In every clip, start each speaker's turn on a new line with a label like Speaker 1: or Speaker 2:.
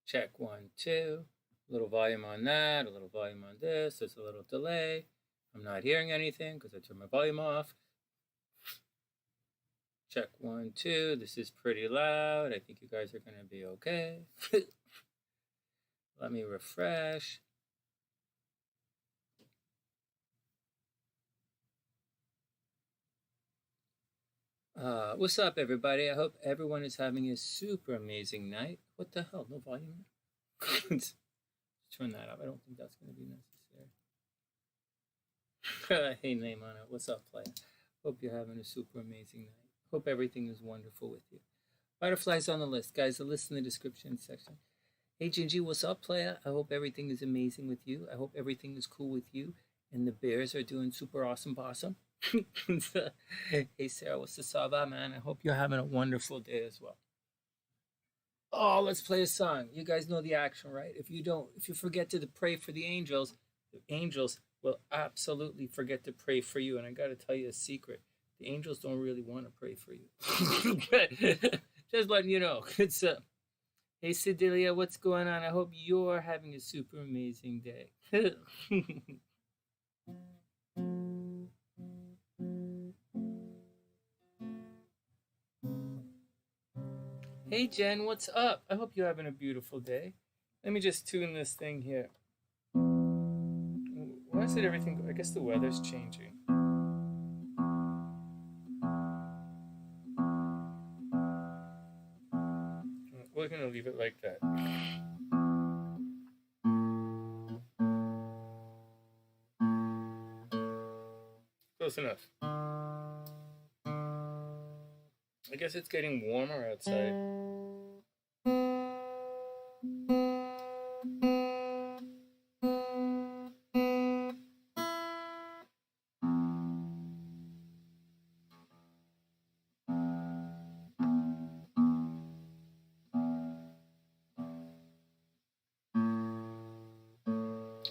Speaker 1: Check 1, 2. A little volume on that, a little volume on this. There's a little delay. I'm not hearing anything because I turned my volume off. Check 1, 2. This is pretty loud. I think you guys are going to be okay. Let me refresh. What's up, everybody? I hope everyone is having a super amazing night. What the hell? No volume? Let's turn that up. I don't think that's going to be necessary. Hey, name on it. What's up, player? Hope you're having a super amazing night. Hope everything is wonderful with you. Butterflies on the list. Guys, the list in the description section. Hey, Gingy, what's up, player? I hope everything is amazing with you. I hope everything is cool with you. And the bears are doing super awesome possum. Hey, Sarah, what's the saba, man? I hope you're having a wonderful day as well. Oh, let's play a song. You guys know the action, right? If you forget to pray for the angels will absolutely forget to pray for you. And I got to tell you a secret. The angels don't really want to pray for you. Just letting you know. It's hey, Sedelia, what's going on? I hope you're having a super amazing day. Hey, Jen, what's up? I hope you're having a beautiful day. Let me just tune this thing here. Why is it everything? I guess the weather's changing. We're going to leave it like that. Close enough. I guess it's getting warmer outside.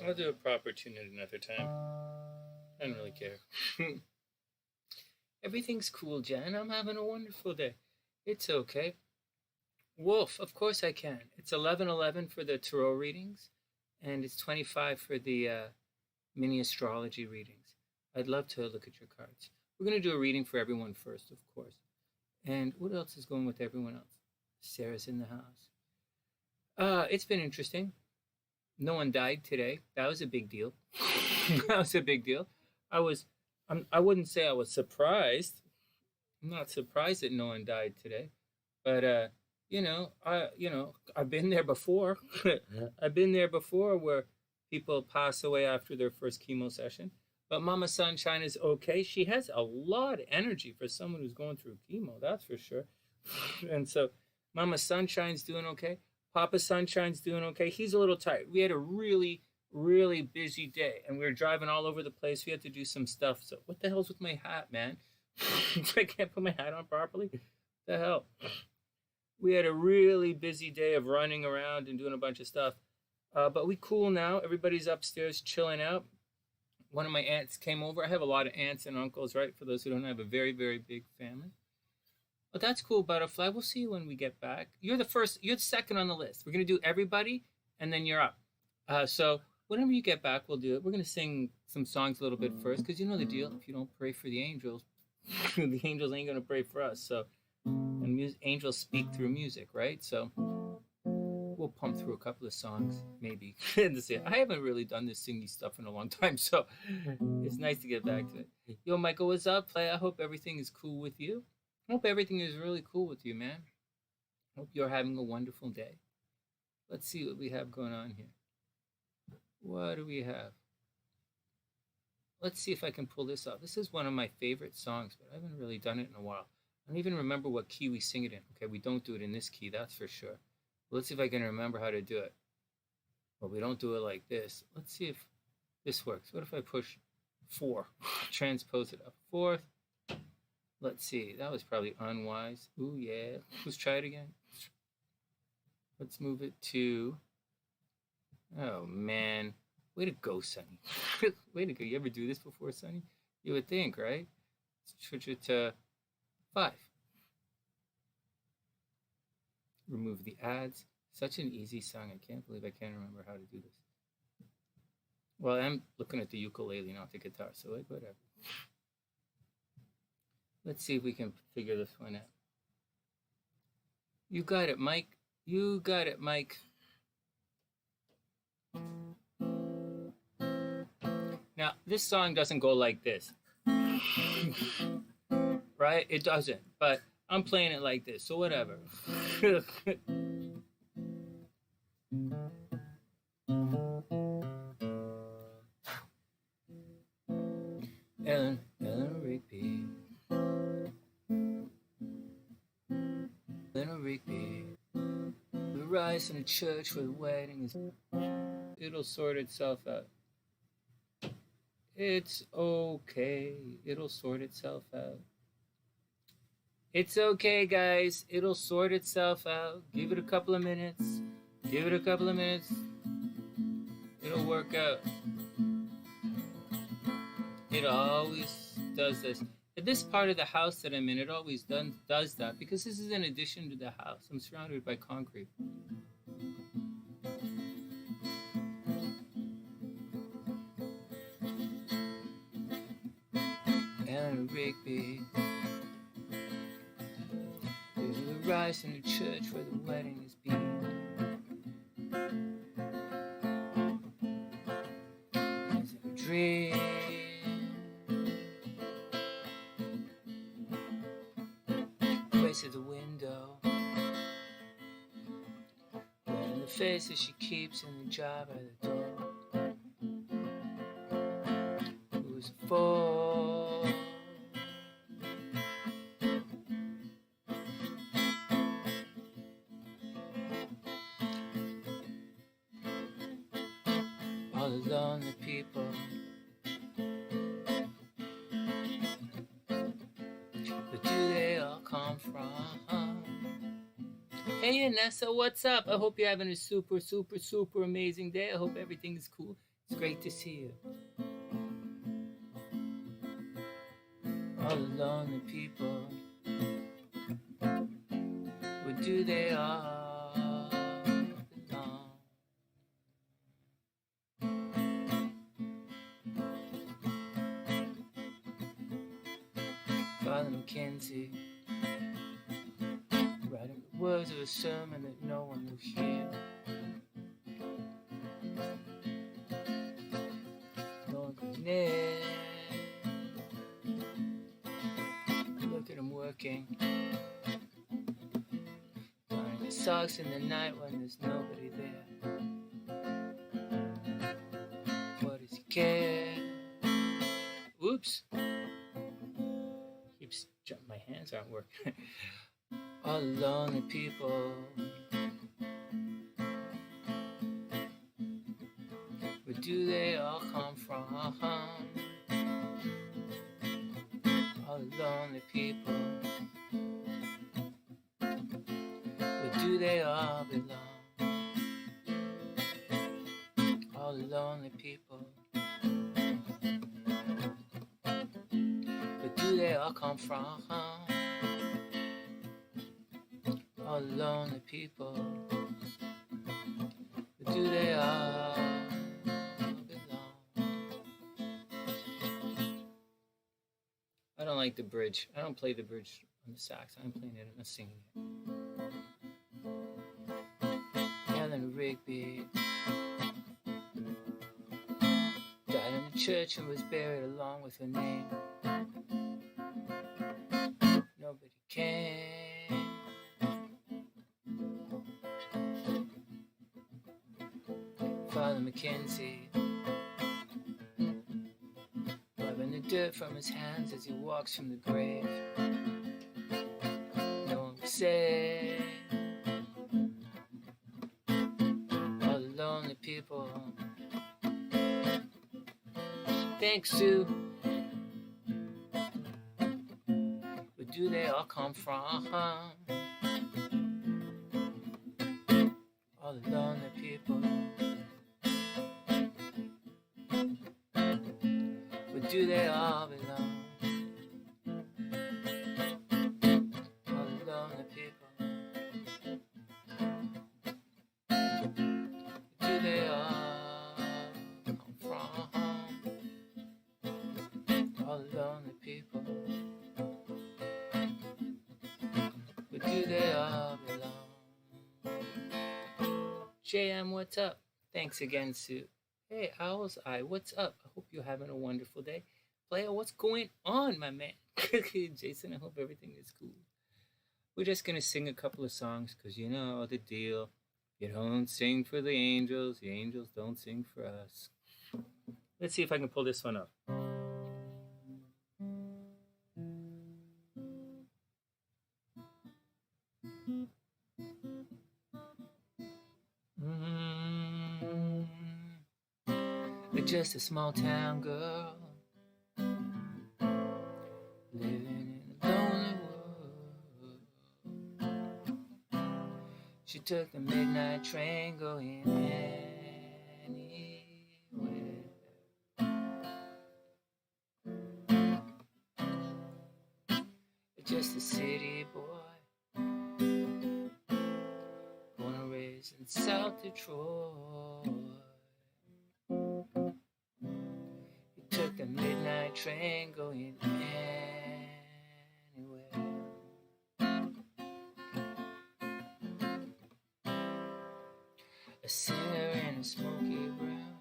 Speaker 1: I'll do a proper tune at another time. I don't really care. Everything's cool, Jen. I'm having a wonderful day. It's okay. Wolf, of course I can. It's 11:11 for the tarot readings, and it's 25 for the mini astrology readings. I'd love to look at your cards. We're going to do a reading for everyone first, of course. And what else is going with everyone else? Sarah's in the house. It's been interesting. No one died today. That was a big deal. That was a big deal. I wouldn't say I was surprised. I'm not surprised that no one died today, but I've been there before. I've been there before where people pass away after their first chemo session. But Mama Sunshine is okay. She has a lot of energy for someone who's going through chemo, that's for sure. And so Mama Sunshine's doing okay. Papa Sunshine's doing okay. He's a little tired. We had a really busy day, and we were driving all over the place. We had to do some stuff. So what the hell's with my hat, man? I can't put my hat on properly. What the hell? We had a really busy day of running around and doing a bunch of stuff. But we cool now. Everybody's upstairs chilling out. One of my aunts came over. I have a lot of aunts and uncles, right? For those who don't know, I have a very big family. But that's cool, Butterfly. We'll see you when we get back. You're the second on the list. We're going to do everybody, and then you're up. So whenever you get back, we'll do it. We're going to sing some songs a little bit first, because you know the deal. If you don't pray for the angels, the angels ain't going to pray for us. So, and angels speak through music, right? So we'll pump through a couple of songs, maybe. I haven't really done this singy stuff in a long time, so it's nice to get back to it. Yo, Michael, what's up, play? I hope everything is cool with you. I hope everything is really cool with you, man. Hope you're having a wonderful day. Let's see what we have going on here. What do we have? Let's see if I can pull this off. This is one of my favorite songs, but I haven't really done it in a while. I don't even remember what key we sing it in. Okay, we don't do it in this key, that's for sure. Let's see if I can remember how to do it. But we don't do it like this. Let's see if this works. What if I push 4? Transpose it up. 4th. Let's see. That was probably unwise. Ooh, yeah. Let's try it again. Let's move it to... Oh, man. Way to go, Sonny. Way to go. You ever do this before, Sonny? You would think, right? Let's switch it to 5. Remove the ads. Such an easy song. I can't believe I can't remember how to do this. Well, I'm looking at the ukulele, not the guitar, so like whatever. Let's see if we can figure this one out. You got it, Mike. You got it, Mike. Now, this song doesn't go like this. Right? It doesn't. But I'm playing it like this, so whatever. Ellen Rigby. Ellen Rigby. The rise in a church where the wedding is. It'll sort itself out. It's okay. It'll sort itself out. It's okay, guys. It'll sort itself out. Give it a couple of minutes. Give it a couple of minutes. It'll work out. It always does this. At this part of the house that I'm in, it always does that because this is in addition to the house. I'm surrounded by concrete. Ellen Rigby. There's a rise in the church where the wedding is being. There's a dream. Place at the window. And the faces she keeps in the jar by the door. Who's it for? All the lonely people. Where do they all come from? Hey Nessa, what's up? I hope you're having a super, super, super amazing day. I hope everything is cool. It's great to see you. All the lonely people. Where do they all belong? Father Mackenzie, writing the words of a sermon that no one will hear. No one can hear. Look at him working, wearing his socks in the night when there's nobody there. What does he care? Oops. My hands aren't working. All the lonely people. Where do they all come from? All the lonely people. Where do they all belong? All the lonely people. Where do they all come from? All the lonely people. Where do they all belong? I don't like the bridge. I don't play the bridge on the sax. I'm playing it and singing it. Ellen Rigby died in the church and was buried along with her name. Nobody can. Father Mackenzie, wiping the dirt from his hands as he walks from the grave. No one will say. All the lonely people. Thanks, Sue. Where do they all come from? All the lonely people. Where do they all belong? All the lonely people. they all belong. JM, what's up? Thanks again, Sue. Hey, Owl's Eye, what's up? I hope you're having a wonderful day. Player, what's going on, my man? Jason, I hope everything is cool. We're just going to sing a couple of songs because you know the deal. You don't sing for the angels don't sing for us. Let's see if I can pull this one up. Just a small town girl living in a lonely world. She took the midnight train going anywhere. Just a city boy, born and raised in South Detroit. Took the midnight train going anywhere. A singer in a smoky room,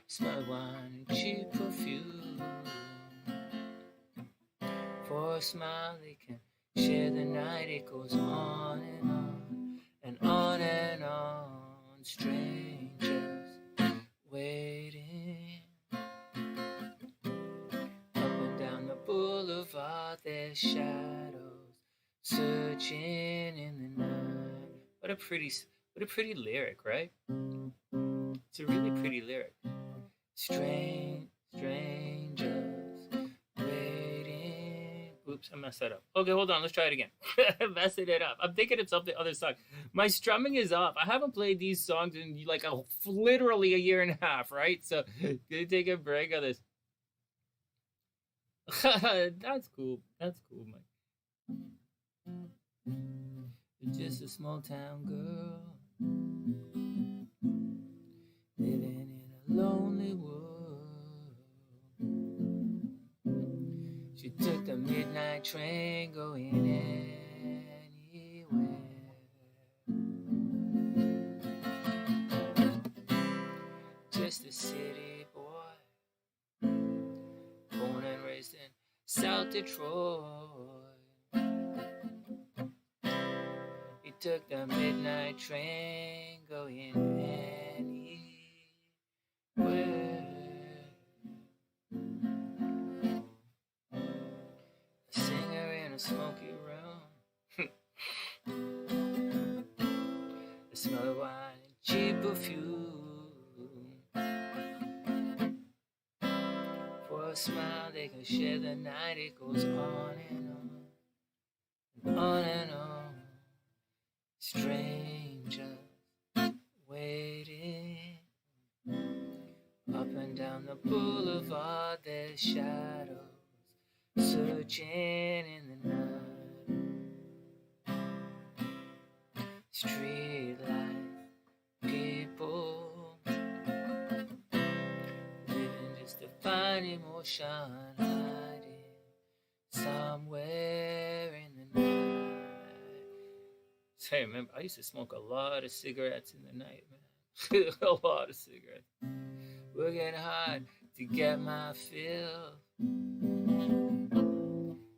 Speaker 1: smell wine and cheap perfume. For a smile they can share the night. It goes on and on and on and on. Strangers waiting up and down the boulevard, their shadows searching in the night. What a pretty lyric, right? It's a really pretty lyric. Strangers waiting. Oops, I messed that up. Okay, hold on, let's try it again. Messing it up. I'm thinking of something other song. My strumming is off. I haven't played these songs in like literally a year and a half, right? So gonna take a break on this. That's cool. That's cool, Mike. Just a small town girl living in a lonely world. She took the midnight train going anywhere. Just a city boy, born and raised in South Detroit. He took the midnight train going anywhere. A singer in a smoky room, the smell of wine and cheap perfume. For a smile they can share the night. It goes on and on and on and on. Strangers waiting up and down the boulevard, their shadows searching in the night. Street life people living just to find emotion, hiding somewhere in the night. Hey, remember, I used to smoke a lot of cigarettes in the night, man. A lot of cigarettes. Working hard to get my fill.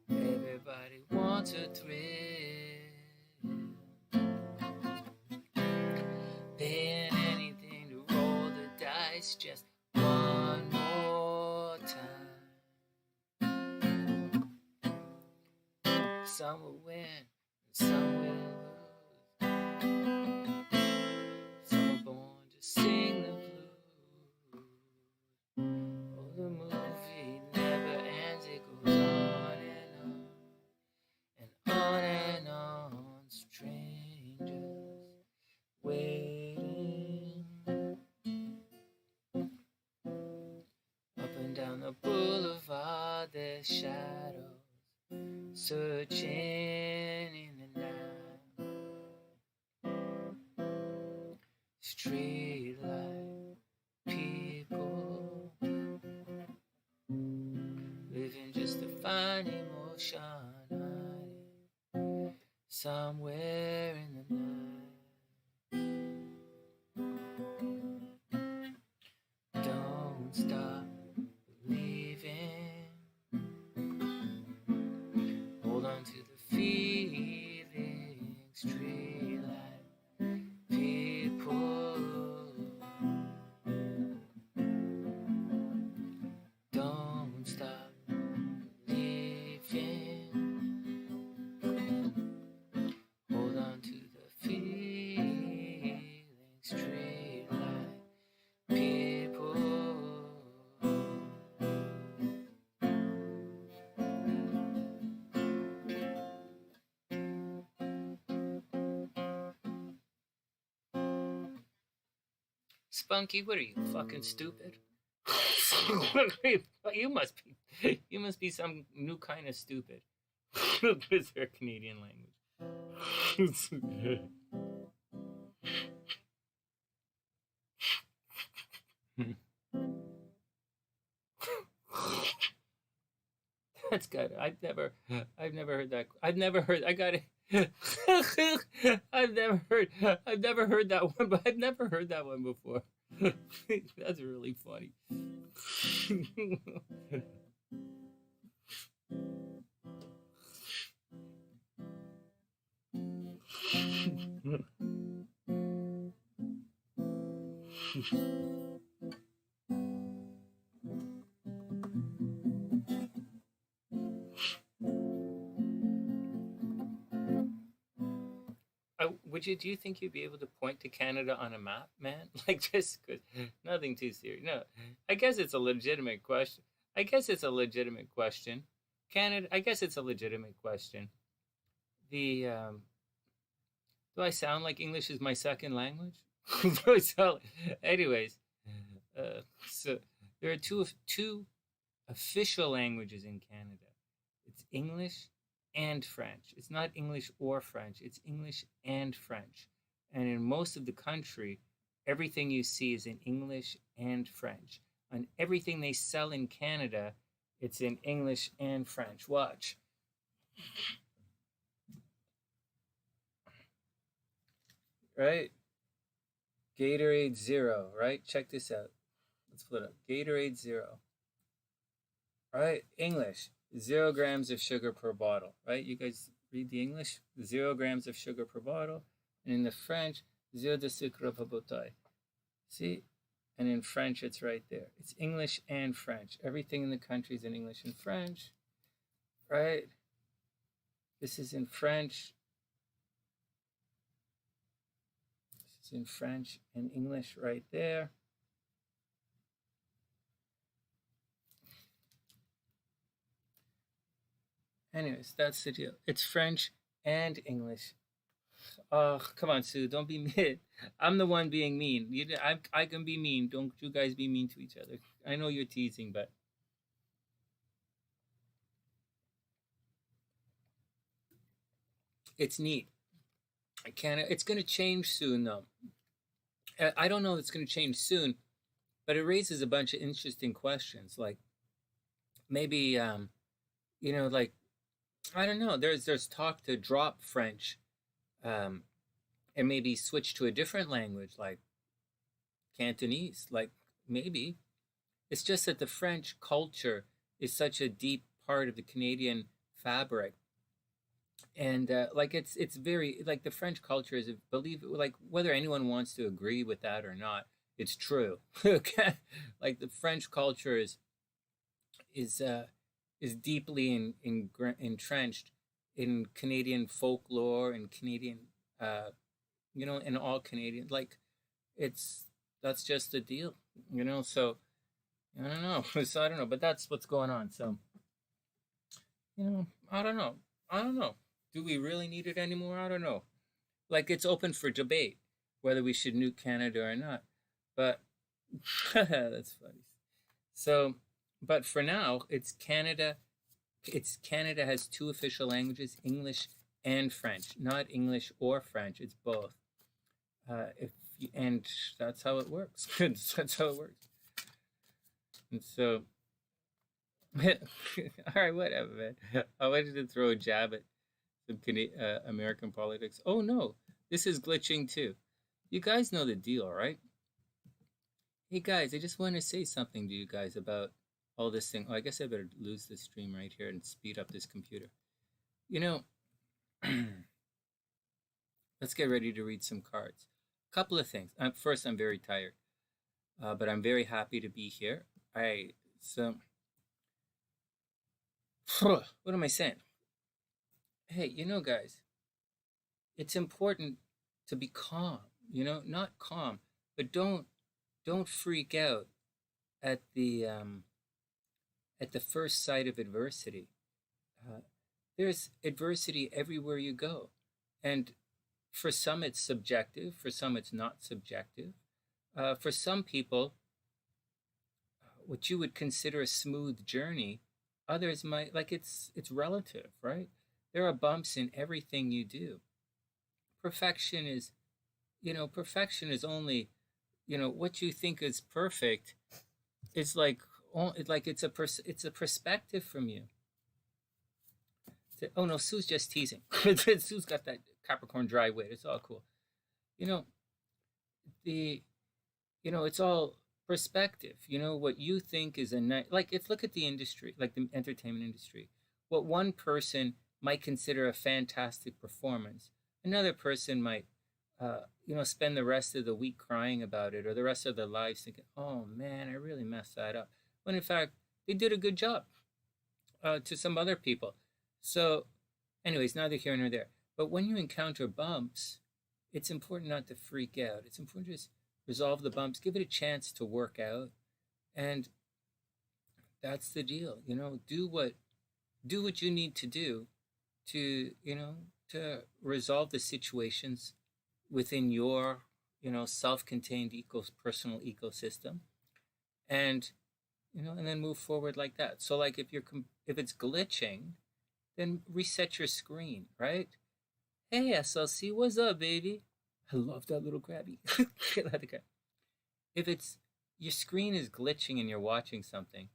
Speaker 1: Everybody wants a thrill. Paying anything to roll the dice just one more time. Some will win, some will lose. Some are born to sing the blues. Oh, the movie never ends. It goes on and on and on and on. Strangers waiting up and down the boulevard, their shadows searching in the night. Street life people living just to find emotion, somewhere in the night. Don't stop believing. Hold on to the feelings, treat like people. Don't stop believing. Hold on to the feelings, treat like people. Spunky, what are you, fucking stupid? You must be some new kind of stupid. It's their Canadian language. That's good. I've never heard that. I've never heard. I got it. I've never heard that one, but I've never heard that one before. That's really funny. Do you think you'd be able to point to Canada on a map, man? Like, just cause nothing too serious. No, I guess it's a legitimate question. Canada, I guess it's a legitimate question. Do I sound like English is my second language? Anyways, so there are two official languages in Canada. It's English and French. It's not English or French. It's English and French. And in most of the country, everything you see is in English and French. On everything they sell in Canada, it's in English and French. Watch. Right? Gatorade Zero, right? Check this out. Let's put it up. Gatorade Zero. Right? English. 0 grams of sugar per bottle, right? You guys read the English? 0 grams of sugar per bottle. And in the French, 0 de sucre par bouteille. See? And in French, it's right there. It's English and French. Everything in the country is in English and French, right? This is in French. This is in French and English right there. Anyways, that's the deal. It's French and English. Oh, come on, Sue. Don't be mean. I'm the one being mean. I can be mean. Don't you guys be mean to each other. I know you're teasing, but it's neat. It's going to change soon, though. I don't know if it's going to change soon, but it raises a bunch of interesting questions. Like, maybe, like, I don't know. There's talk to drop French, and maybe switch to a different language like Cantonese. Like, maybe. It's just that the French culture is such a deep part of the Canadian fabric, and like it's very like the French culture is like whether anyone wants to agree with that or not, it's true. Okay, like the French culture is deeply entrenched in Canadian folklore and Canadian, in all Canadian. Like, that's just the deal, So I don't know. So I don't know, but that's what's going on. So, I don't know. Do we really need it anymore? I don't know. Like, it's open for debate whether we should nuke Canada or not. But that's funny. So. But for now, it's Canada. Canada has 2 official languages, English and French. Not English or French. It's both. And that's how it works. That's how it works. And so, all right, whatever, man. I wanted to throw a jab at American politics. Oh no, this is glitching too. You guys know the deal, right? Hey guys, I just want to say something to you guys about all this thing. Oh, I guess I better lose the stream right here and speed up this computer. You know, let's get ready to read some cards. A couple of things. First, I'm very tired, but I'm very happy to be here. What am I saying? Hey, guys, it's important to be calm. Not calm, but don't freak out at the first sight of adversity. There's adversity everywhere you go, and for some it's subjective, for some it's not subjective. For some people, what you would consider a smooth journey, others might it's relative, right? There are bumps in everything you do. Perfection is only, what you think is perfect is it's a perspective from you. Oh no, Sue's just teasing. Sue's got that Capricorn dry weight. It's all cool. It's all perspective. What you think is a nice, look at the industry, like the entertainment industry. What one person might consider a fantastic performance, another person might spend the rest of the week crying about it, or the rest of their lives thinking, oh man, I really messed that up, when in fact they did a good job to some other people. So anyways, neither here nor there. But when you encounter bumps, it's important not to freak out. It's important to just resolve the bumps, give it a chance to work out, and that's the deal. Do what you need to do to to resolve the situations within your self-contained personal ecosystem, and and then move forward like that. So like if it's glitching, then reset your screen, right? Hey SLC, what's up, baby? I love that little crabby. If your screen is glitching and you're watching something,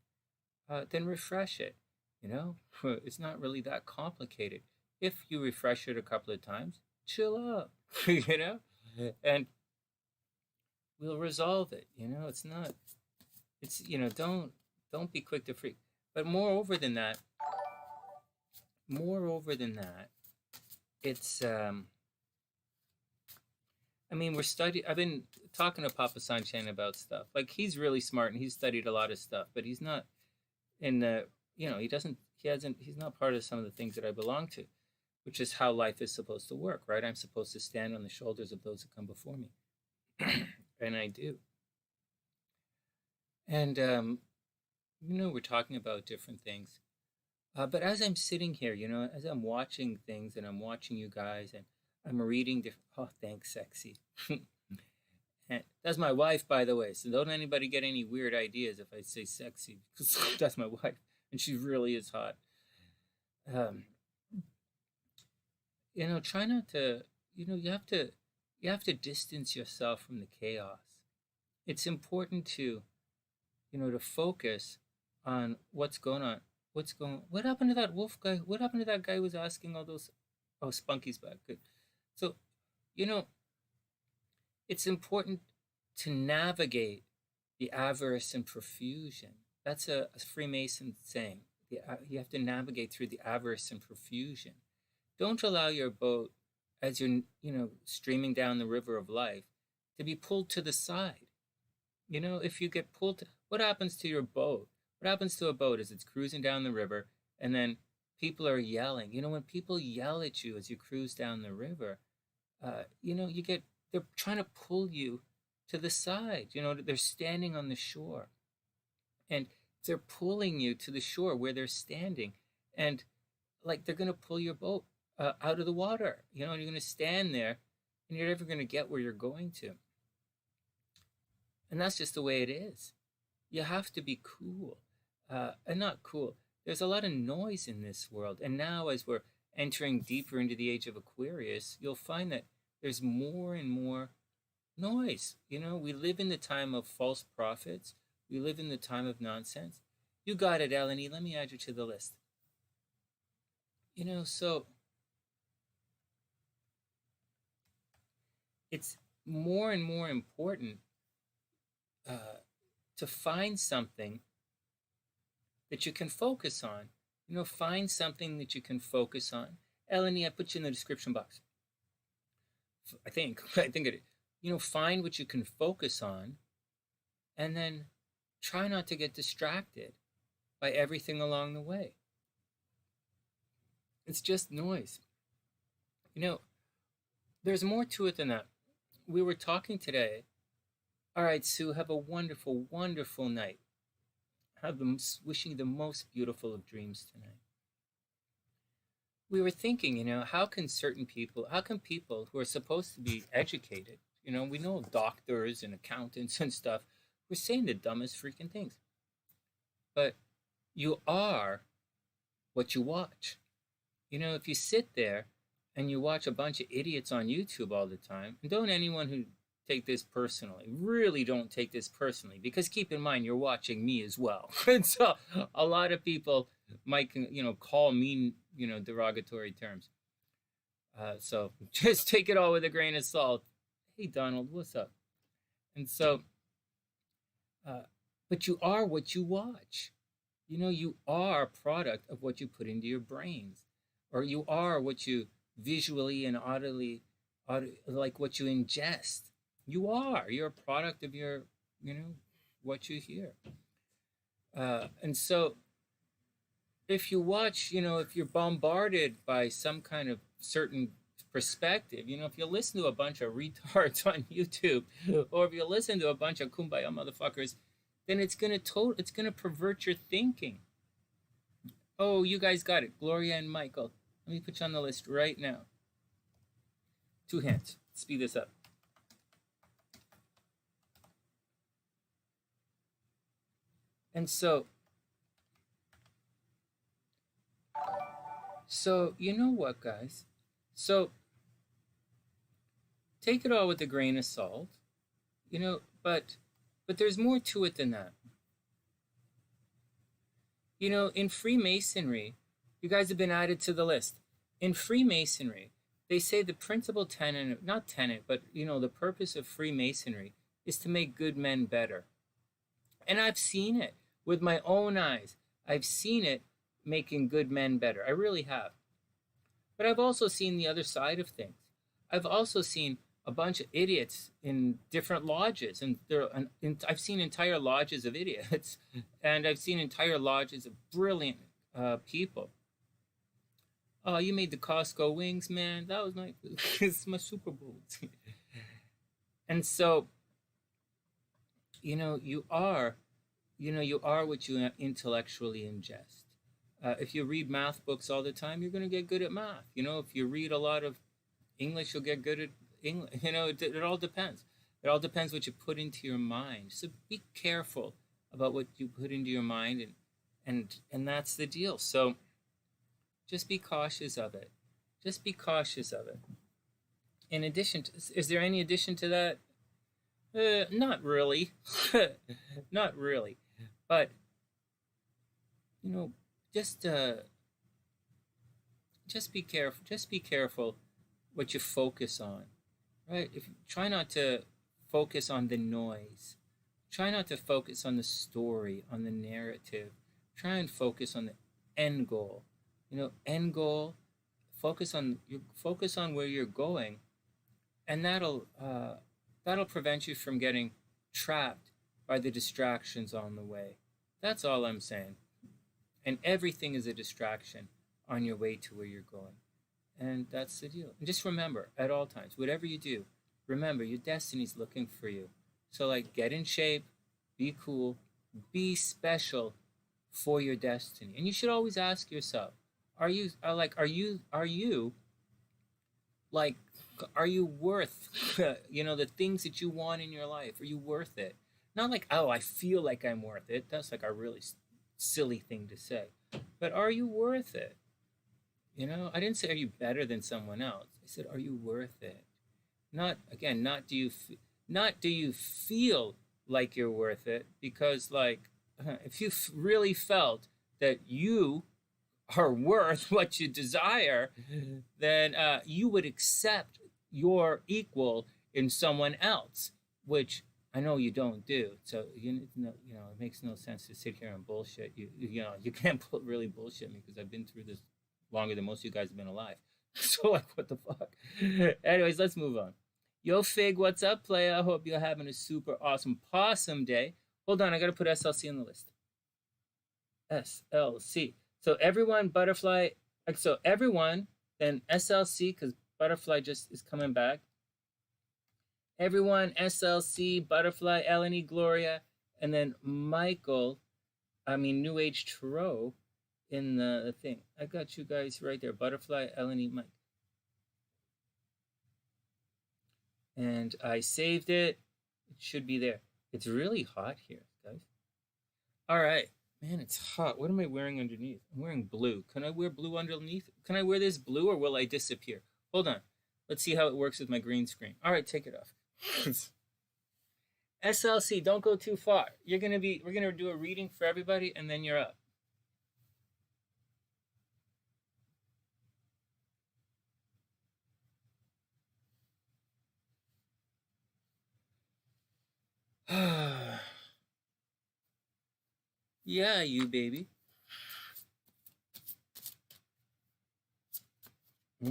Speaker 1: then refresh it. It's not really that complicated. If you refresh it a couple of times, chill out, and we'll resolve it. Don't be quick to freak. But moreover than that, it's I've been talking to Papa Sanchan about stuff. Like, he's really smart and he's studied a lot of stuff, but he's not in the, he's not part of some of the things that I belong to, which is how life is supposed to work, right? I'm supposed to stand on the shoulders of those who come before me. And I do. And, we're talking about different things. But as I'm sitting here, as I'm watching things and I'm watching you guys and I'm reading different, oh, thanks, sexy. And that's my wife, by the way. So don't anybody get any weird ideas if I say sexy, because that's my wife, and she really is hot. Try not to, you have to distance yourself from the chaos. It's important to, to focus on what's going on. What happened to that wolf guy? What happened to that guy who was asking all those? Oh, Spunky's back. Good. So, it's important to navigate the avarice and profusion. That's a Freemason saying. You have to navigate through the avarice and profusion. Don't allow your boat, as you're, streaming down the river of life, to be pulled to the side. If you get pulled, what happens to your boat? What happens to a boat is it's cruising down the river, and then people are yelling. When people yell at you as you cruise down the river, they're trying to pull you to the side. They're standing on the shore, and they're pulling you to the shore where they're standing, and they're going to pull your boat out of the water. And you're going to stand there, and you're never going to get where you're going to. And that's just the way it is. You have to be cool. And not cool. There's a lot of noise in this world. And now, as we're entering deeper into the age of Aquarius, you'll find that there's more and more noise. We live in the time of false prophets. We live in the time of nonsense. You got it, EleniG. Let me add you to the list. So it's more and more important to find something that you can focus on. Find something that you can focus on. EleniG, I put you in the description box. I think it. Find what you can focus on, and then try not to get distracted by everything along the way. It's just noise. There's more to it than that. We were talking today. All right, Sue, have a wonderful, wonderful night. Wishing you the most beautiful of dreams tonight. We were thinking, how can people who are supposed to be educated, we know doctors and accountants and stuff, we're saying the dumbest freaking things. But you are what you watch. If you sit there and you watch a bunch of idiots on YouTube all the time, and don't anyone who take this personally, really don't take this personally, because keep in mind, you're watching me as well. And so a lot of people might, call me, derogatory terms. So just take it all with a grain of salt. Hey, Donald, what's up? And so, but you are what you watch. You are a product of what you put into your brains, or you are what you visually and audibly, like what you ingest. You're a product of your, what you hear. And so if you watch, if you're bombarded by some kind of certain perspective, if you listen to a bunch of retards on YouTube, or if you listen to a bunch of kumbaya motherfuckers, then it's gonna pervert your thinking. Oh, you guys got it. Gloria and Michael. Let me put you on the list right now. 2 hands. Speed this up. And so you know what, guys? So take it all with a grain of salt, but there's more to it than that. In Freemasonry, you guys have been added to the list. In Freemasonry, they say the principal tenet, not tenet, but the purpose of Freemasonry is to make good men better. And I've seen it with my own eyes. I've seen it making good men better. I really have. But I've also seen the other side of things. I've also seen a bunch of idiots in different lodges, and I've seen entire lodges of idiots, and I've seen entire lodges of brilliant people. Oh, you made the Costco wings, man. That was it's my Super Bowl. And so, you are what you intellectually ingest. If you read math books all the time, you're going to get good at math. If you read a lot of English, you'll get good at English. It all depends. It all depends what you put into your mind. So be careful about what you put into your mind, and that's the deal. So just be cautious of it. Just be cautious of it. In addition, is there any addition to that? Not really. Not really. But, just be careful. Just be careful what you focus on, right? Try not to focus on the noise. Try not to focus on the story, on the narrative. Try and focus on the end goal. End goal. Focus on where you're going, and that'll prevent you from getting trapped by the distractions on the way. That's all I'm saying. And everything is a distraction on your way to where you're going. And that's the deal. And just remember, at all times, whatever you do, remember your destiny's looking for you. So get in shape, be cool, be special for your destiny. And you should always ask yourself, are you worth, the things that you want in your life? Are you worth it? Not I feel like I'm worth it. That's a really silly thing to say. But are you worth it? I didn't say, are you better than someone else? I said, are you worth it? Not do you feel like you're worth it? Because if you really felt that you are worth what you desire, then you would accept your equal in someone else, which I know you don't do. So it makes no sense to sit here and bullshit. You can't really bullshit me because I've been through this longer than most of you guys have been alive. So like, what the fuck? Anyways, let's move on. Yo, Fig, what's up, playa? I hope you're having a super awesome possum day. Hold on, I gotta put SLC on the list. SLC. So everyone, butterfly. So everyone, then SLC, because butterfly just is coming back. Everyone, SLC, butterfly, EleniG, Gloria, and then Michael, New Age Tarot in the thing. I got you guys right there. Butterfly, EleniG, Mike. And I saved it. It should be there. It's really hot here, guys. All right. Man, it's hot. What am I wearing underneath? I'm wearing blue. Can I wear blue underneath? Can I wear this blue or will I disappear? Hold on. Let's see how it works with my green screen. All right, take it off. SLC, don't go too far. We're gonna do a reading for everybody and then you're up. Yeah, you baby. All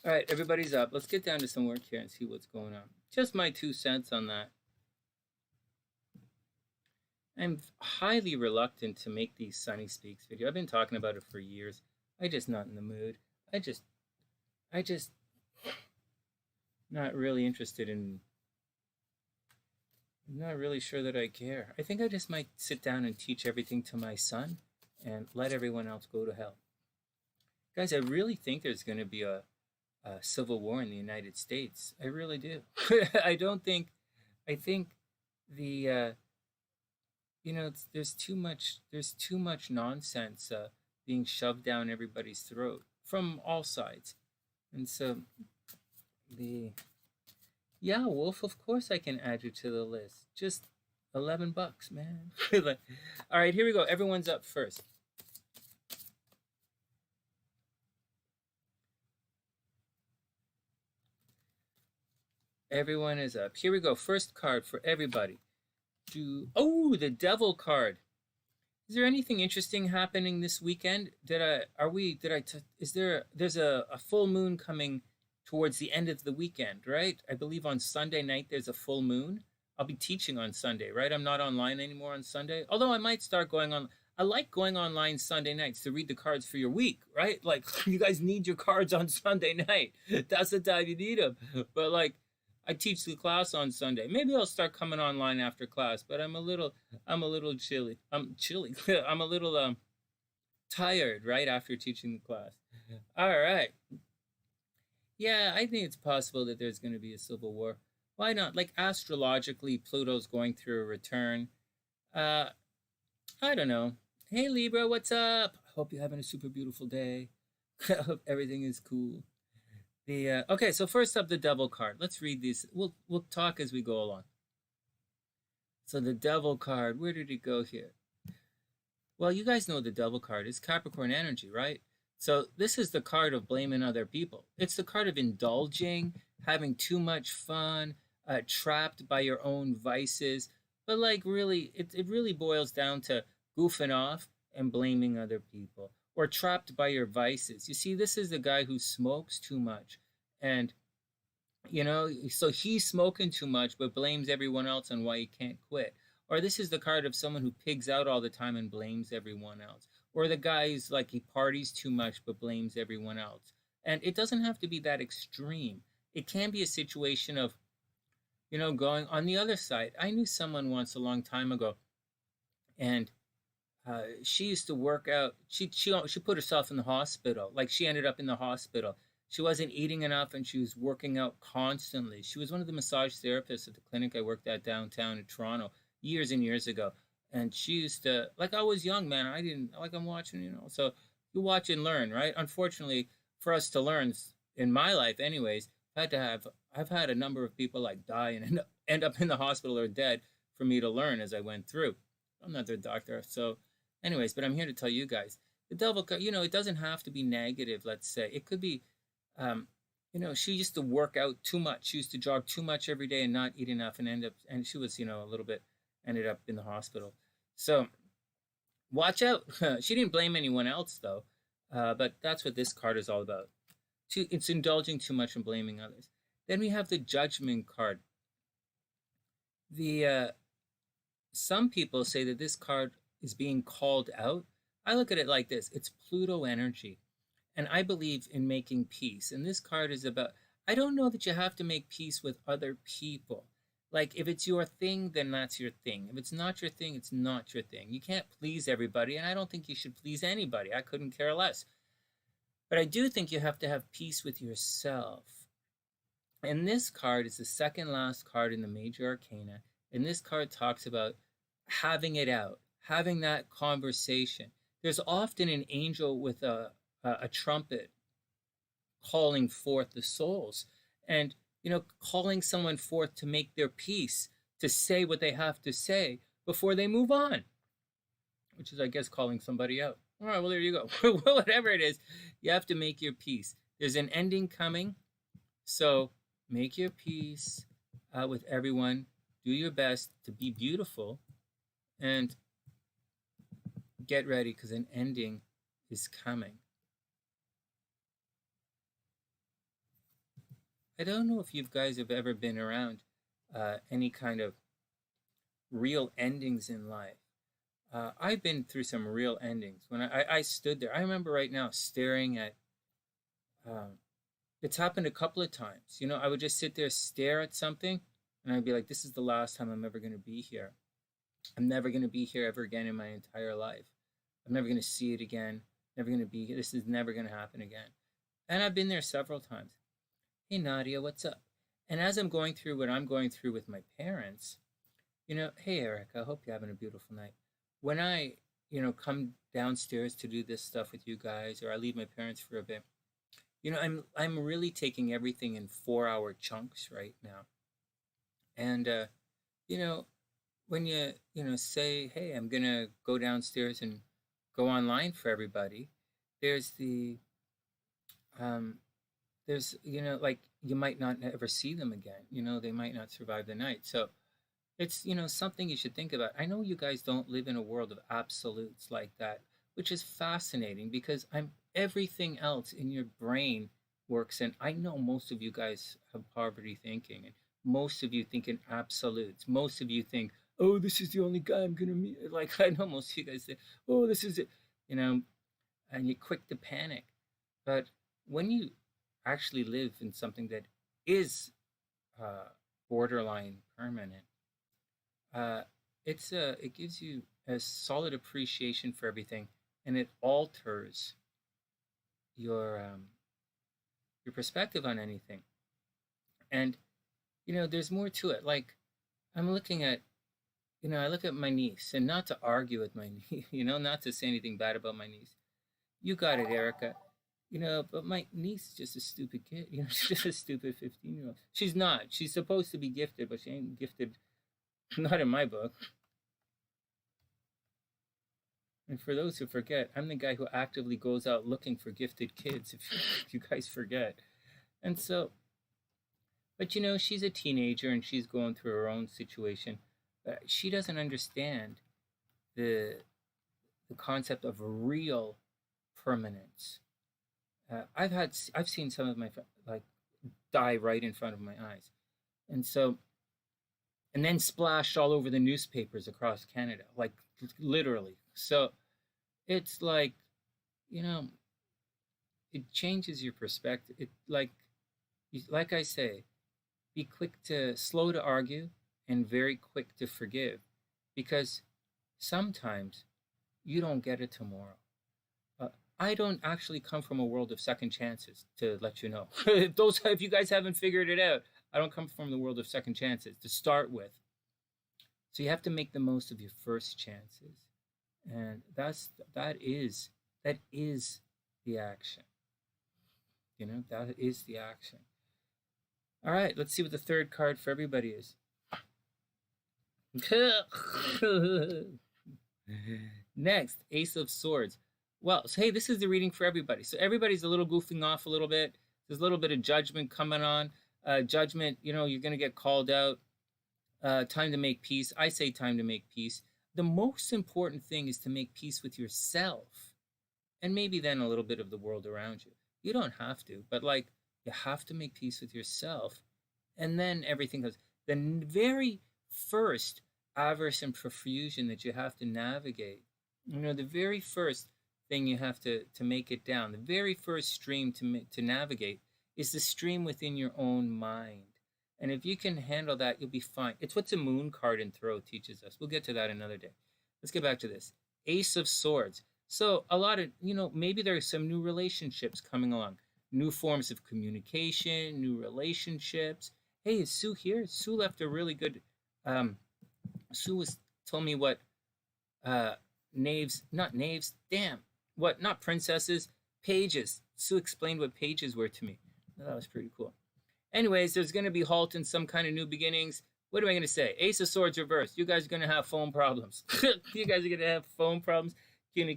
Speaker 1: right, everybody's up. Let's get down to some work here and see what's going on. Just my 2 cents on that. I'm highly reluctant to make these Sonny Speaks video. I've been talking about it for years. I'm just not in the mood. I just not really interested in, I'm not really sure that I care. I think I just might sit down and teach everything to my son and let everyone else go to hell. Guys, I really think there's going to be a civil war in the United States. I really do. I think the, there's too much nonsense being shoved down everybody's throat from all sides. And so yeah, Wolf, of course I can add you to the list. Just $11, man. All right, here we go. Everyone's up first. Everyone is up. Here we go. First card for everybody. The Devil card. Is there anything interesting happening this weekend? There's a full moon coming towards the end of the weekend, right? I believe on Sunday night there's a full moon. I'll be teaching on Sunday, right? I'm not online anymore on Sunday. Although I might start going on. I like going online Sunday nights to read the cards for your week, right? Like, you guys need your cards on Sunday night. That's the time you need them. But like, I teach the class on Sunday. Maybe I'll start coming online after class, but I'm a little chilly. I'm a little tired right after teaching the class. All right. Yeah, I think it's possible that there's going to be a civil war. Why not? Like, astrologically, Pluto's going through a return. I don't know. Hey, Libra, what's up? Hope you're having a super beautiful day. Hope everything is cool. Okay, so first up, the Devil card. Let's read these. We'll talk as we go along. So the Devil card, where did it go here? Well, you guys know the Devil card is Capricorn energy, right? So this is the card of blaming other people. It's the card of indulging, having too much fun, trapped by your own vices. But like, really, it really boils down to goofing off and blaming other people, or trapped by your vices. You see, this is the guy who smokes too much, and so he's smoking too much but blames everyone else on why he can't quit. Or this is the card of someone who pigs out all the time and blames everyone else. Or the guy who's like, he parties too much but blames everyone else. And it doesn't have to be that extreme. It can be a situation of, going on the other side. I knew someone once a long time ago, and she used to work out. She put herself in the hospital. Like, she ended up in the hospital. She wasn't eating enough, and she was working out constantly. She was one of the massage therapists at the clinic I worked at downtown in Toronto years and years ago. And she used to, like, I was young, man. I didn't, like, I'm watching, so you watch and learn, right? Unfortunately, for us to learn, in my life anyways, I've had a number of people like die and end up in the hospital or dead for me to learn as I went through. I'm not their doctor, so anyways, but I'm here to tell you guys, the Devil, it doesn't have to be negative, let's say. It could be, you know, she used to work out too much. She used to jog too much every day and not eat enough, and she was, you know, a little bit, ended up in the hospital. So watch out. She didn't blame anyone else though, but that's what this card is all about. It's indulging too much and blaming others. Then we have the Judgment card. The some people say that this card is being called out. I look at it like this: it's Pluto energy, and I believe in making peace. And this card is about. I don't know that you have to make peace with other people. Like, if it's your thing, then that's your thing. If it's not your thing, it's not your thing. You can't please everybody, and I don't think you should please anybody. I couldn't care less. But I do think you have to have peace with yourself. And this card is the second last card in the Major Arcana. And this card talks about having it out, having that conversation. There's often an angel with a trumpet calling forth the souls. And, you know, calling someone forth to make their peace, to say what they have to say before they move on, which is, I guess, calling somebody out. All right, well, there you go. Whatever it is, you have to make your peace. There's an ending coming, so make your peace with everyone. Do your best to be beautiful, and get ready, because an ending is coming. I don't know if you guys have ever been around any kind of real endings in life. I've been through some real endings. When I stood there, I remember right now staring at, it's happened a couple of times. You know, I would just sit there, stare at something, and I'd be like, this is the last time I'm ever going to be here. I'm never going to be here ever again in my entire life. I'm never going to see it again. Never going to be here. This is never going to happen again. And I've been there several times. Hey, Nadia, what's up? And as I'm going through what I'm going through with my parents, you know, hey, Erica, I hope you're having a beautiful night. When I, you know, come downstairs to do this stuff with you guys, or I leave my parents for a bit, you know, I'm really taking everything in 4-hour chunks right now. And, you know, when you know, say, hey, I'm going to go downstairs and go online for everybody, there's the, there's, you know, like, you might not ever see them again. You know, they might not survive the night. So it's, you know, something you should think about. I know you guys don't live in a world of absolutes like that, which is fascinating, because everything else in your brain works. And I know most of you guys have poverty thinking, and most of you think in absolutes. Most of you think, oh, this is the only guy I'm going to meet. Like, I know most of you guys say, oh, this is it, you know, and you're quick to panic. But when you actually live in something that is borderline permanent, it gives you a solid appreciation for everything, and it alters your perspective on anything. And, you know, there's more to it. Like, I'm looking at, you know, I look at my niece, and not to argue with my niece, you know, not to say anything bad about my niece. You got it, Erica. You know, but my niece is just a stupid kid. You know, she's just a stupid 15-year-old. She's not. She's supposed to be gifted, but she ain't gifted. Not in my book. And for those who forget, I'm the guy who actively goes out looking for gifted kids, if you guys forget. And so, but you know, she's a teenager and she's going through her own situation. She doesn't understand the concept of real permanence. I've seen some of my like die right in front of my eyes, and so, and then splashed all over the newspapers across Canada, like literally. So it's like, you know, it changes your perspective. It like I say, be slow to argue and very quick to forgive, because sometimes you don't get it tomorrow. I don't actually come from a world of second chances, to let you know. If you guys haven't figured it out, I don't come from the world of second chances to start with. So you have to make the most of your first chances. And that is the action. You know, that is the action. All right, let's see what the third card for everybody is. Next, Ace of Swords. Well, so hey, this is the reading for everybody. So everybody's a little goofing off a little bit. There's a little bit of judgment coming on. Judgment, you know, you're going to get called out. Time to make peace. I say time to make peace. The most important thing is to make peace with yourself. And maybe then a little bit of the world around you. You don't have to, but like, you have to make peace with yourself. And then everything goes. The very first avarice and profusion that you have to navigate, you know, the very first thing you have to make it down, the very first stream to navigate is the stream within your own mind. And if you can handle that, you'll be fine. It's what the moon card in Tarot teaches us. We'll get to that another day. Let's get back to this. Ace of Swords. So a lot of, you know, maybe there's some new relationships coming along. New forms of communication, new relationships. Hey, is Sue here? Sue left a really good, Sue told me what not princesses, pages. Sue explained what pages were to me. That was pretty cool. Anyways, there's going to be halt in some kind of new beginnings. What am I going to say? Ace of Swords reversed. You guys are going to have phone problems. You guys are going to have phone problems,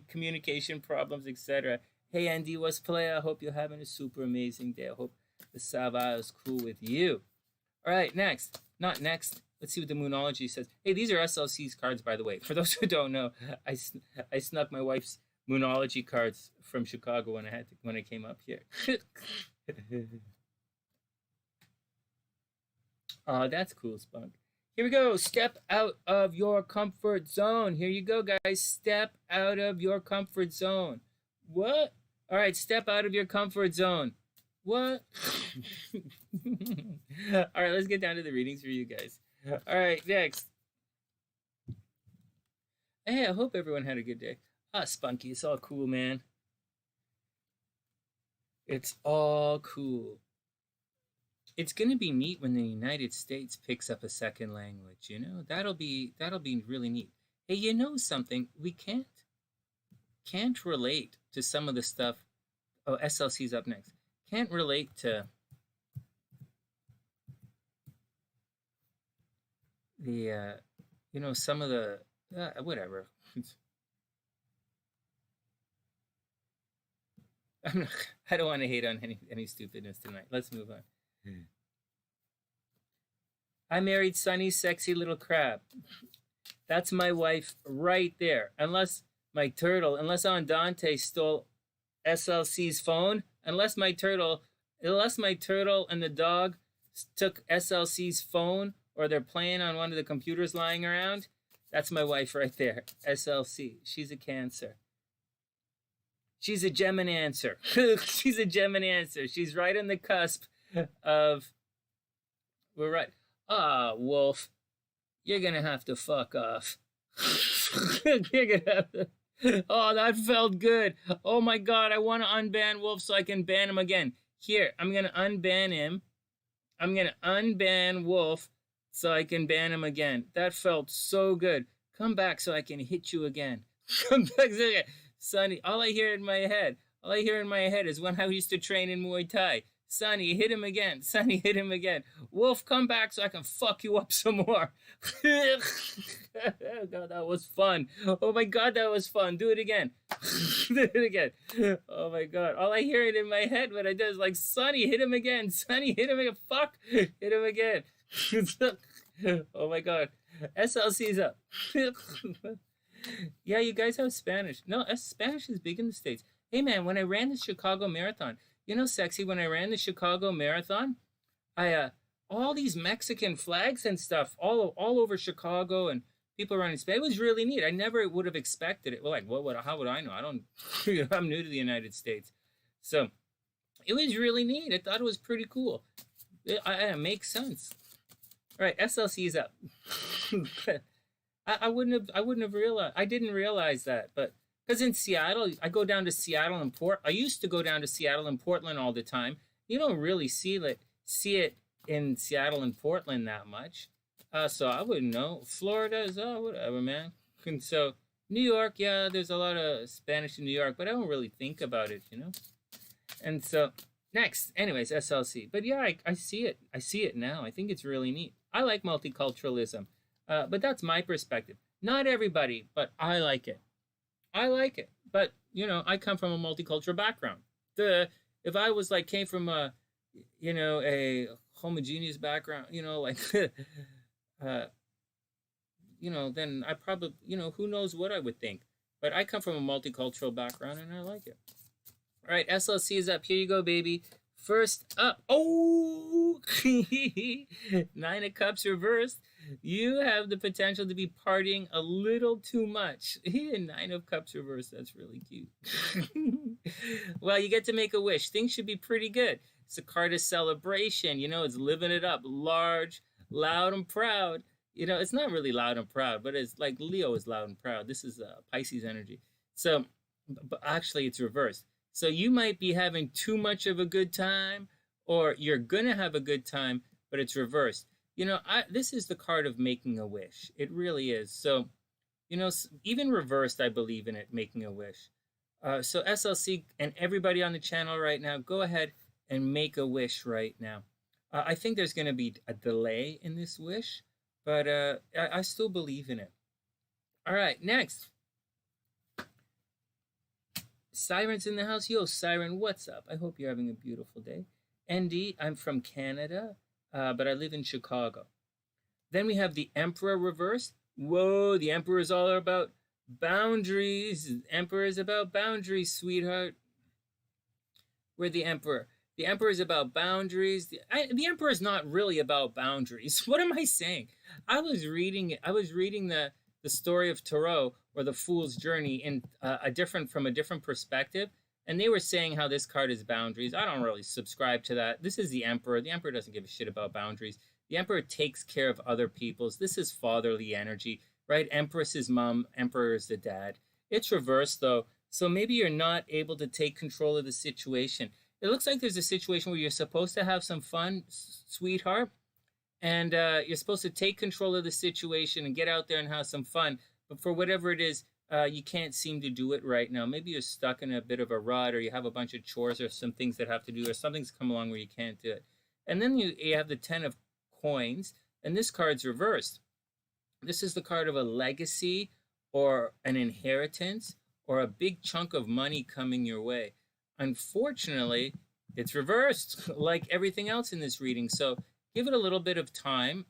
Speaker 1: communication problems, etc. Hey, Andy, what's play? I hope you're having a super amazing day. I hope the Sava is cool with you. All right, next. Not next. Let's see what the Moonology says. Hey, these are SLC's cards, by the way. For those who don't know, I snuck my wife's Moonology cards from Chicago when I came up here. Oh, that's cool, Spunk. Here we go. Step out of your comfort zone. Here you go, guys. Step out of your comfort zone. What? All right, step out of your comfort zone. What? All right, let's get down to the readings for you guys. All right, next. Hey, I hope everyone had a good day. Ah, Spunky, it's all cool, man. It's all cool. It's going to be neat when the United States picks up a second language, you know? That'll be really neat. Hey, you know something? We can't relate to some of the stuff. Oh, SLC's up next. Can't relate to the, you know, some of the, whatever. I don't want to hate on any stupidness tonight. Let's move on. I married Sonny's sexy little crab. That's my wife right there. Unless Andante stole SLC's phone, unless my turtle and the dog took SLC's phone, or they're playing on one of the computers lying around, that's my wife right there. SLC. She's a Cancer. She's a Gemini-ancer. She's a Gemini-ancer. She's right on the cusp of, we're right. Ah, Wolf, you're gonna have to fuck off. You're gonna have to. Oh, that felt good. Oh my God, I want to unban Wolf so I can ban him again. Here, I'm gonna unban him. I'm gonna unban Wolf so I can ban him again. That felt so good. Come back so I can hit you again. Come back so I can. Sonny, all I hear in my head is when I used to train in Muay Thai. Sonny, hit him again. Sonny, hit him again. Wolf, come back so I can fuck you up some more. God, that was fun. Oh my God, that was fun. Do it again. Do it again. Oh my God. All I hear it in my head when I do is like, Sonny, hit him again. Sonny, hit him again. Fuck. Hit him again. Oh my God. SLC's up. Yeah, you guys have Spanish. No, Spanish is big in the States. Hey, man, when I ran the Chicago Marathon, you know, Sexy, when I ran the Chicago Marathon, all these Mexican flags and stuff all over Chicago and people running Spanish. It was really neat. I never would have expected it. Well, like, how would I know? I'm new to the United States. So it was really neat. I thought it was pretty cool. It makes sense. All right, SLC's up. I wouldn't have realized. I didn't realize that, but because in Seattle, I go down to Seattle and I used to go down to Seattle and Portland all the time. You don't really see it in Seattle and Portland that much. So I wouldn't know. Florida is whatever, man. And so New York, yeah, there's a lot of Spanish in New York, but I don't really think about it, you know. And so next, anyways, SLC. But yeah, I see it. I see it now. I think it's really neat. I like multiculturalism. But that's my perspective. Not everybody, but I like it. I like it. But, you know, I come from a multicultural background. If I was like, came from a you know, a homogeneous background, you know, like, uh, you know, then I probably, you know, who knows what I would think. But I come from a multicultural background and I like it. All right, SLC is up. Here you go, baby. First up. Oh, 9 of Cups reversed. You have the potential to be partying a little too much. 9 of Cups reversed. That's really cute. Well, you get to make a wish. Things should be pretty good. It's a card of celebration. You know, it's living it up. Large, loud, and proud. You know, it's not really loud and proud, but it's like Leo is loud and proud. This is Pisces energy. So, but actually, it's reversed. So you might be having too much of a good time, or you're gonna have a good time, but it's reversed. You know, this is the card of making a wish. It really is. So, you know, even reversed, I believe in it, making a wish. So SLC and everybody on the channel right now, go ahead and make a wish right now. I think there's going to be a delay in this wish, but I still believe in it. All right, next. Siren's in the house. Yo, Siren, what's up? I hope you're having a beautiful day. ND, I'm from Canada, but I live in Chicago. Then we have the Emperor reversed. Whoa, the Emperor is all about boundaries. Emperor is about boundaries, sweetheart. We're the Emperor. The Emperor is about boundaries. The Emperor is not really about boundaries. What am I saying? I was reading the story of Tarot, or the Fool's Journey, in from a different perspective, and they were saying how this card is boundaries. I don't really subscribe to that. This is the Emperor. The Emperor doesn't give a shit about boundaries. The Emperor takes care of other people's. This is fatherly energy, right? Empress is mom, Emperor is the dad. It's reversed though, so maybe you're not able to take control of the situation. It looks like there's a situation where you're supposed to have some fun, sweetheart, and you're supposed to take control of the situation and get out there and have some fun. But for whatever it is, you can't seem to do it right now. Maybe you're stuck in a bit of a rut, or you have a bunch of chores or some things that have to do, or something's come along where you can't do it. And then you have the 10 of Coins, and this card's reversed. This is the card of a legacy, or an inheritance, or a big chunk of money coming your way. Unfortunately, it's reversed, like everything else in this reading. So give it a little bit of time.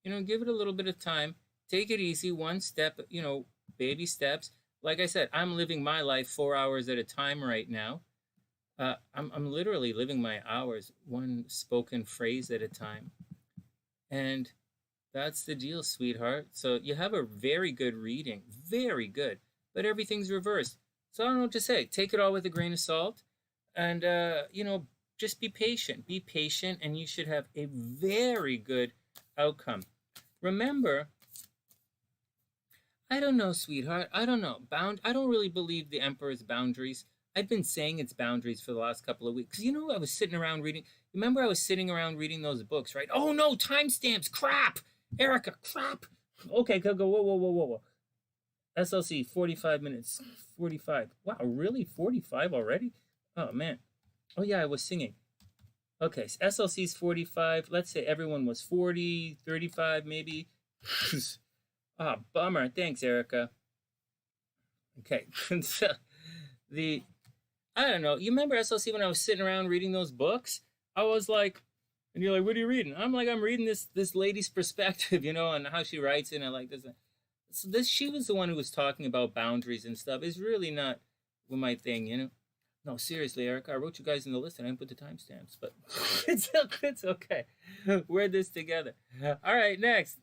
Speaker 1: You know, give it a little bit of time. Take it easy, one step, you know, baby steps. Like I said, I'm living my life 4 hours at a time right now. I'm literally living my hours one spoken phrase at a time. And that's the deal, sweetheart. So you have a very good reading, very good, but everything's reversed. So I don't know what to say. Take it all with a grain of salt, and you know, just be patient. Be patient, and you should have a very good outcome. Remember, I don't know, sweetheart. I don't know. I don't really believe the Emperor's boundaries. I've been saying it's boundaries for the last couple of weeks. You know, I was sitting around reading. Remember, I was sitting around reading those books, right? Oh no, timestamps! Crap, Ericka, crap. Okay, go. Whoa. SLC 45 minutes. 45. Wow, really? 45 already? Oh man. Oh yeah, I was singing. Okay, so SLC's 45. Let's say everyone was 40, 35 maybe. Ah, bummer. Thanks, Ericka. Okay, so I don't know. You remember SLC when I was sitting around reading those books? I was like, and you're like, what are you reading? I'm like, I'm reading this lady's perspective, you know, and how she writes it, and I like this. So she was the one who was talking about boundaries and stuff. It's really not my thing, you know. No, seriously, Eric, I wrote you guys in the list and I didn't put the timestamps, but it's okay. We're this together. All right, next.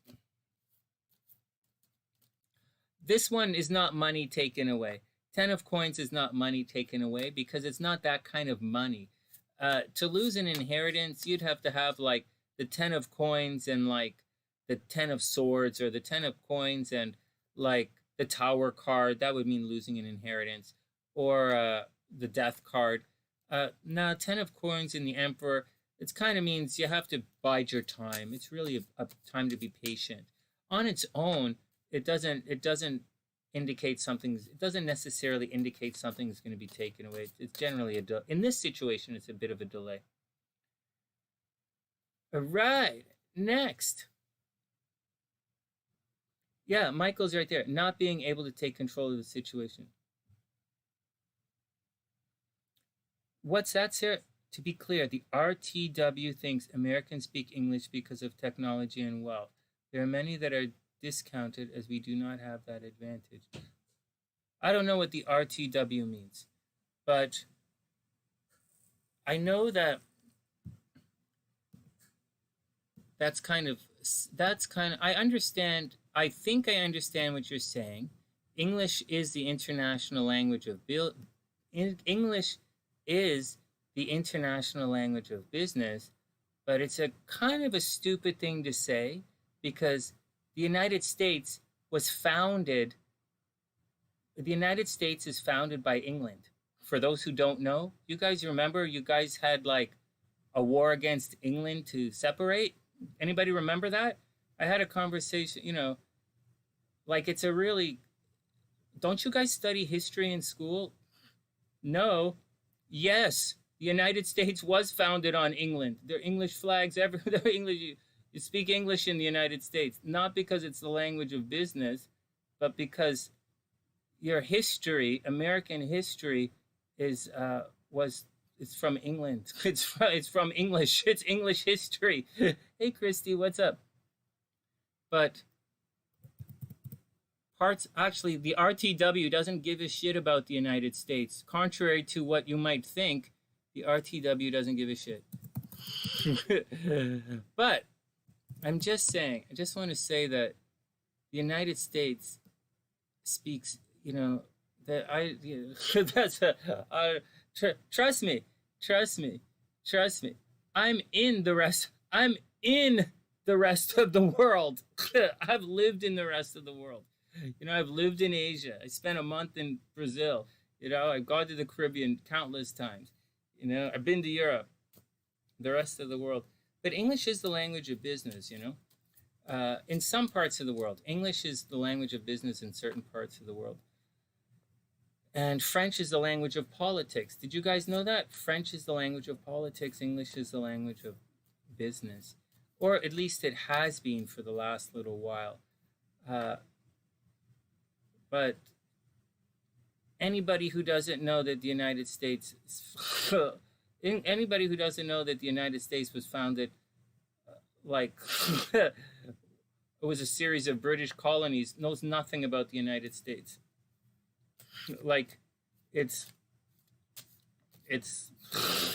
Speaker 1: This one is not money taken away. 10 of Coins is not money taken away, because it's not that kind of money. To lose an inheritance, you'd have to have like the 10 of Coins and like the 10 of Swords, or the 10 of Coins and like the Tower card. That would mean losing an inheritance, or the Death card. Now 10 of Coins in the Emperor, it kind of means you have to bide your time. It's really a time to be patient. On its own, it doesn't indicate something. It doesn't necessarily indicate something is going to be taken away. It's generally in this situation, it's a bit of a delay. All right, next. Yeah, Michael's right there. Not being able to take control of the situation. What's that, Sarah? To be clear, the RTW thinks Americans speak English because of technology and wealth. There are many that are discounted as we do not have that advantage. I don't know what the RTW means, but I know that that's kind of, I understand, I think I understand what you're saying. English is the international language of English is the international language of business, but it's a kind of a stupid thing to say because the United States was founded, the United States is founded by England. For those who don't know, you guys remember you guys had like a war against England to separate? Anybody remember that? I had a conversation, you know, like it's a really, don't you guys study history in school? No. Yes. The United States was founded on England. There are English flags everywhere. English, you speak English in the United States, not because it's the language of business, but because your history, American history, is it's from England. It's from English. It's English history. Hey, Christy, what's up? But actually, the RTW doesn't give a shit about the United States. Contrary to what you might think, the RTW doesn't give a shit. But I'm just saying, I just want to say that the United States speaks, you know, that that's trust me. I'm in the rest of the world. I've lived in the rest of the world. You know, I've lived in Asia. I spent a month in Brazil. You know, I've gone to the Caribbean countless times. You know, I've been to Europe, the rest of the world. But English is the language of business, you know. In some parts of the world, English is the language of business in certain parts of the world. And French is the language of politics. Did you guys know that? French is the language of politics. English is the language of business. Or at least it has been for the last little while. But anybody who doesn't know that the United States, anybody who doesn't know that the United States was founded like it was a series of British colonies knows nothing about the United States. Like, it's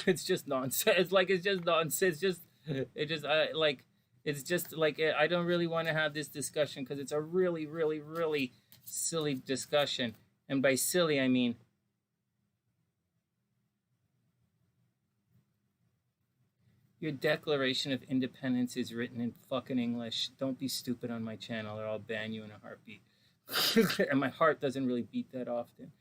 Speaker 1: just nonsense. Like, it's just nonsense. It's just like I don't really want to have this discussion because it's a really, really, really silly discussion. And by silly, I mean your Declaration of Independence is written in fucking English. Don't be stupid on my channel or I'll ban you in a heartbeat. And my heart doesn't really beat that often.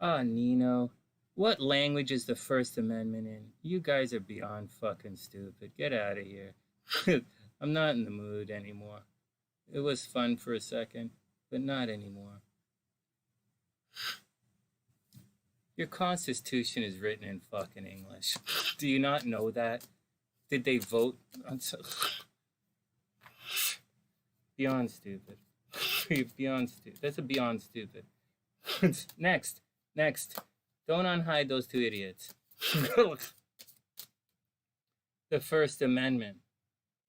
Speaker 1: Ah, Nino. What language is the First Amendment in? You guys are beyond fucking stupid. Get out of here. I'm not in the mood anymore. It was fun for a second, but not anymore. Your Constitution is written in fucking English. Do you not know that? Did they vote on beyond stupid. Beyond stupid. That's a beyond stupid. Next. Don't unhide those two idiots. The First Amendment.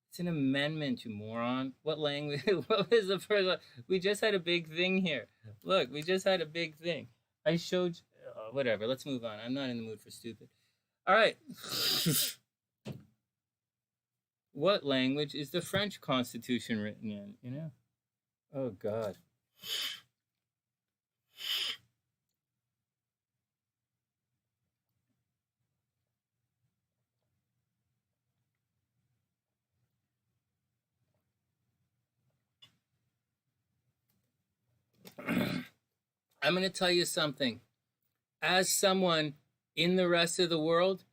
Speaker 1: It's an amendment, you moron. What language? What is the first one? We just had a big thing here. Look, we just had a big thing. I showed you. Whatever, let's move on. I'm not in the mood for stupid. All right. What language is the French Constitution written in, you know? Oh, God. I'm going to tell you something. As someone in the rest of the world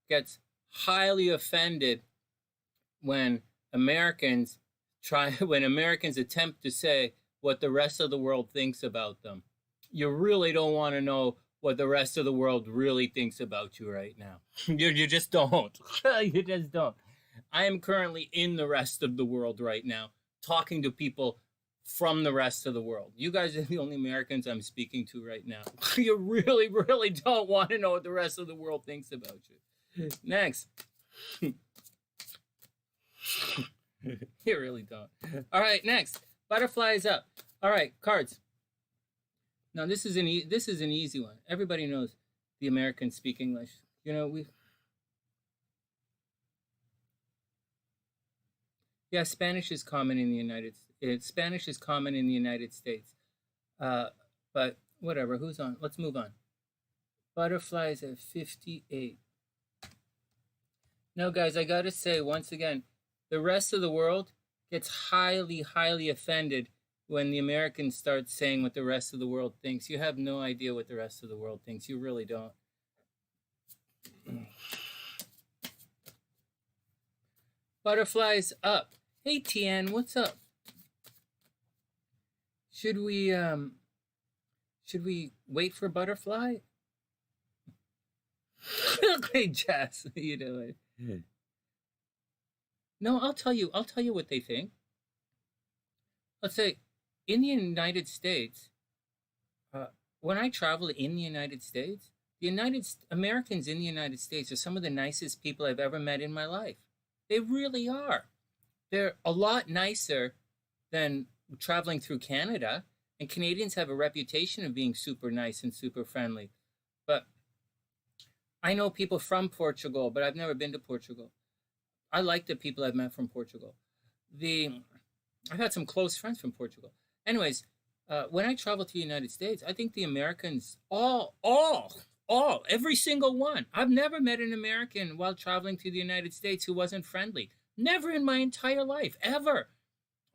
Speaker 1: gets highly offended when Americans attempt to say what the rest of the world thinks about them. You really don't want to know what the rest of the world really thinks about you right now. You just don't. You just don't. I am currently in the rest of the world right now, talking to people from the rest of the world. You guys are the only Americans I'm speaking to right now. You really, really don't want to know what the rest of the world thinks about you. Next. You really don't. All right, next. Butterflies up. All right, cards. Now this is an easy one. Everybody knows the Americans speak English. You know, yeah, Spanish is common in the United States. But whatever, who's on? Let's move on. Butterflies at 58. Now, guys, I got to say once again, the rest of the world gets highly, highly offended when the Americans start saying what the rest of the world thinks. You have no idea what the rest of the world thinks. You really don't. Butterflies up. Hey, Tian, what's up? Should we wait for butterfly? Hey, Jess, how you doing? No, I'll tell you what they think. Let's say in the United States, when I travel in the United States, Americans in the United States are some of the nicest people I've ever met in my life. They really are. They're a lot nicer than traveling through Canada, and Canadians have a reputation of being super nice and super friendly. But I know people from Portugal, but I've never been to Portugal. I like the people I've met from Portugal. I've had some close friends from Portugal. Anyways, when I travel to the United States, I think the Americans, every single one. I've never met an American while traveling to the United States who wasn't friendly. Never in my entire life, ever.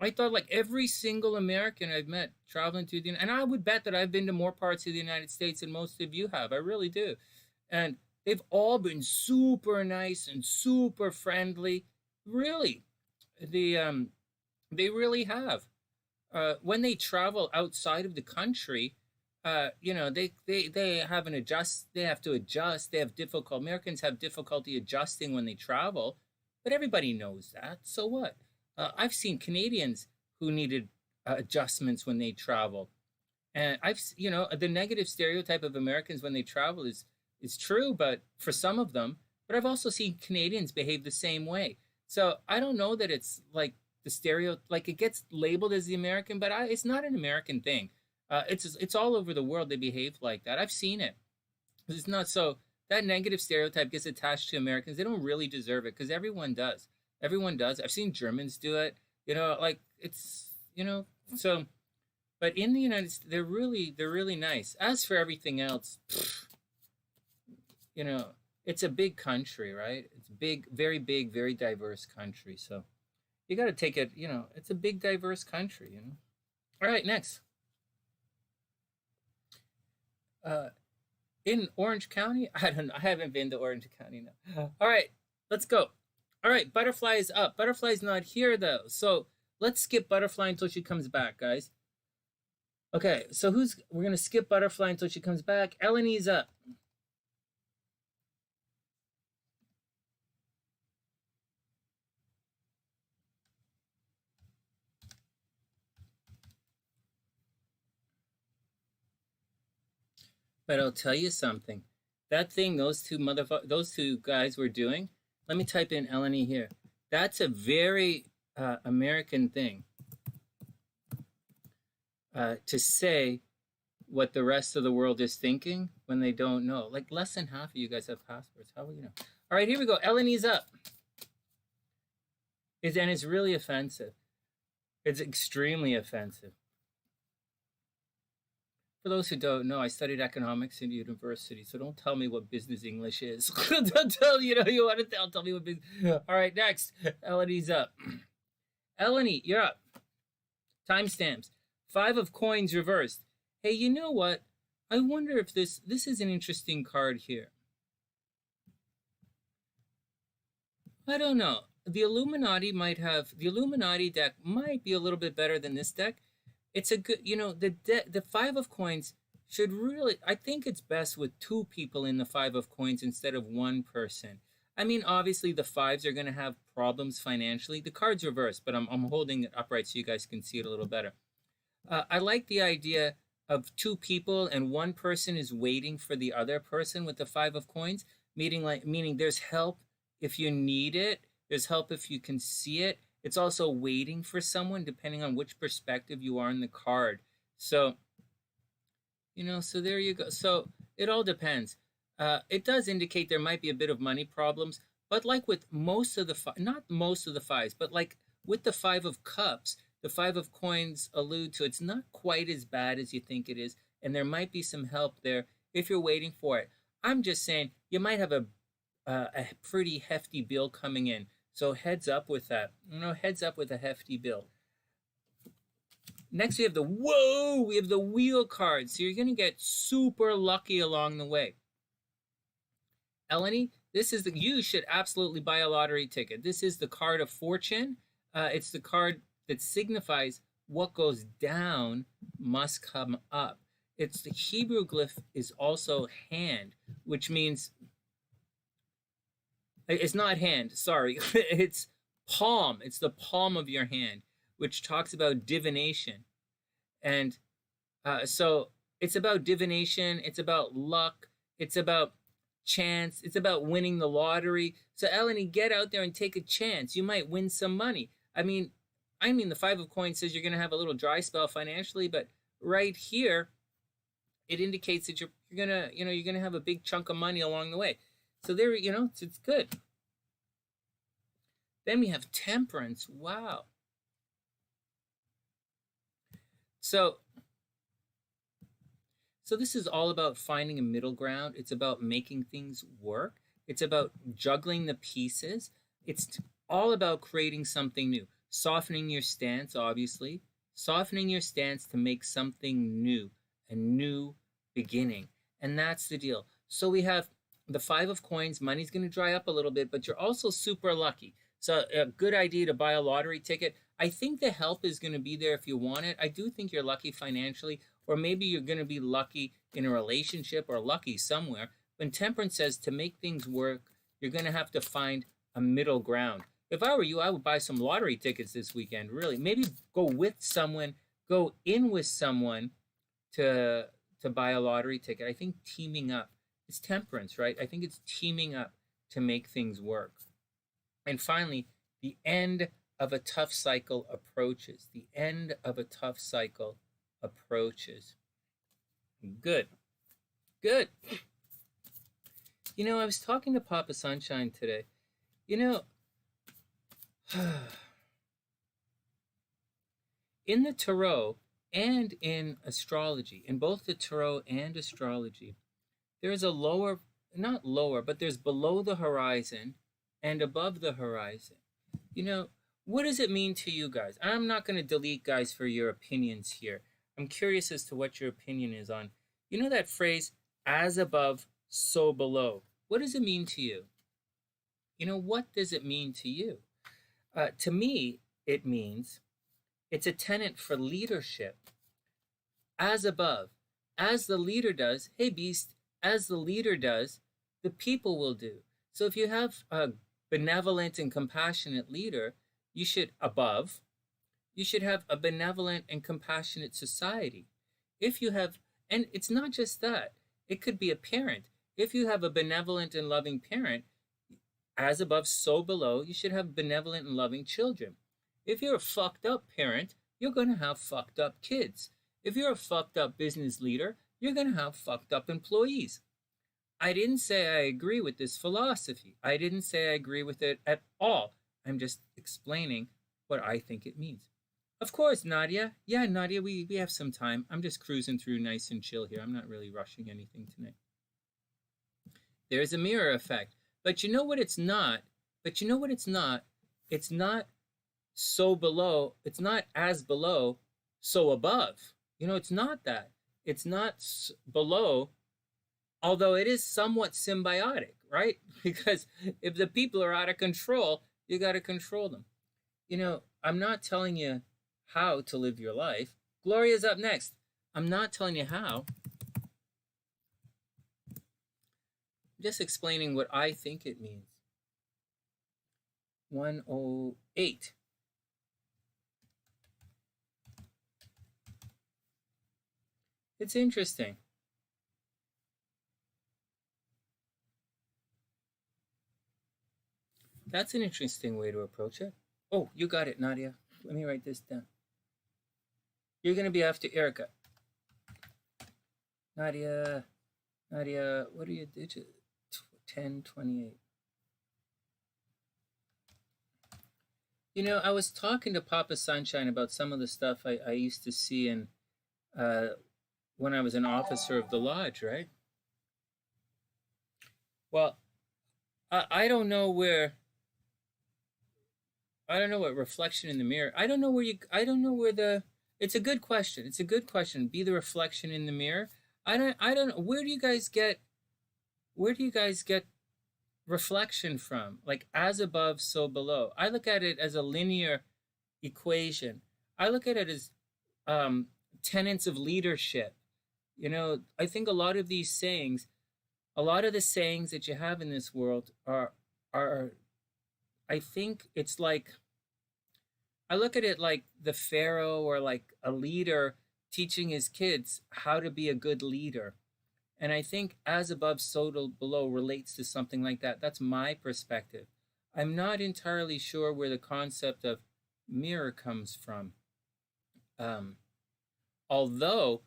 Speaker 1: I thought like every single American I've met traveling to and I would bet that I've been to more parts of the United States than most of you have. I really do. And they've all been super nice and super friendly. Really. They really have. When they travel outside of the country, you know, they have to adjust. They have difficult. Americans have difficulty adjusting when they travel, but everybody knows that. So what? I've seen Canadians who needed adjustments when they travel, and the negative stereotype of Americans when they travel is true, but for some of them. But I've also seen Canadians behave the same way. So I don't know that it's like like it gets labeled as the American, but it's not an American thing. It's all over the world. They behave like that. I've seen it. It's not so that negative stereotype gets attached to Americans. They don't really deserve it because everyone does. Everyone does. I've seen Germans do it. You know, like it's so. But in the United States, they're really nice. As for everything else, it's a big country, right? It's big, very diverse country. So you got to take it. It's a big, diverse country. All right, next. In Orange County, I haven't been to Orange County now. All right, let's go. All right, Butterfly is up. Butterfly's not here though, so let's skip Butterfly until she comes back, guys. Okay, so we're gonna skip Butterfly until she comes back. EleniG's up. But I'll tell you something. That thing those two guys were doing, let me type in EleniG here. That's a very American thing. To say what the rest of the world is thinking when they don't know. Like less than half of you guys have passports. How will you know? All right, here we go. EleniG's up. And it's really offensive. It's extremely offensive. For those who don't know, I studied economics in university, so don't tell me what business English is. Don't tell you want to tell me what business. All right, next. EleniG's up. EleniG, you're up. Timestamps. 5 of coins reversed. Hey, you know what? I wonder if this is an interesting card here. I don't know. The Illuminati deck might be a little bit better than this deck. It's a good, the 5 of coins should really, I think it's best with 2 people in the 5 of coins instead of 1 person. I mean, obviously the 5s are going to have problems financially. The card's reversed, but I'm holding it upright so you guys can see it a little better. I like the idea of two people and one person is waiting for the other person with the Five of Coins, meaning there's help if you need it, there's help if you can see it. It's also waiting for someone depending on which perspective you are in the card. So, so there you go. So it all depends. It does indicate there might be a bit of money problems, but like with most of the not most of the fives, but like with the Five of Cups, the Five of Coins allude to it's not quite as bad as you think it is, and there might be some help there if you're waiting for it. I'm just saying you might have a pretty hefty bill coming in, so heads up with that. Heads up with a hefty bill. Next, we have the wheel card. So you're going to get super lucky along the way. EleniG, you should absolutely buy a lottery ticket. This is the card of fortune. It's the card that signifies what goes down must come up. It's the Hebrew glyph is also hand, which means it's not hand, sorry. It's palm. It's the palm of your hand, which talks about divination. And so it's about divination. It's about luck. It's about chance. It's about winning the lottery. So EleniG, get out there and take a chance. You might win some money. I mean, the Five of Coins says you're going to have a little dry spell financially, but right here, it indicates that you're gonna have a big chunk of money along the way. So there, it's good. Then we have Temperance. Wow. So this is all about finding a middle ground. It's about making things work. It's about juggling the pieces. It's all about creating something new. Softening your stance, obviously. Softening your stance to make something new. A new beginning. And that's the deal. So we have the Five of Coins. Money's going to dry up a little bit, but you're also super lucky. So a good idea to buy a lottery ticket. I think the help is going to be there if you want it. I do think you're lucky financially, or maybe you're going to be lucky in a relationship or lucky somewhere. When Temperance says to make things work, you're going to have to find a middle ground. If I were you, I would buy some lottery tickets this weekend, really. Maybe go with someone, go in with someone to buy a lottery ticket. I think teaming up. It's Temperance, right? I think it's teaming up to make things work. And finally, the end of a tough cycle approaches. The end of a tough cycle approaches. Good. Good. I was talking to Papa Sunshine today. In the tarot and in astrology, in both the tarot and astrology, there is a not lower, but there's below the horizon and above the horizon. What does it mean to you guys? I'm not going to delete guys for your opinions here. I'm curious as to what your opinion is on, that phrase, as above, so below. What does it mean to you? What does it mean to you? To me, it means it's a tenet for leadership. As above, as the leader does, hey beast, as the leader does, the people will do. So if you have a benevolent and compassionate leader, you should have a benevolent and compassionate society. If you have, and it's not just that, it could be a parent. If you have a benevolent and loving parent, as above, so below, you should have benevolent and loving children. If you're a fucked up parent, you're going to have fucked up kids. If you're a fucked up business leader, you're going to have fucked up employees. I didn't say I agree with this philosophy. I didn't say I agree with it at all. I'm just explaining what I think it means. Of course, Nadia. Yeah, Nadia, we have some time. I'm just cruising through nice and chill here. I'm not really rushing anything tonight. There's a mirror effect. But you know what it's not? It's not so below. It's not as below, so above. It's not that. It's not below, although it is somewhat symbiotic, right? Because if the people are out of control, you got to control them. I'm not telling you how to live your life. Gloria's up next. I'm not telling you how. I'm just explaining what I think it means. 108. It's interesting. That's an interesting way to approach it. Oh, you got it, Nadia. Let me write this down. You're going to be after Ericka. Nadia, what are your digits? 1028. You know, I was talking to Papa Sunshine about some of the stuff I used to see in when I was an officer of the lodge, right? Well, I don't know where. I don't know what reflection in the mirror. I don't know where the. It's a good question. It's a good question. Be the reflection in the mirror. I don't know. Where do you guys get reflection from? Like as above, so below. I look at it as a linear equation. I look at it as tenets of leadership. You know, I think a lot of the sayings that you have in this world are I think it's like, I look at it like the pharaoh or like a leader teaching his kids how to be a good leader. And I think as above, so below relates to something like that. That's my perspective. I'm not entirely sure where the concept of mirror comes from. Although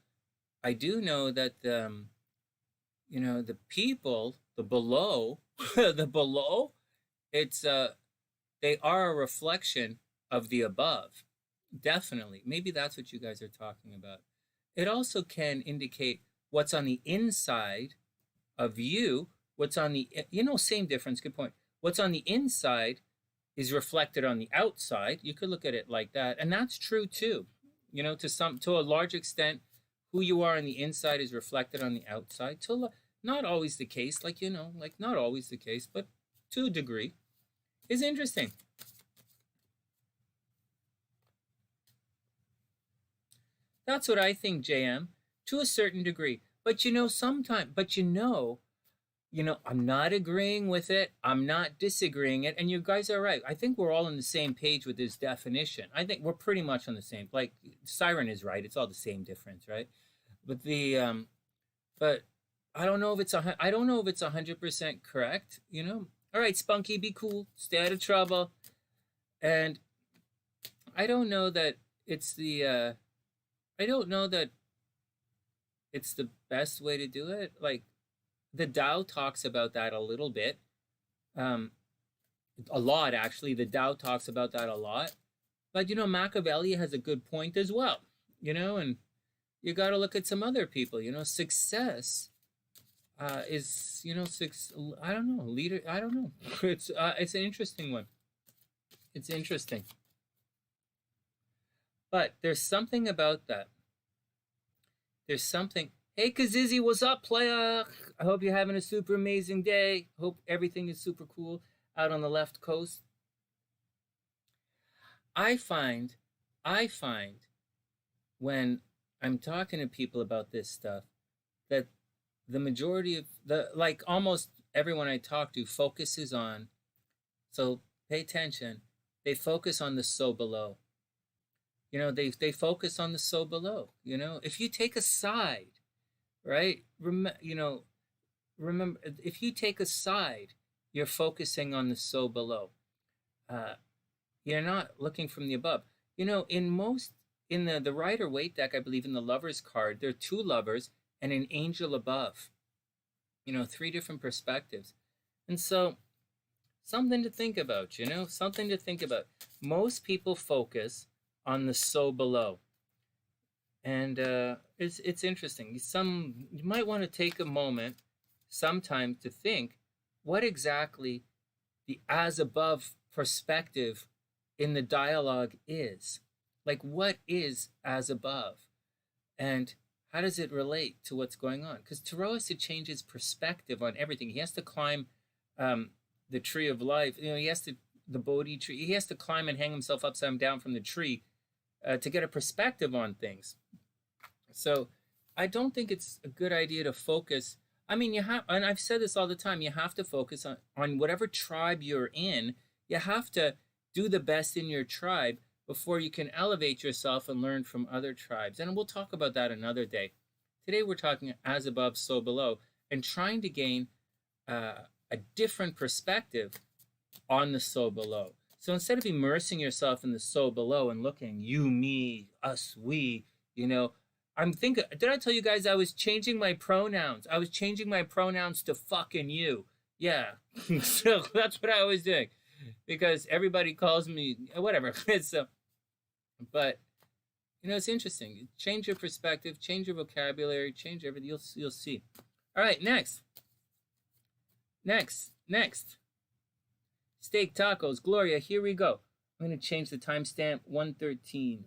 Speaker 1: I do know that, you know, the people, the below, the below, it's they are a reflection of the above. Definitely. Maybe that's what you guys are talking about. It also can indicate what's on the inside of you, what's on the, you know, same difference, good point. What's on the inside is reflected on the outside. You could look at it like that. And that's true too. You know, to a large extent, who you are on the inside is reflected on the outside. Not always the case, like, you know, like not always the case, but to a degree. Is interesting. That's what I think, JM, to a certain degree. But you know, I'm not agreeing with it. I'm not disagreeing it. And you guys are right. I think we're all on the same page with this definition. I think we're pretty much on the same, like Siren is right. It's all the same difference, right? But but I don't know if it's 100% correct, you know? All right, Spunky, be cool. Stay out of trouble. And I don't know that it's the best way to do it. Like the Tao talks about that a little bit. A lot, actually. The Tao talks about that a lot. But, you know, Machiavelli has a good point as well, you know, and you got to look at some other people, you know, success is, you know, I don't know, leader, I don't know. It's an interesting one. It's interesting. But there's something about that. There's something. Hey, KookieZ, what's up, playa? I hope you're having a super amazing day. Hope everything is super cool out on the left coast. I find when I'm talking to people about this stuff that the majority of like almost everyone I talk to focuses on, so pay attention, they focus on the so below. You know, they focus on the so below. You know, if you take a side, right? Remember, if you take a side, you're focusing on the so below. You're not looking from the above. You know, in the Rider-Waite deck, I believe in the Lover's card, there are two lovers and an angel above. You know, 3 different perspectives. And so, something to think about, you know, something to think about. Most people focus on the so below. And it's interesting. You might want to take a moment sometime to think what exactly the as above perspective in the dialogue is. Like, what is as above? And how does it relate to what's going on? Because Tarot has to change his perspective on everything. He has to climb the tree of life. You know, the Bodhi tree. He has to climb and hang himself upside down from the tree to get a perspective on things. So I don't think it's a good idea to focus. I mean, and I've said this all the time, you have to focus on whatever tribe you're in. You have to do the best in your tribe before you can elevate yourself and learn from other tribes. And we'll talk about that another day. Today we're talking as above, so below, and trying to gain a different perspective on the so below. So instead of immersing yourself in the so below and looking you, me, us, we, you know, I'm thinking, did I tell you guys I was changing my pronouns? I was changing my pronouns to fucking you. Yeah. So that's what I was doing because everybody calls me whatever. It's but you know, it's interesting. Change your perspective, change your vocabulary, change everything. You'll see. All right, next. Steak tacos, Gloria, here we go. I'm going to change the timestamp 1:13.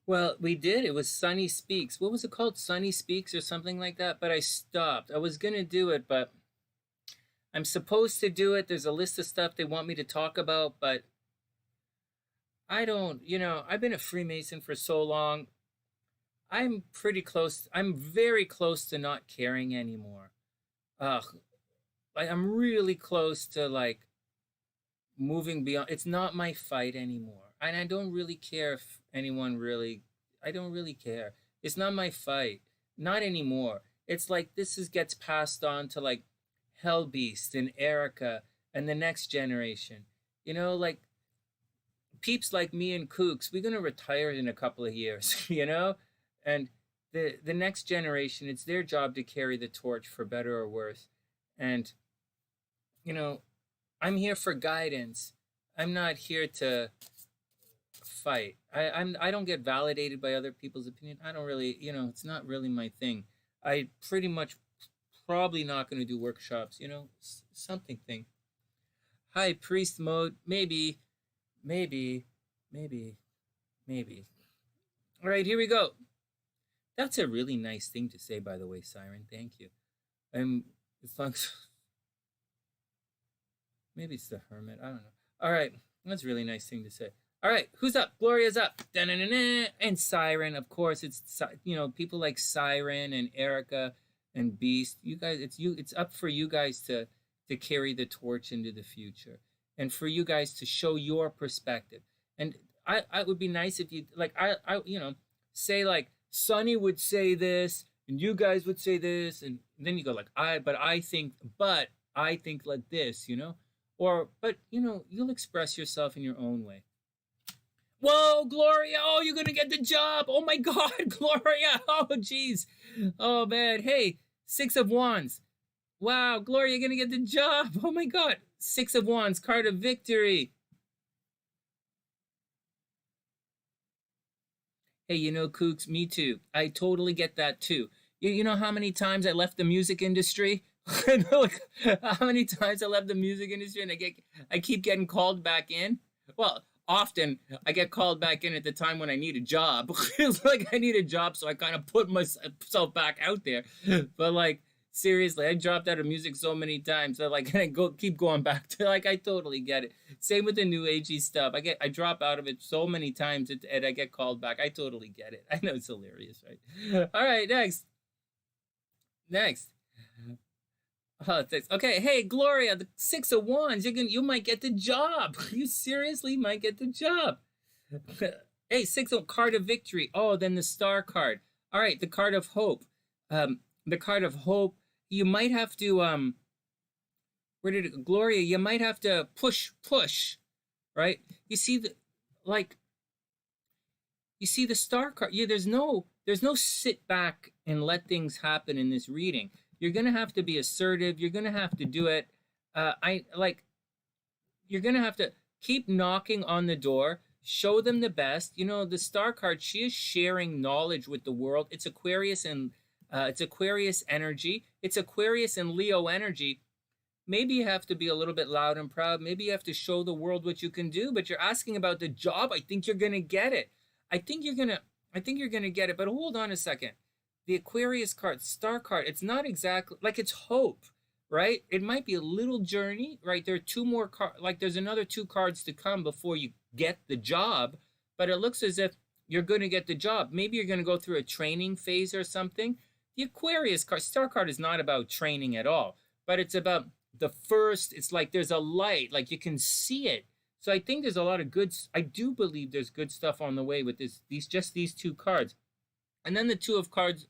Speaker 1: Well, we did. It was Sonny Speaks. What was it called? Sonny Speaks or something like that? But I stopped. I was going to do it, but I'm supposed to do it. There's a list of stuff they want me to talk about, but I don't, you know, I've been a Freemason for so long. I'm pretty close. I'm very close to not caring anymore. I'm really close to like moving beyond. It's not my fight anymore. And I don't really care if anyone really, I don't really care. It's not my fight. Not anymore. It's like gets passed on to like HellBEast and ErickaH and the next generation. You know, like peeps like me and Kooks, we're going to retire in a couple of years, you know? And the next generation, it's their job to carry the torch for better or worse. And, you know, I'm here for guidance. I'm not here to fight. I don't get validated by other people's opinion. I don't really, you know, it's not really my thing. I pretty much probably not going to do workshops, you know, something thing. Hi, priest mode. Maybe. All right, here we go. That's a really nice thing to say, by the way, Siren. Thank you. It's like, maybe it's the hermit. I don't know. All right, that's a really nice thing to say. All right, who's up? Gloria's up. Da-na-na-na. And Siren, of course. It's, you know, people like Siren and ErickaH and Beast. You guys, it's up for you guys to carry the torch into the future, and for you guys to show your perspective. And I would be nice if you like I you know, say like Sonny would say this and you guys would say this, and then you go like I think like this, you know, but you know, you'll express yourself in your own way. Whoa, Gloria! Oh, you're gonna get the job! Oh my God, Gloria! Oh, jeez! Oh man, hey, 6 of Wands. Wow, Gloria, you're gonna get the job! Oh my God, 6 of Wands, card of victory. Hey, you know, Kooks, me too. I totally get that too. You know how many times I left the music industry? Like, how many times I left the music industry and I keep getting called back in? Well, often I get called back in at the time when I need a job. It's like I need a job, so I kind of put myself back out there. But like, seriously, I dropped out of music so many times that like I keep going back to, like, I totally get it. Same with the new agey stuff. I drop out of it so many times and I get called back. I totally get it. I know it's hilarious, right? All right, next. Oh, thanks. Okay, hey, Gloria, the 6 of Wands, you might get the job. You seriously might get the job. Hey, 6 of card of victory. Oh, then the star card. All right, the card of hope. The card of hope. You might have to where did it go? Gloria, you might have to push, right? You see the star card. Yeah, there's no sit back and let things happen in this reading. You're gonna have to be assertive. You're gonna have to do it. You're gonna have to keep knocking on the door. Show them the best. You know, the star card, she is sharing knowledge with the world. It's Aquarius and it's Aquarius energy. It's Aquarius and Leo energy. Maybe you have to be a little bit loud and proud. Maybe you have to show the world what you can do, but you're asking about the job. I think you're gonna get it. I think you're gonna get it, but hold on a second. The Aquarius card, star card, it's not exactly like, it's hope, right? It might be a little journey, right? There are 2 more cards, like there's another 2 cards to come before you get the job, but it looks as if you're going to get the job. Maybe you're going to go through a training phase or something. The Aquarius card, star card, is not about training at all, but it's about the first, it's like there's a light, like you can see it. So I think there's a lot of good, I do believe there's good stuff on the way with these two cards. And then the two of cards,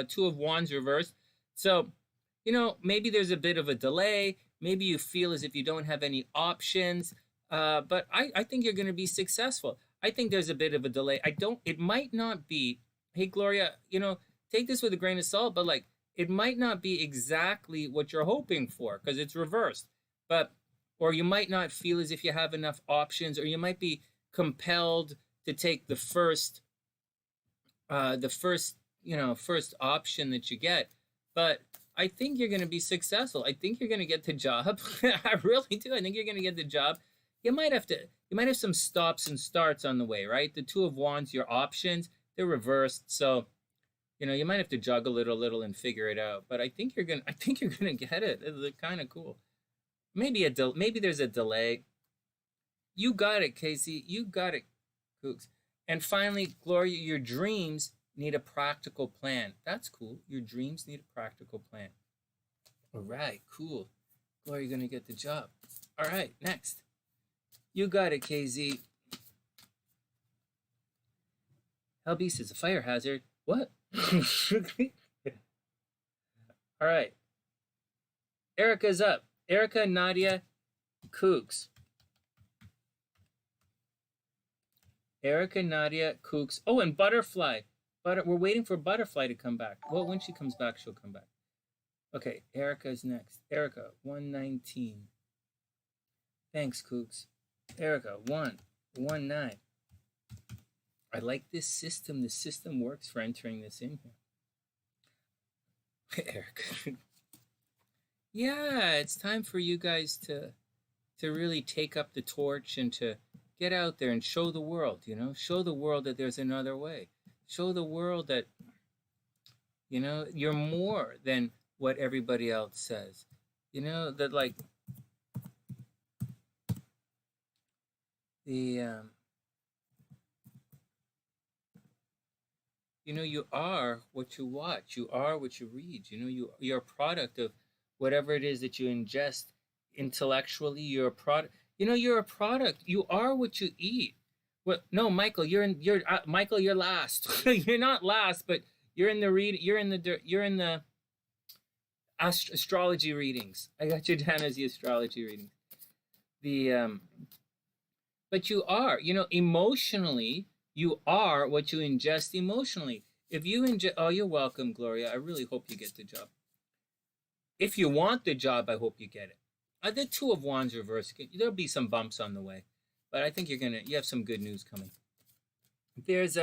Speaker 1: two of wands reversed. So, you know, maybe there's a bit of a delay. Maybe you feel as if you don't have any options. But I think you're going to be successful. I think there's a bit of a delay. It might not be, hey, Gloria, you know, take this with a grain of salt, but like, it might not be exactly what you're hoping for because it's reversed. But, or you might not feel as if you have enough options, or you might be compelled to take the first option that you get. But I think you're going to be successful. I think you're going to get the job. I really do. I think you're going to get the job. You might have some stops and starts on the way, right? The two of wands, your options, they're reversed. So, you know, you might have to juggle it a little and figure it out. But I think you're going to get it. It's kind of cool. Maybe there's a delay. You got it, Casey. You got it, Kooks. And finally, Gloria, your dreams need a practical plan. That's cool. Your dreams need a practical plan. All right, cool. Gloria, you're going to get the job. All right, next. You got it, KZ. HellBEast is a fire hazard. What? All right. Erica's up. Ericka, Nadia, Kooks. Ericka, Nadia, Kooks. Oh, and Butterfly. We're waiting for Butterfly to come back. Well, when she comes back, she'll come back. Okay, Erica's next. Ericka, 119. Thanks, Kooks. Ericka, 119. I like this system. The system works for entering this in here. Ericka. Yeah, it's time for you guys to really take up the torch and to get out there and show the world, you know, show the world that there's another way. Show the world that, you know, you're more than what everybody else says. You know, that like you know, you are what you watch. You are what you read. You know, you're a product of whatever it is that you ingest intellectually. You're a product. You know, you're a product. You are what you eat. Well, no, Michael, Michael, you're last. You're not last, but you're in the astrology readings. I got you down as the astrology readings. But you are, you know, emotionally, you are what you ingest emotionally. If you ingest, oh, you're welcome, Gloria. I really hope you get the job. If you want the job, I hope you get it. The two of wands reversed. There'll be some bumps on the way, but I think you have some good news coming. There's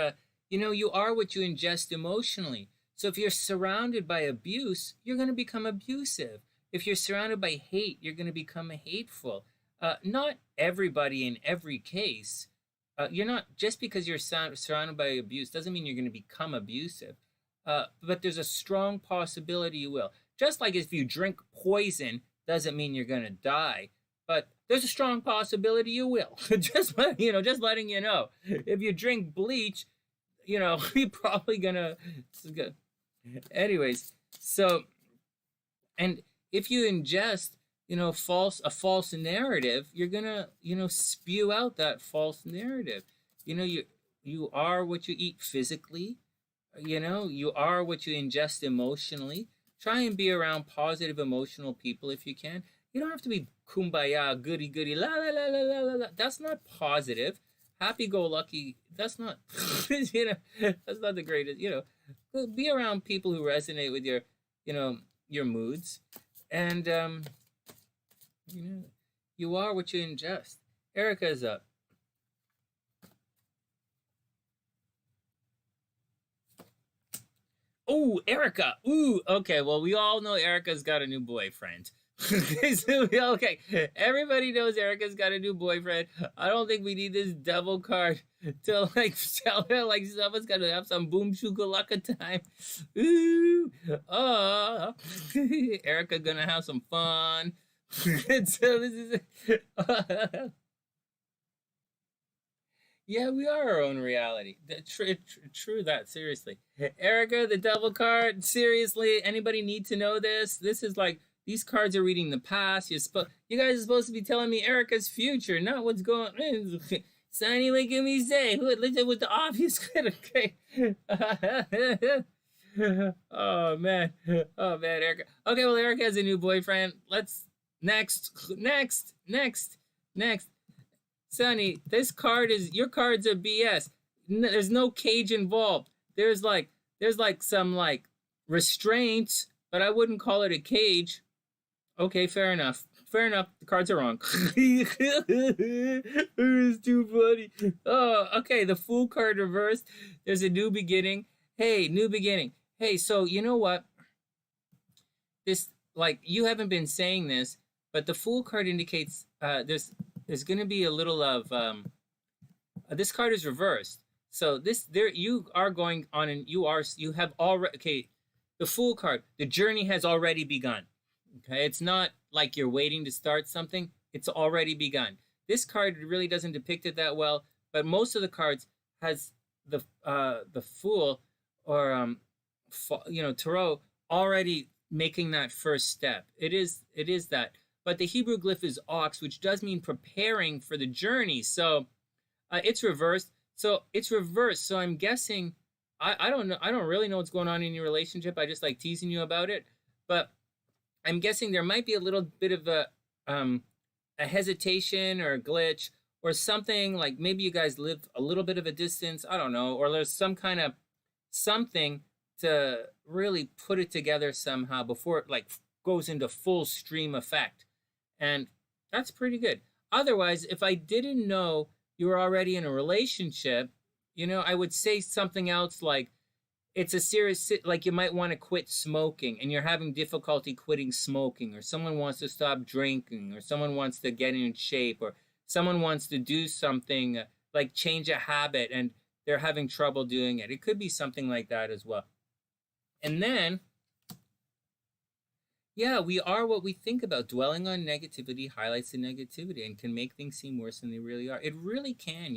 Speaker 1: you know, you are what you ingest emotionally. So if you're surrounded by abuse, you're going to become abusive. If you're surrounded by hate, you're going to become hateful. Not everybody in every case. You're not, just because you're surrounded by abuse doesn't mean you're going to become abusive. But there's a strong possibility you will. Just like if you drink poison, doesn't mean you're going to die, but there's a strong possibility you will. just letting you know. If you drink bleach, you know, you're probably gonna. Anyways, so, and if you ingest, you know, a false narrative, you're gonna, you know, spew out that false narrative. You know, you are what you eat physically. You know, you are what you ingest emotionally. Try and be around positive, emotional people if you can. You don't have to be kumbaya, goody, goody, la, la, la, la, la, la, la. That's not positive. Happy-go-lucky, that's not, you know, that's not the greatest, you know. Be around people who resonate with your, you know, your moods. And, you know, you are what you ingest. Ericka is up. Oh, Ericka. Ooh, okay. Well, we all know Ericka's got a new boyfriend. Okay, everybody knows Ericka's got a new boyfriend. I don't think we need this devil card to like tell her like someone's gonna have some boom shukalaka time. Ooh, oh, Ericka gonna have some fun. So this is Yeah, we are our own reality. True that, seriously. Erica, the devil card, seriously, anybody need to know this? This is like, these cards are reading the past. You guys are supposed to be telling me Erica's future, not what's going on. Sonny, look at me say, look at what the obvious could, okay. Oh man, Erica. Okay, well, Erica has a new boyfriend. Let's, next. Sonny, your cards are BS. There's no cage involved. There's like some like restraints, but I wouldn't call it a cage. Okay, fair enough. The cards are wrong. It's too funny. Oh, okay. The Fool card reversed. There's a new beginning. Hey, new beginning. Hey, so you know what? This, like, you haven't been saying this, but the Fool card indicates there's going to be a little of this card is reversed. So you are going on, and you have already, okay, the Fool card, the journey has already begun. Okay, it's not like you're waiting to start something, it's already begun. This card really doesn't depict it that well, but most of the cards has the Fool or tarot already making that first step. It is that. But the Hebrew glyph is ox, which does mean preparing for the journey. So it's reversed. So I'm guessing, I don't know. I don't really know what's going on in your relationship. I just like teasing you about it. But I'm guessing there might be a little bit of a hesitation or a glitch or something, like maybe you guys live a little bit of a distance. I don't know. Or there's some kind of something to really put it together somehow before it like goes into full stream effect. And that's pretty good. Otherwise, if I didn't know you were already in a relationship, I would say something else like it's a serious, like you might want to quit smoking and you're having difficulty quitting smoking, or someone wants to stop drinking, or someone wants to get in shape, or someone wants to do something like change a habit and they're having trouble doing it. It could be something like that as well. And then, yeah, we are what we think about. Dwelling on negativity highlights the negativity and can make things seem worse than they really are. It really can,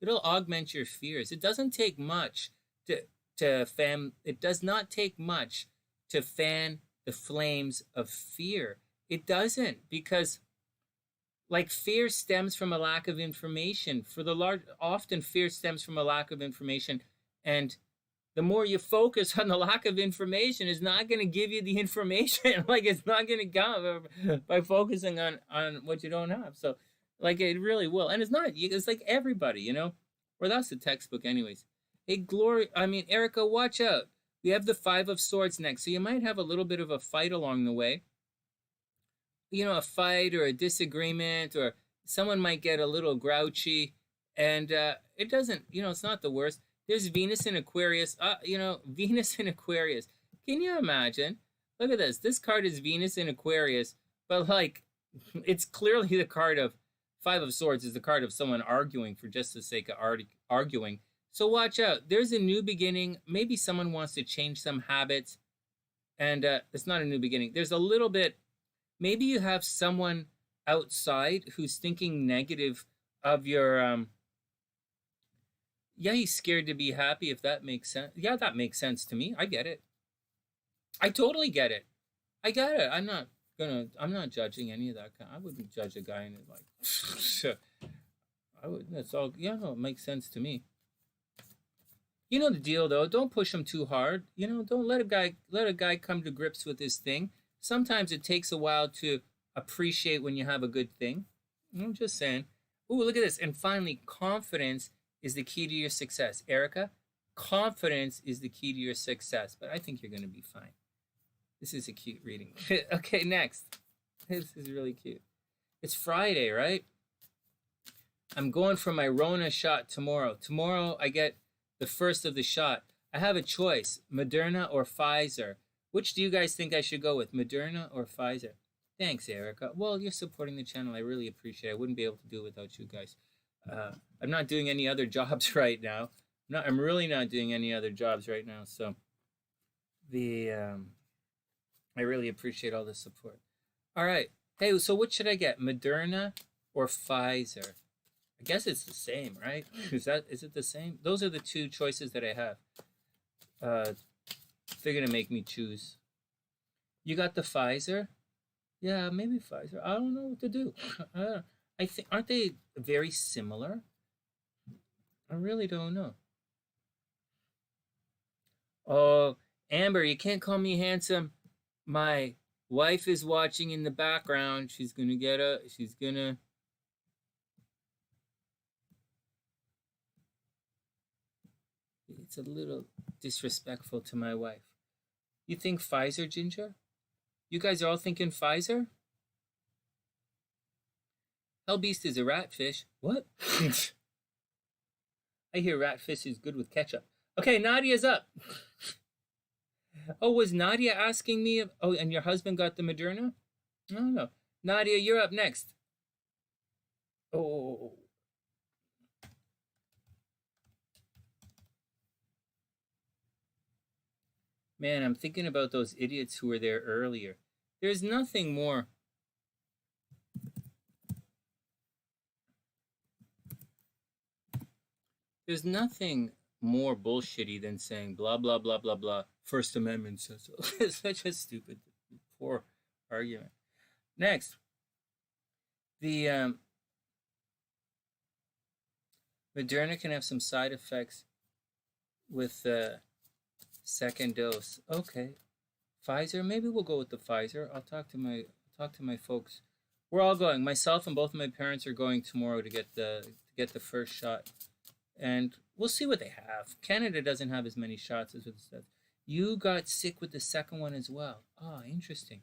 Speaker 1: It'll augment your fears. It doesn't take much to fan. It does not take much to fan the flames of fear. It doesn't, because like fear stems from a lack of information. Often fear stems from a lack of information, and the more you focus on the lack of information, is not going to give you the information. Like it's not going to come by focusing on what you don't have. So like it really will. And it's like everybody, or that's the textbook anyways. Hey, Erica, watch out. We have the 5 of Swords next. So you might have a little bit of a fight along the way. A fight or a disagreement, or someone might get a little grouchy, and it doesn't, it's not the worst. There's Venus in Aquarius. Venus in Aquarius. Can you imagine? Look at this. This card is Venus in Aquarius, but like, it's clearly the card of 5 of Swords is the card of someone arguing for just the sake of arguing. So watch out. There's a new beginning. Maybe someone wants to change some habits, and it's not a new beginning. There's a little bit, maybe you have someone outside who's thinking negative of your, yeah, he's scared to be happy, if that makes sense. Yeah, that makes sense to me. I get it. I totally get it. I get it. I'm not judging any of that. I wouldn't judge a guy and like, that's all. Yeah, no, it makes sense to me. You know the deal though. Don't push him too hard. Don't let a guy come to grips with his thing. Sometimes it takes a while to appreciate when you have a good thing. I'm just saying. Ooh, look at this. And finally, confidence is the key to your success. Erica, confidence is the key to your success. But I think you're going to be fine. This is a cute reading. Okay, next. This is really cute. It's Friday, right? I'm going for my Rona shot tomorrow. Tomorrow I get the first of the shot. I have a choice, Moderna or Pfizer. Which do you guys think I should go with, Moderna or Pfizer? Thanks, Erica. Well, you're supporting the channel. I really appreciate it. I wouldn't be able to do it without you guys. I'm not doing any other jobs right now. I'm really not doing any other jobs right now. So I really appreciate all the support. All right. Hey, so what should I get, Moderna or Pfizer? I guess it's the same, right? Is it the same? Those are the two choices that I have. They're gonna make me choose. You got the Pfizer? Yeah, maybe Pfizer. I don't know what to do. I think, aren't they very similar? I really don't know. Oh, Amber, you can't call me handsome. My wife is watching in the background. She's gonna it's a little disrespectful to my wife. You think Pfizer, Ginger? You guys are all thinking Pfizer? HellBEast is a ratfish. What? I hear ratfish is good with ketchup. Okay, Nadia's up. Oh, was Nadia asking me? Oh, and your husband got the Moderna? I don't know. Nadia, you're up next. Oh. Man, I'm thinking about those idiots who were there earlier. There's nothing more. There's nothing more bullshitty than saying blah, blah, blah, blah, blah. First Amendment says so. It's such a stupid, poor argument. Next. The Moderna can have some side effects with the second dose. Okay. Pfizer, maybe we'll go with the Pfizer. I'll talk to my folks. We're all going. Myself and both of my parents are going tomorrow to get the first shot. And we'll see what they have. Canada doesn't have as many shots as it says. You got sick with the second one as well. Oh, interesting.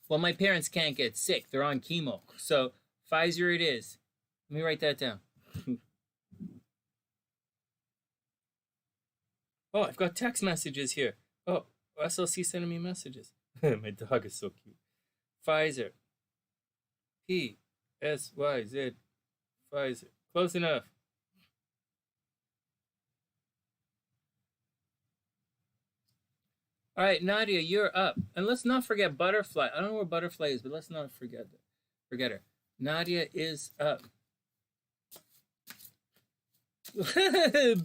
Speaker 1: Well, my parents can't get sick. They're on chemo. So Pfizer it is. Let me write that down. Oh, I've got text messages here. Oh, SLC sending me messages. My dog is so cute. Pfizer. P-S-Y-Z. Pfizer. Close enough. All right, Nadia, you're up. And let's not forget Butterfly. I don't know where Butterfly is, but let's not forget her. Nadia is up.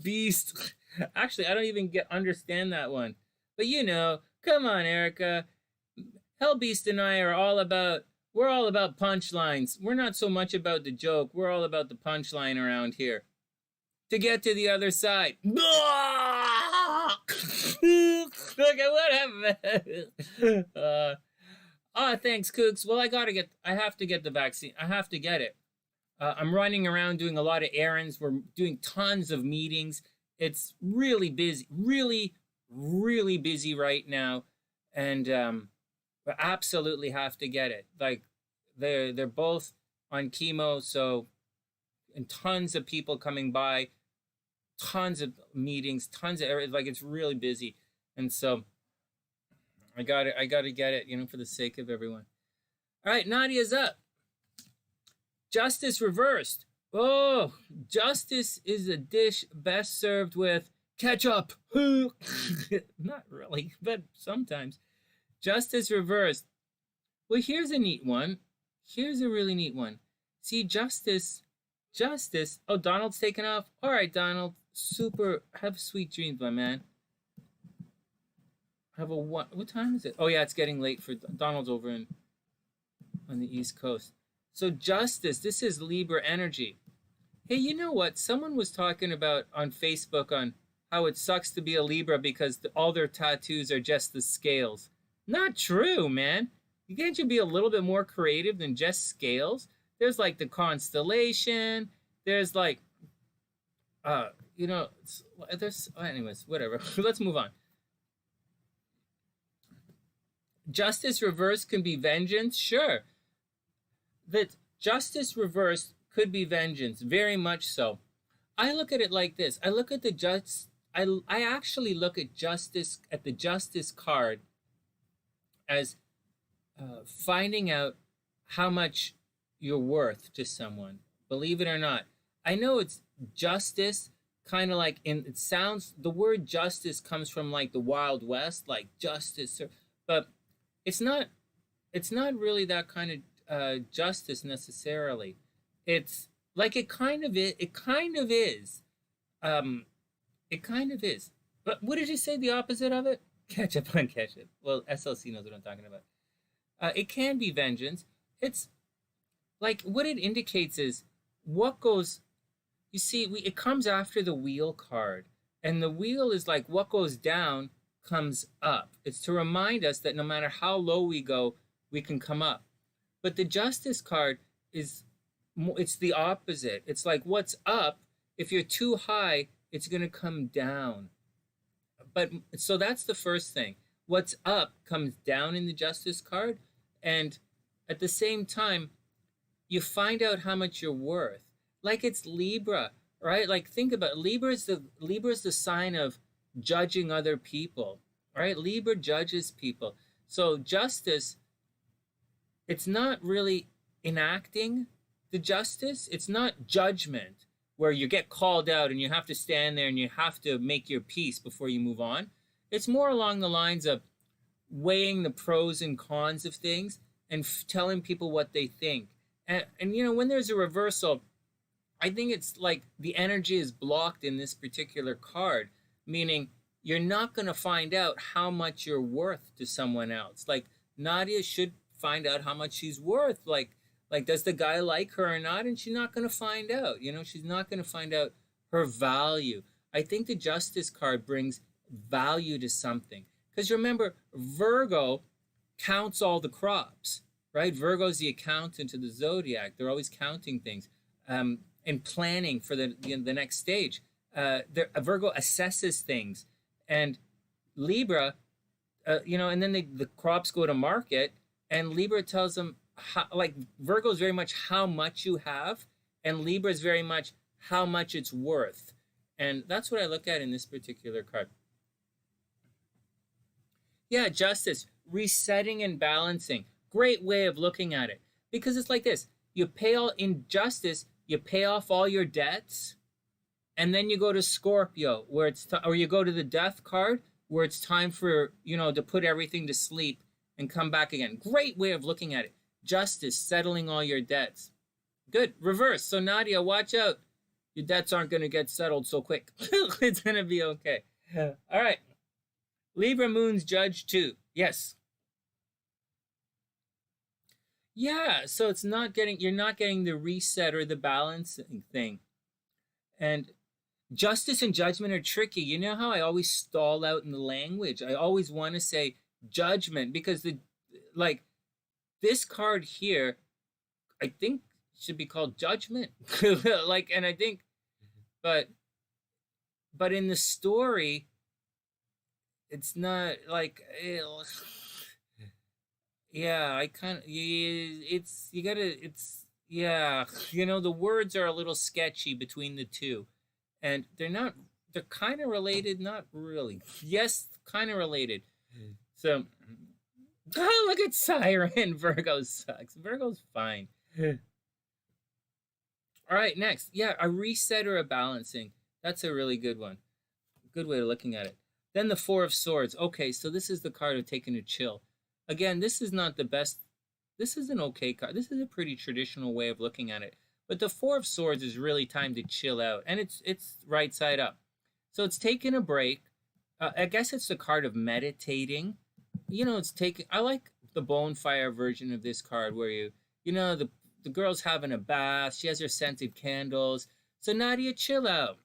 Speaker 1: Beast. Actually, I don't even understand that one. But you know, come on, Ericka. HellBEast and I are we're all about punchlines. We're not so much about the joke. We're all about the punchline around here. To get to the other side. Look at what happened. Thanks, Kooks. Well, I have to get the vaccine. I have to get it. I'm running around doing a lot of errands. We're doing tons of meetings. It's really busy, really, really busy right now. And we absolutely have to get it. Like, they're both on chemo, so, and tons of people coming by, tons of meetings, tons of, like, it's really busy. And so I gotta get it, you know, for the sake of everyone. All right, Nadia's up. Justice reversed. Oh, justice is a dish best served with ketchup. Not really, but sometimes. Justice reversed. Well, here's a neat one. Here's a really neat one. See, justice. Oh, Donald's taken off. All right, Donald. Super. Have sweet dreams, my man. What time is it? Oh, yeah, it's getting late for Donald's over on the East Coast. So justice, this is Libra energy. Hey, you know what? Someone was talking about on Facebook on how it sucks to be a Libra because all their tattoos are just the scales. Not true, man. Can't you be a little bit more creative than just scales? There's like the constellation. There's like, you know, anyways, whatever. Let's move on. Justice reversed can be vengeance? Sure. That justice reversed could be vengeance, very much so. I look at it like this. I look at I actually look at the justice card as finding out how much you're worth to someone. Believe it or not. I know it's justice, kind of like the word justice comes from like the Wild West, like justice, but it's not really that kind of justice necessarily. It's Like it kind of is. It kind of is. It kind of is. But what did you say the opposite of it? Catch up on catch up. Well, SLC knows what I'm talking about. It can be vengeance. It's like what it indicates is what goes. You see, it comes after the wheel card, and the wheel is like what goes down comes up. It's to remind us that no matter how low we go, we can come up. But the Justice card is, it's the opposite. It's like what's up. If you're too high, it's going to come down. But so that's the first thing. What's up comes down in the Justice card, and at the same time, you find out how much you're worth. Like it's Libra, right? Like think about it. Libra's the sign of judging other people, right? Libra judges people. So justice, it's not really enacting the justice. It's not judgment where you get called out and you have to stand there and you have to make your peace before you move on. It's more along the lines of weighing the pros and cons of things and telling people what they think. And you know, when there's a reversal, I think it's like the energy is blocked in this particular card, meaning you're not going to find out how much you're worth to someone else. Like Nadia should find out how much she's worth. Like does the guy like her or not? And she's not going to find out. You know, she's not going to find out her value. I think the Justice card brings value to something. Because remember, Virgo counts all the crops, right? Virgo's the accountant of the Zodiac. They're always counting things and planning for the next stage. Virgo assesses things. And Libra, and then the crops go to market, and Libra tells them, like Virgo is very much how much you have, and Libra is very much how much it's worth. And that's what I look at in this particular card. Yeah, justice, resetting and balancing. Great way of looking at it. Because it's like this. You pay all, in justice, you pay off all your debts, and then you go to Scorpio, where it's, or you go to the Death card, where it's time for, to put everything to sleep and come back again. Great way of looking at it. Justice, settling all your debts. Good. Reverse. So Nadia, watch out. Your debts aren't going to get settled so quick. It's going to be okay. All right. Libra moon's judge too. Yes. Yeah. So it's not getting, you're not getting the reset or the balancing thing. And justice and judgment are tricky. You know how I always stall out in the language? I always want to say judgment because this card here, I think should be called judgment. And I think, but in the story, it's not like, yeah, I kind of, it's, you gotta, it's, yeah, the words are a little sketchy between the two. And they're kind of related, not really. Yes, kind of related. So, oh, look at Siren. Virgo sucks. Virgo's fine. All right, next. Yeah, a reset or a balancing. That's a really good one. Good way of looking at it. Then the Four of Swords. Okay, so this is the card of taking a chill. Again, this is not the best. This is an okay card. This is a pretty traditional way of looking at it. But the Four of Swords is really time to chill out. And it's right side up. So it's taking a break. I guess it's the card of meditating. It's taking, I like the bonfire version of this card where the girl's having a bath. She has her scented candles. So Nadia, chill out.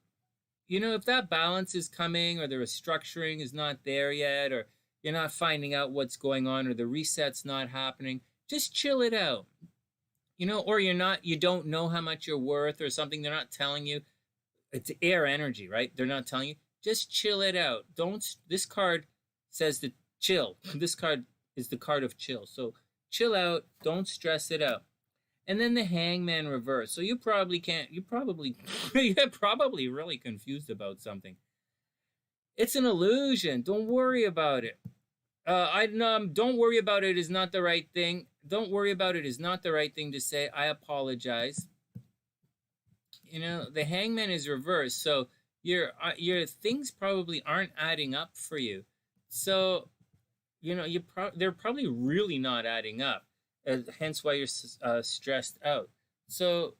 Speaker 1: If that balance is coming or the restructuring is not there yet, or you're not finding out what's going on, or the reset's not happening, just chill it out. Or you don't know how much you're worth or something. They're not telling you. It's air energy, right? They're not telling you. Just chill it out. This card says to chill. This card is the card of chill. So chill out. Don't stress it out. And then the Hangman reverse. So you're probably really confused about something. It's an illusion. Don't worry about it. Don't worry about it is not the right thing. Don't worry about it is not the right thing to say. I apologize. The Hangman is reversed. So your things probably aren't adding up for you. So, they're probably really not adding up. Hence why you're stressed out. So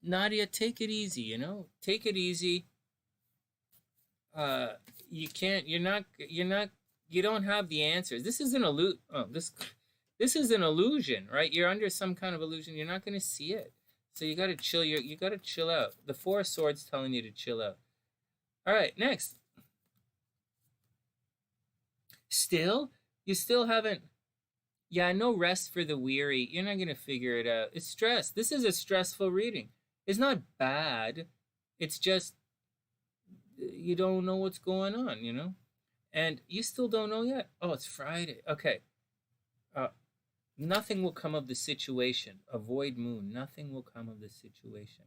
Speaker 1: Nadia, take it easy, you know? Take it easy. You can't, you don't have the answers. This is an this is an illusion, right? You're under some kind of illusion. You're not going to see it. So you got to chill. You got to chill out. The Four of Swords telling you to chill out. All right, next. You still haven't. Yeah, no rest for the weary. You're not going to figure it out. It's stress. This is a stressful reading. It's not bad. It's just you don't know what's going on, you know? And you still don't know yet. Oh, it's Friday. Okay. Nothing will come of the situation. Avoid moon. Nothing will come of the situation.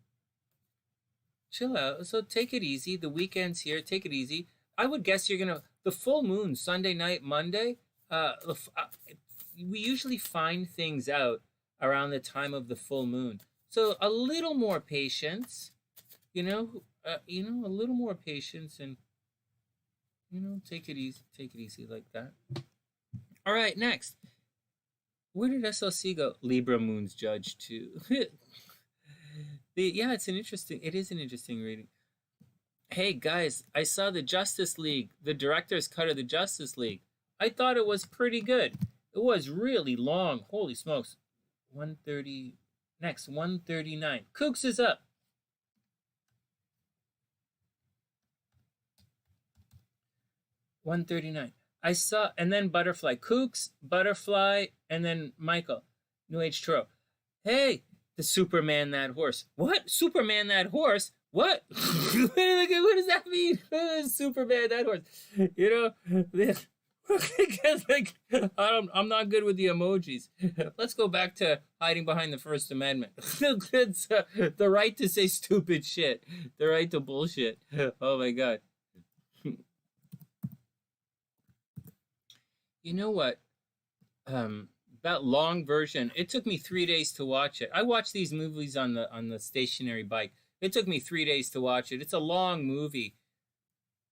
Speaker 1: Chill out. So take it easy. The weekend's here. Take it easy. I would guess you're going to... The full moon, Sunday night, Monday, we usually find things out around the time of the full moon. So a little more patience, you know, a little more patience and, take it easy like that. All right, next. Where did SLC go? Libra moon's judge too. Yeah, it is an interesting reading. Hey guys, I saw the Justice League, the director's cut of the Justice League. I thought it was pretty good. It was really long. Holy smokes. 130. Next, 139. KookieZ is up. $139. I saw, and then Butterfly. KookieZ, Butterfly, and then Michael. New Age Tarot. Hey, the Superman that horse. What? Superman that horse? What? What does that mean? Superman that horse. I'm not good with the emojis. Let's go back to hiding behind the First Amendment. It's the right to say stupid shit. The right to bullshit. Oh my God. You know what? That long version, it took me 3 days to watch it. I watch these movies on the stationary bike. It took me 3 days to watch it. It's a long movie.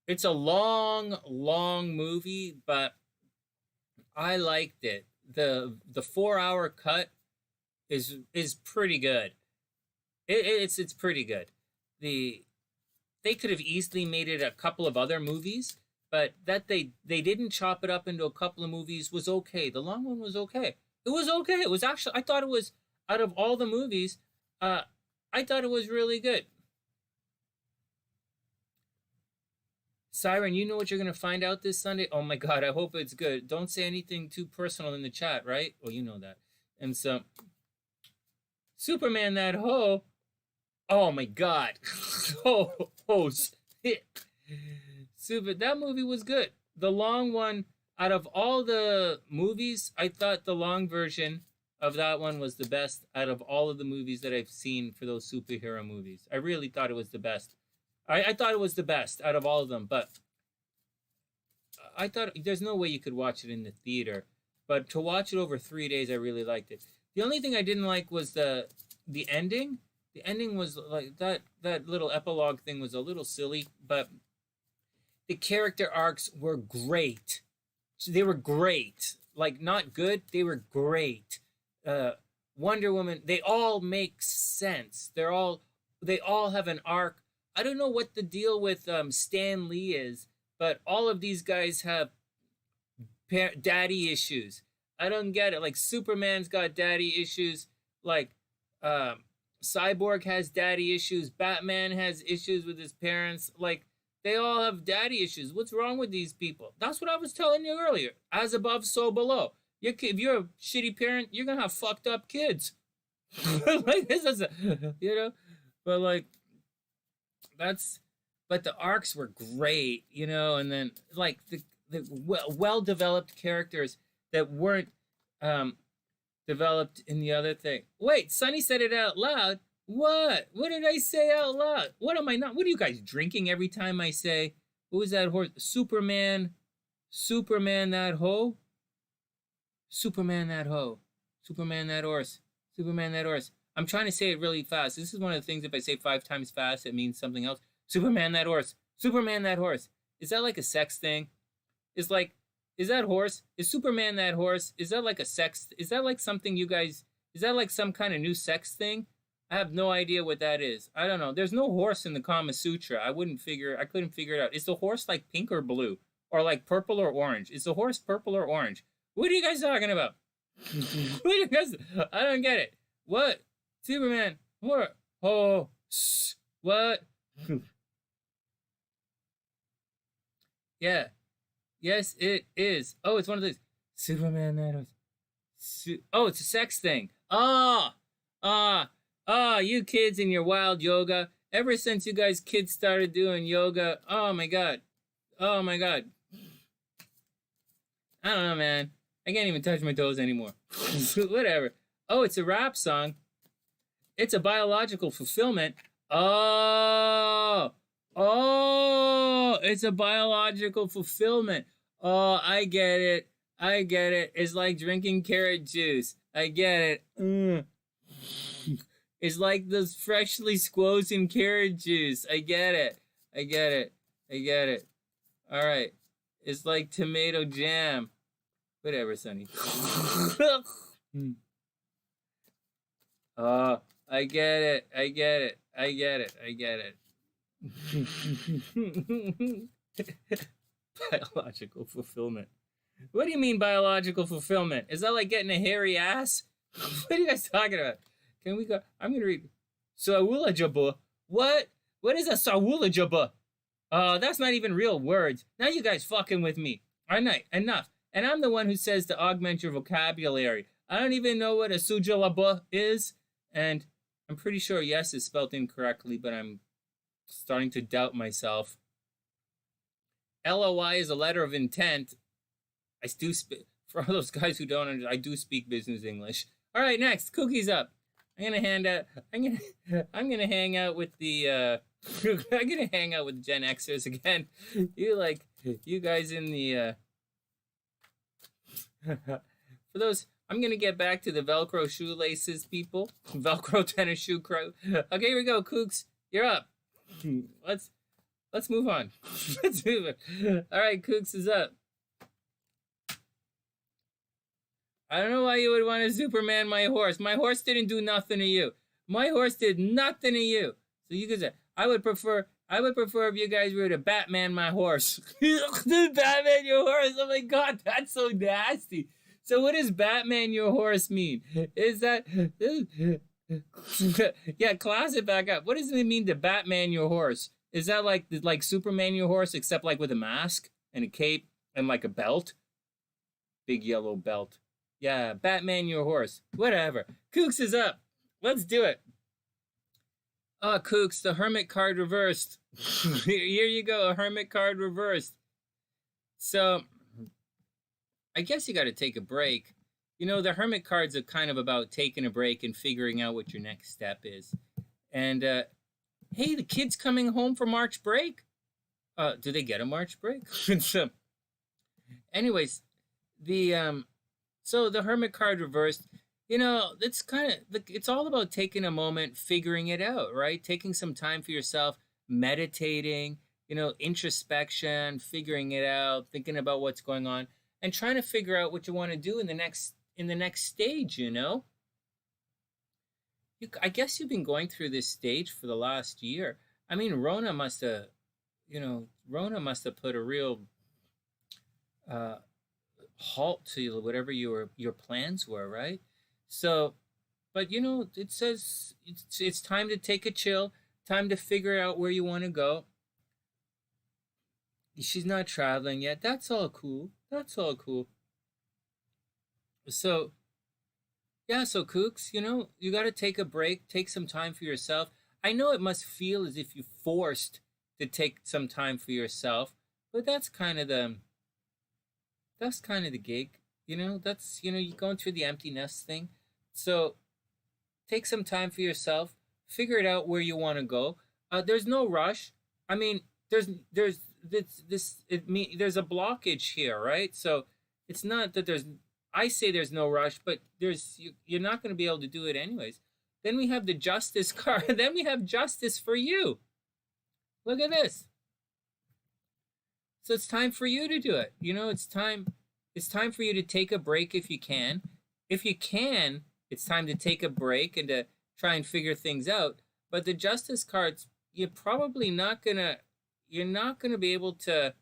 Speaker 1: It's a long movie, but I liked it. The 4-hour cut is pretty good. It's pretty good. They could have easily made it a couple of other movies, but that they didn't chop it up into a couple of movies was okay. The long one was okay. It was okay. It was actually, I thought it was, out of all the movies, I thought it was really good. Siren, you know what you're going to find out this Sunday? Oh my God, I hope it's good. Don't say anything too personal in the chat, right? Well, you know that. And so, Superman that hoe. Oh my God. Super, that movie was good. The long one, out of all the movies, I thought the long version of that one was the best out of all of the movies that I've seen for those superhero movies. I really thought it was the best. I thought it was the best out of all of them, but I thought there's no way you could watch it in the theater. But to watch it over 3 days, I really liked it. The only thing I didn't like was the ending. The ending was like that little epilogue thing was a little silly, but the character arcs were great. They were great. Like, not good, they were great. Wonder Woman, they all make sense. They all have an arc. I don't know what the deal with Stan Lee is, but all of these guys have daddy issues. I don't get it. Like, Superman's got daddy issues. Like, Cyborg has daddy issues. Batman has issues with his parents. Like, they all have daddy issues. What's wrong with these people? That's what I was telling you earlier. As above, so below. If you're a shitty parent, you're going to have fucked up kids. Like, this is but like, but the arcs were great, and then like the well-developed characters that weren't developed in the other thing. Wait, Sonny said it out loud. What did I say out loud? What am I not? What are you guys drinking every time I say, what was that horse? Superman that hoe? Superman that hoe. Superman that horse. Superman that horse. I'm trying to say it really fast. This is one of the things, if I say 5 times fast, it means something else. Superman that horse. Superman that horse. Is that like a sex thing? Is that horse? Is Superman that horse? Is that like a sex? Is that like something you guys, is that like some kind of new sex thing? I have no idea what that is. I don't know. There's no horse in the Kama Sutra. I couldn't figure it out. Is the horse like pink or blue? Or like purple or orange? Is the horse purple or orange? What are you guys talking about? What are you guys? I don't get it. What? Superman. What? Oh. What? Yeah. Yes, it is. Oh, it's one of those. Superman that oh, it's a sex thing. You kids and your wild yoga. Ever since you guys kids started doing yoga, oh my god. Oh my god. I don't know, man. I can't even touch my toes anymore. Whatever. Oh, it's a rap song. It's a biological fulfillment. Oh, it's a biological fulfillment. Oh, I get it. I get it. It's like drinking carrot juice. I get it. It's like those freshly squozen carrot juice. I get it. I get it. I get it. All right. It's like tomato jam. Whatever, Sonny. I get it. I get it. I get it. I get it. Biological fulfillment. What do you mean biological fulfillment? Is that like getting a hairy ass? What are you guys talking about? Can we go? I'm going to read. Sawulajaba. What? What is a sawulajaba? That's not even real words. Now you guys fucking with me. All right, enough. And I'm the one who says to augment your vocabulary. I don't even know what a sujalaba is. And I'm pretty sure yes is spelled incorrectly, but I'm starting to doubt myself. LOI is a letter of intent. I do speak, for all those guys who don't understand, I do speak business English. All right, next, cookies up. I'm gonna hang out with the I'm gonna hang out with Gen Xers again. You guys in the for those, I'm gonna get back to the Velcro shoelaces people. Velcro tennis shoe crow. Okay, here we go, Kooks. You're up. Let's move on. Let's move on. All right, Kooks is up. I don't know why you would want to Superman my horse. My horse didn't do nothing to you. My horse did nothing to you. So you could say, I would prefer if you guys were to Batman my horse. Batman your horse. Oh my god, that's so nasty. So what does Batman your horse mean? Is that yeah, class it back up. What does it mean to Batman your horse? Is that like Superman your horse, except like with a mask and a cape and like a belt? Big yellow belt. Yeah, Batman your horse. Whatever. Kooks is up. Let's do it. Kooks, the Hermit card reversed. Here you go, a Hermit card reversed. So, I guess you got to take a break. You know, the Hermit cards are kind of about taking a break and figuring out what your next step is. And, hey, the kid's coming home for March break. Do they get a March break? So, anyways, so the Hermit card reversed, you know, it's kind of, it's all about taking a moment, figuring it out, right? Taking some time for yourself, meditating, you know, introspection, figuring it out, thinking about what's going on, and trying to figure out what you want to do in the next stage, you know? I guess you've been going through this stage for the last year. I mean, Rona must have put a real halt to whatever your plans were, right? So, but you know, it says it's time to take a chill, time to figure out where you want to go. She's not traveling yet. That's all cool. That's all cool. So, yeah, so Kooks, you know, you got to take a break, take some time for yourself. I know it must feel as if you're forced to take some time for yourself, but that's kind of the gig, you know. That's, you know, you're going through the empty nest thing. So take some time for yourself, figure it out where you want to go. There's no rush. I mean, there's a blockage here, right? So it's not that I say there's no rush, but you're not going to be able to do it anyways. Then we have the justice card. Then we have justice for you. Look at this. So it's time for you to do it. You know, it's time for you to take a break if you can. If you can, it's time to take a break and to try and figure things out. But the Justice cards, you're probably not gonna be able to,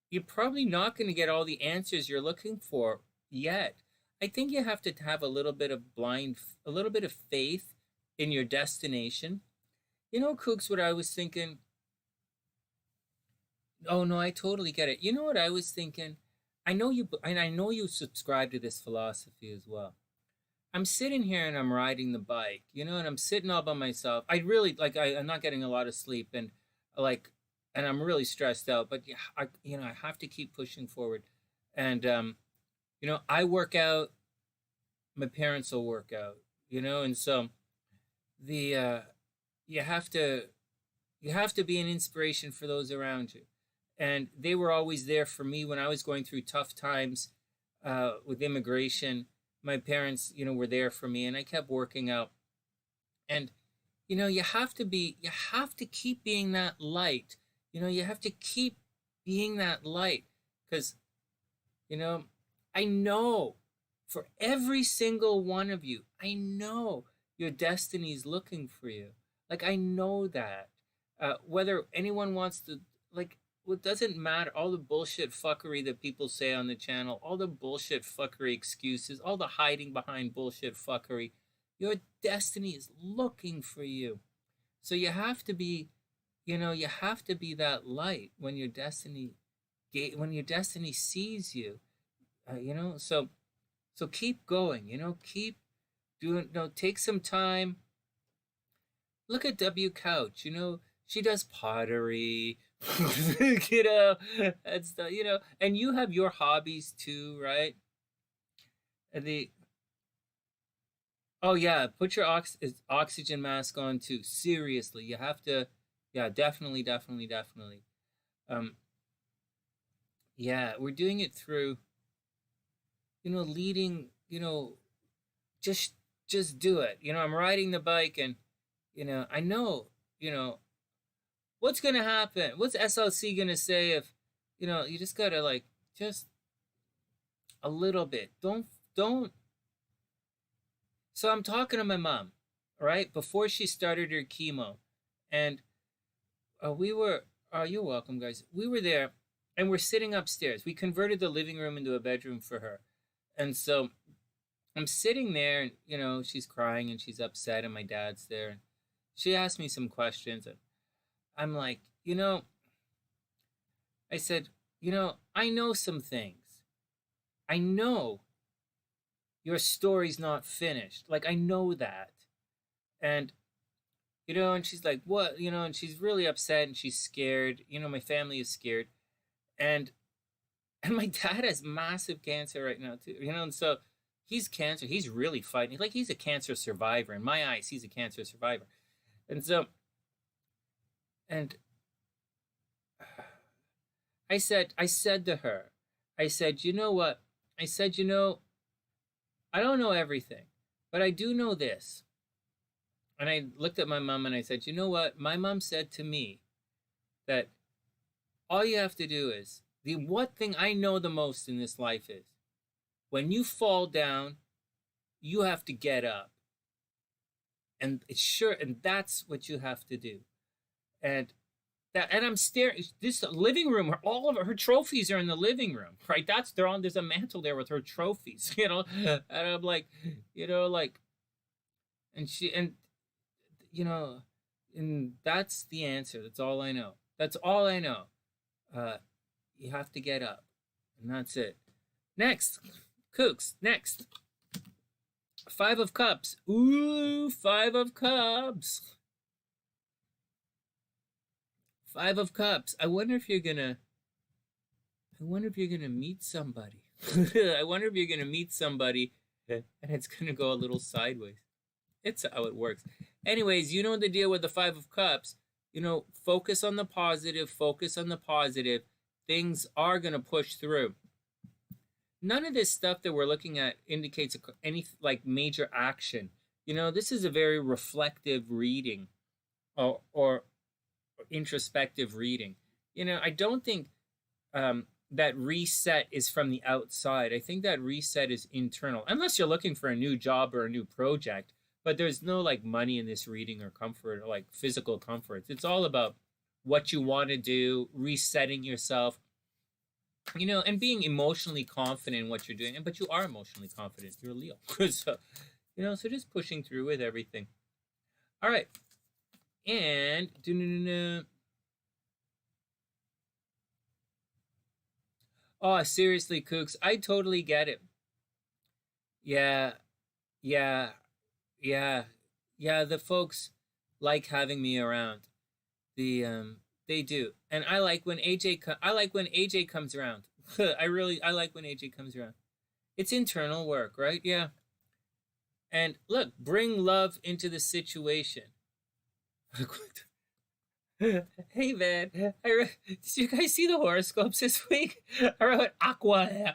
Speaker 1: you're probably not gonna get all the answers you're looking for yet. I think you have to have a little bit of faith in your destination. You know, Kooks, what I was thinking. Oh no, I totally get it. You know what I was thinking? I know you subscribe to this philosophy as well. I'm sitting here and I'm riding the bike, and I'm sitting all by myself. I really I'm not getting a lot of sleep, and I'm really stressed out. But yeah, I have to keep pushing forward, and I work out. My parents will work out, and so the you have to be an inspiration for those around you. And they were always there for me when I was going through tough times with immigration. My parents, were there for me, and I kept working out. And, you have to keep being that light. You have to keep being that light because, I know for every single one of you, I know your destiny is looking for you. I know that. Whether anyone wants to, it doesn't matter, all the bullshit fuckery that people say on the channel, all the bullshit fuckery excuses, all the hiding behind bullshit fuckery, your destiny is looking for you. So you have to be, that light when your destiny sees you, so keep going, keep doing, take some time. Look at W Couch, she does pottery, and stuff, and you have your hobbies too, right? And oh yeah, put your oxygen mask on too. Seriously, you have to. Yeah, definitely. Yeah, we're doing it through, leading, just do it. I'm riding the bike, and I know, what's gonna happen? What's SLC gonna say if, you just gotta just a little bit. Don't. So I'm talking to my mom, right? Before she started her chemo, and you're welcome, guys. We were there, and we're sitting upstairs. We converted the living room into a bedroom for her, and so I'm sitting there, and she's crying and she's upset, and my dad's there, and she asked me some questions, and I'm like, I said, I know some things. I know your story's not finished. I know that. And, and she's like, what? And she's really upset and she's scared. My family is scared. And my dad has massive cancer right now, too. And so he's cancer. He's really fighting. He's a cancer survivor. In my eyes, he's a cancer survivor. And so, and I said to her, I said, you know what? I said, I don't know everything, but I do know this. And I looked at my mom and I said, you know what? My mom said to me that all you have to do is, the what thing I know the most in this life is, when you fall down, you have to get up. And it's sure, and that's what you have to do. And I'm staring. This living room, where all of her trophies are in the living room, right? They're on. There's a mantle there with her trophies, And I'm like, and and that's the answer. That's all I know. That's all I know. You have to get up, and that's it. Next, Kooks. Next, 5 of Cups. Ooh, 5 of Cups. 5 of Cups. I wonder if you're gonna meet somebody. I wonder if you're gonna meet somebody, and it's gonna go a little sideways. It's how it works. Anyways, you know the deal with the 5 of Cups. Focus on the positive. Focus on the positive. Things are gonna push through. None of this stuff that we're looking at indicates any major action. This is a very reflective reading, or introspective reading. I don't think that reset is from the outside. I think that reset is internal, unless you're looking for a new job or a new project. But there's no like money in this reading or comfort or like physical comforts. It's all about what you want to do, resetting yourself, you know, and being emotionally confident in what you're doing. But you are emotionally confident. You're a Leo. So, you know, so just pushing through with everything. All right. And oh, seriously, Kooks, I totally get it. Yeah, yeah, yeah, yeah. The folks like having me around. They do, and I like when I like when AJ comes around. I like when AJ comes around. It's internal work, right? Yeah. And look, bring love into the situation. Hey man, did you guys see the horoscopes this week? I wrote Aqua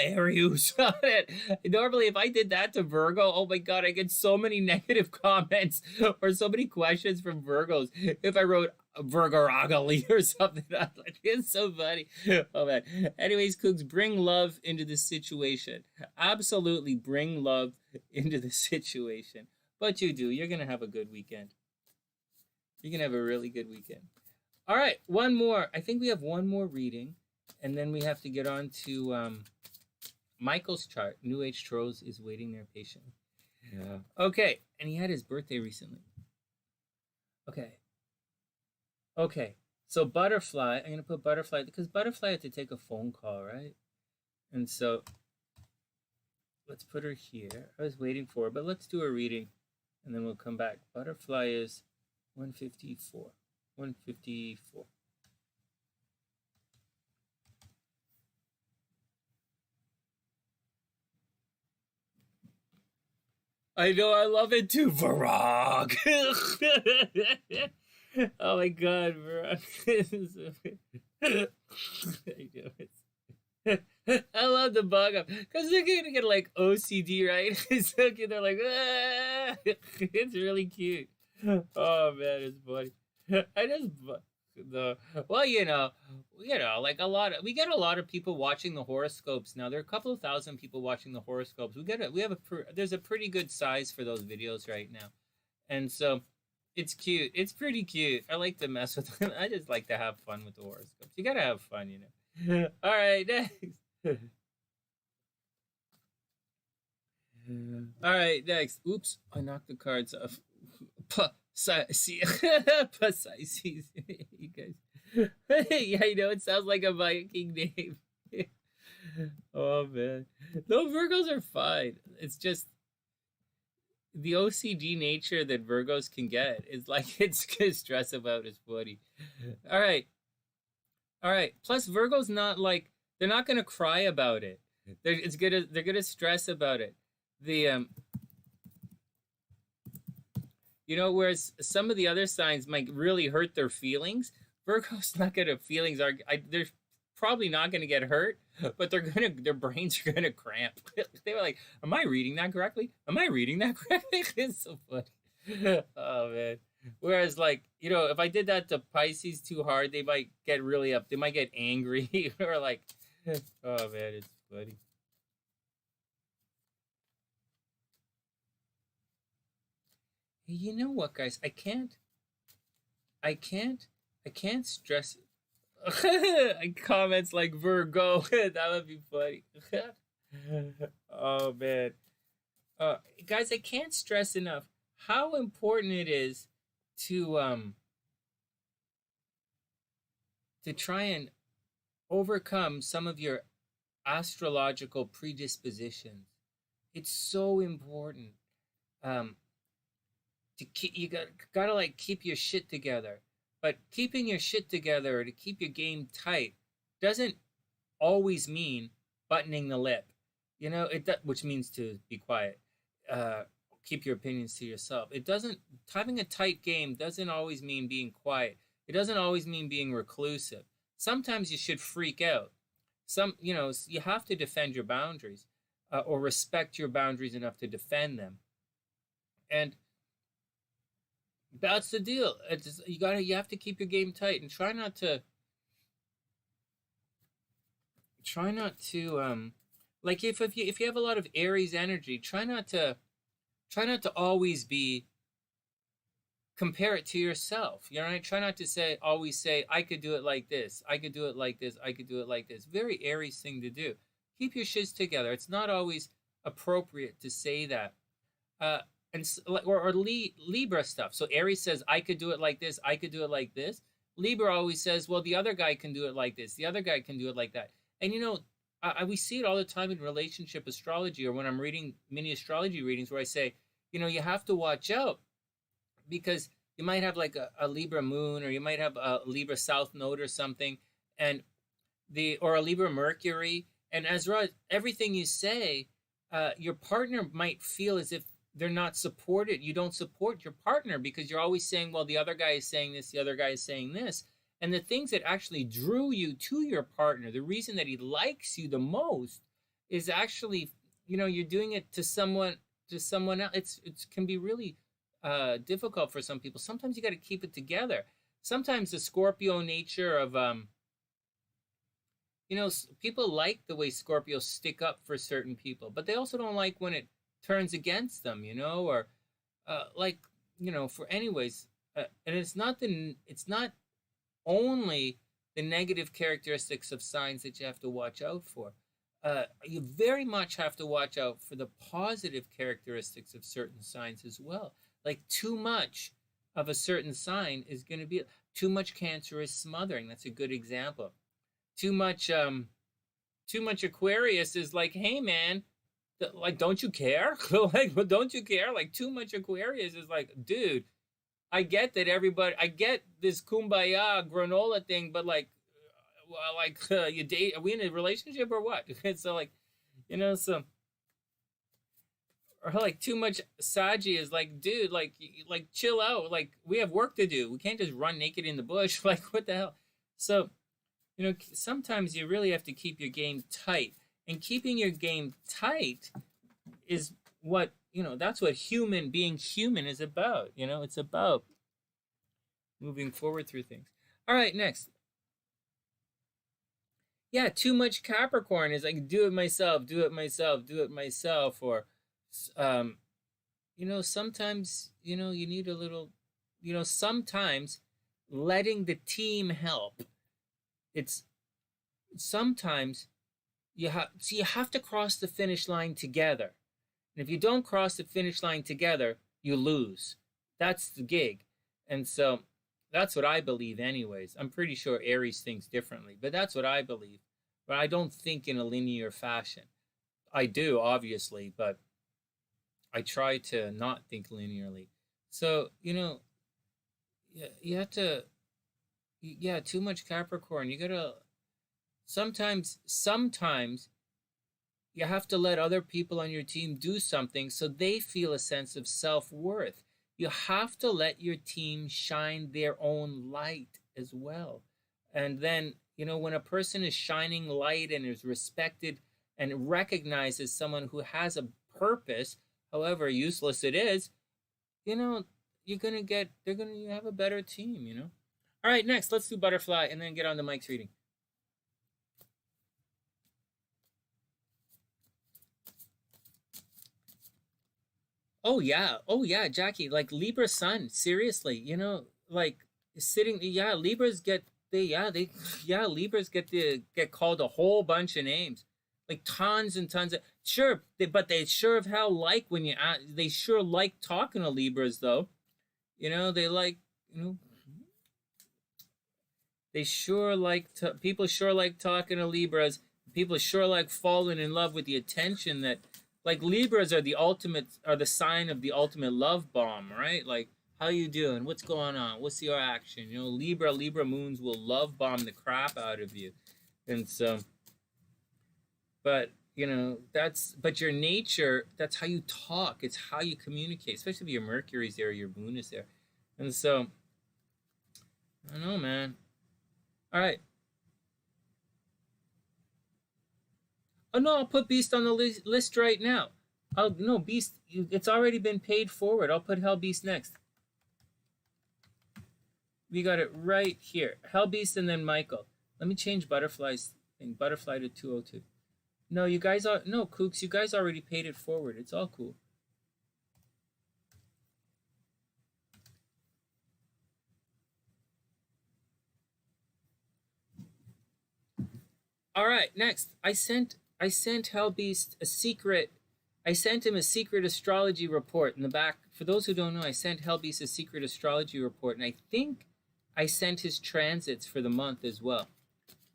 Speaker 1: Aries on it. Normally, if I did that to Virgo, oh my god, I get so many negative comments or so many questions from Virgos. If I wrote Virgo Ragali or something, like, it's so funny. Oh man. Anyways, Kooks, bring love into the situation. Absolutely, bring love into the situation. But you do. You're gonna have a good weekend. You're going to have a really good weekend. All right, one more. I think we have one more reading, and then we have to get on to Michael's chart. New Age Trolls is waiting there patiently. Yeah. Okay, and he had his birthday recently. Okay. Okay, so Butterfly, I'm going to put Butterfly, because Butterfly had to take a phone call, right? And so let's put her here. I was waiting for her, but let's do a reading, and then we'll come back. Butterfly is 154. 154. I know, I love it too, Varag. Oh my god, Varag. I love the bug up because they're gonna get like OCD, right? So they're like, ah! It's really cute. Oh man, it's funny. I just the well, like we get a lot of people watching the horoscopes now. There are a couple of thousand people watching the horoscopes. There's a pretty good size for those videos right now, and so it's cute. It's pretty cute. I like to mess with them. I just like to have fun with the horoscopes. You gotta have fun, you know. All right, next. All right, next. Oops, I knocked the cards off. Pisces, you guys. Yeah, you know, it sounds like a Viking name. Oh man, no, Virgos are fine. It's just the OCD nature that Virgos can get is like it's gonna stress about his body. All right, all right. Plus, Virgos not like they're not gonna cry about it. They're gonna stress about it. The you know, whereas some of the other signs might really hurt their feelings, Virgo's not gonna feelings are. They're probably not gonna get hurt, but their brains are gonna cramp. They were like, "Am I reading that correctly? Am I reading that correctly?" It's so funny. Oh man. Whereas, like, you know, if I did that to Pisces too hard, they might get really up. They might get angry or like, oh man, it's funny. You know what, guys? I can't stress. Comments like Virgo. That would be funny. Oh man. Guys, I can't stress enough how important it is to try and overcome some of your astrological predispositions. It's so important. To keep gotta like keep your shit together. But keeping your shit together or to keep your game tight doesn't always mean buttoning the lip. You know, which means to be quiet. Keep your opinions to yourself. It doesn't having a tight game doesn't always mean being quiet. It doesn't always mean being reclusive. Sometimes you should freak out. You have to defend your boundaries or respect your boundaries enough to defend them. And that's the deal. You have to keep your game tight and try not to like if you have a lot of Aries energy, try not to try not to always compare it to yourself. You know, try not to always say, I could do it like this, I could do it like this, I could do it like this. Very Aries thing to do. Keep your shiz together. It's not always appropriate to say that. And or Libra stuff. So Aries says, I could do it like this, I could do it like this. Libra always says, well, the other guy can do it like this, the other guy can do it like that. And you know, we see it all the time in relationship astrology, or when I'm reading mini astrology readings, where I say, you know, you have to watch out, because you might have like a Libra moon, or you might have a Libra south node or something, or a Libra Mercury, and as everything you say, your partner might feel as if they're not supported. You don't support your partner because you're always saying, well, the other guy is saying this, the other guy is saying this. And the things that actually drew you to your partner, the reason that he likes you the most, is actually, you know, you're doing it to someone else. It can be really difficult for some people. Sometimes you got to keep it together. Sometimes the Scorpio nature of, you know, people like the way Scorpios stick up for certain people, but they also don't like when it turns against them, you know, or like, you know, for anyways, and it's not only the negative characteristics of signs that you have to watch out for. You very much have to watch out for the positive characteristics of certain signs as well. Like too much of a certain sign is going to be too much Cancer is smothering. That's a good example. Too much Aquarius is like, hey man, like, don't you care? Like, don't you care? Like, too much Aquarius is like, dude, I get that everybody, I get this kumbaya granola thing, but like, well, like, you date, are we in a relationship or what? So like, you know, so, or like too much Saji is like, dude, like chill out. Like, we have work to do. We can't just run naked in the bush. Like, what the hell? So, you know, sometimes you really have to keep your game tight. And keeping your game tight is what, you know, that's what being human is about. You know, it's about moving forward through things. All right, next. Yeah, too much Capricorn is like, do it myself, do it myself, do it myself. Or, you know, sometimes, you know, you need a little, you know, sometimes letting the team help. It's sometimes you have to cross the finish line together. And if you don't cross the finish line together, you lose. That's the gig. And so that's what I believe anyways. I'm pretty sure Aries thinks differently, but that's what I believe. But I don't think in a linear fashion. I do, obviously, but I try to not think linearly. So, you know, you have to, yeah, too much Capricorn. You gotta, sometimes you have to let other people on your team do something so they feel a sense of self-worth. You have to let your team shine their own light as well. And then, you know, when a person is shining light and is respected and recognized as someone who has a purpose, however useless it is, you know, you have a better team, you know. All right, next, let's do butterfly and then get on to Mike's reading. Oh yeah, Jackie, like Libra sun, seriously, you know, like sitting, yeah, Libras get get called a whole bunch of names, like tons and tons of, sure, but they sure of hell like when they sure like talking to Libras though, you know, they like, you know, people sure like talking to Libras. People sure like falling in love with the attention that, like, Libras are the sign of the ultimate love bomb, right? Like, how you doing? What's going on? What's your action? You know, Libra moons will love bomb the crap out of you. And so, but, you know, but your nature, that's how you talk. It's how you communicate, especially if your Mercury's there, your moon is there. And so, I don't know, man. All right. Oh no, I'll put Beast on the list right now. No, Beast, it's already been paid forward. I'll put HellBEast next. We got it right here. HellBEast and then Michael. Let me change Butterfly's thing. Butterfly to 202. No, Kooks, you guys already paid it forward. It's all cool. All right, next. I sent HellBEast a secret. I sent him a secret astrology report in the back. For those who don't know, I sent HellBEast a secret astrology report, and I think I sent his transits for the month as well.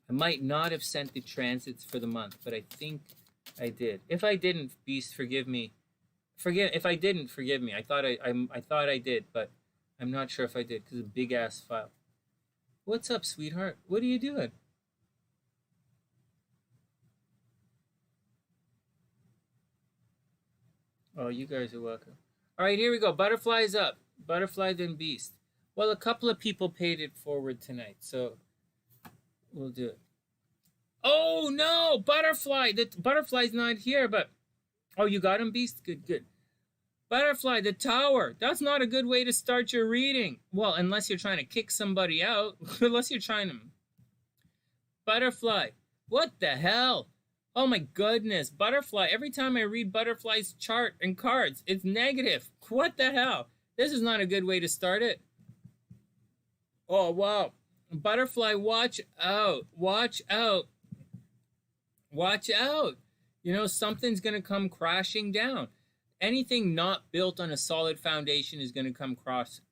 Speaker 1: I might not have sent the transits for the month, but I think I did. If I didn't, Beast, forgive me. If I didn't, forgive me. I thought I did, but I'm not sure if I did because it's a big ass file. What's up, sweetheart? What are you doing? Oh, you guys are welcome. All right, here we go. Butterfly's up. Butterfly, then Beast. Well, a couple of people paid it forward tonight, so we'll do it. Oh, no! Butterfly! The Butterfly's not here, but... Oh, you got him, Beast? Good, good. Butterfly, the Tower. That's not a good way to start your reading. Well, unless you're trying to kick somebody out. Unless you're trying to... Butterfly. What the hell? Oh my goodness. Butterfly. Every time I read Butterfly's chart and cards, it's negative. What the hell? This is not a good way to start it. Oh, wow. Butterfly, watch out. Watch out. Watch out. You know, something's going to come crashing down. Anything not built on a solid foundation is going to come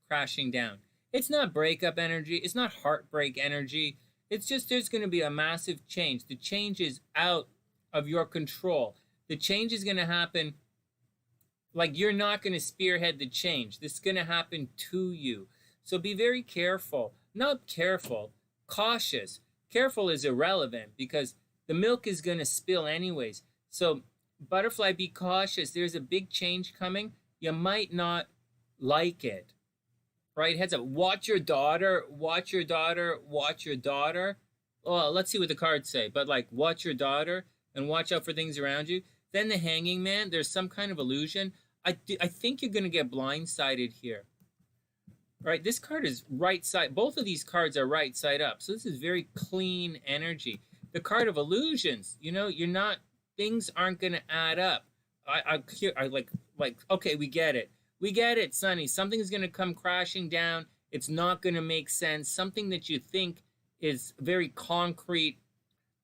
Speaker 1: crashing down. It's not breakup energy. It's not heartbreak energy. It's just there's going to be a massive change. The change is out of your control. The change is going to happen like you're not going to spearhead the change. This is going to happen to you. So be very careful. Not careful, cautious. Careful is irrelevant because the milk is going to spill anyways. So Butterfly, be cautious. There's a big change coming. You might not like it. Right? Heads up. Watch your daughter. Watch your daughter. Watch your daughter. Oh, let's see what the cards say. But like, watch your daughter and watch out for things around you. Then the Hanging Man. There's some kind of illusion. I think you're going to get blindsided here. Right? This card is right side. Both of these cards are right side up. So this is very clean energy. The card of illusions. You know, you're not... Things aren't going to add up. I okay, we get it. We get it, Sonny. Something's going to come crashing down. It's not going to make sense. Something that you think is very concrete.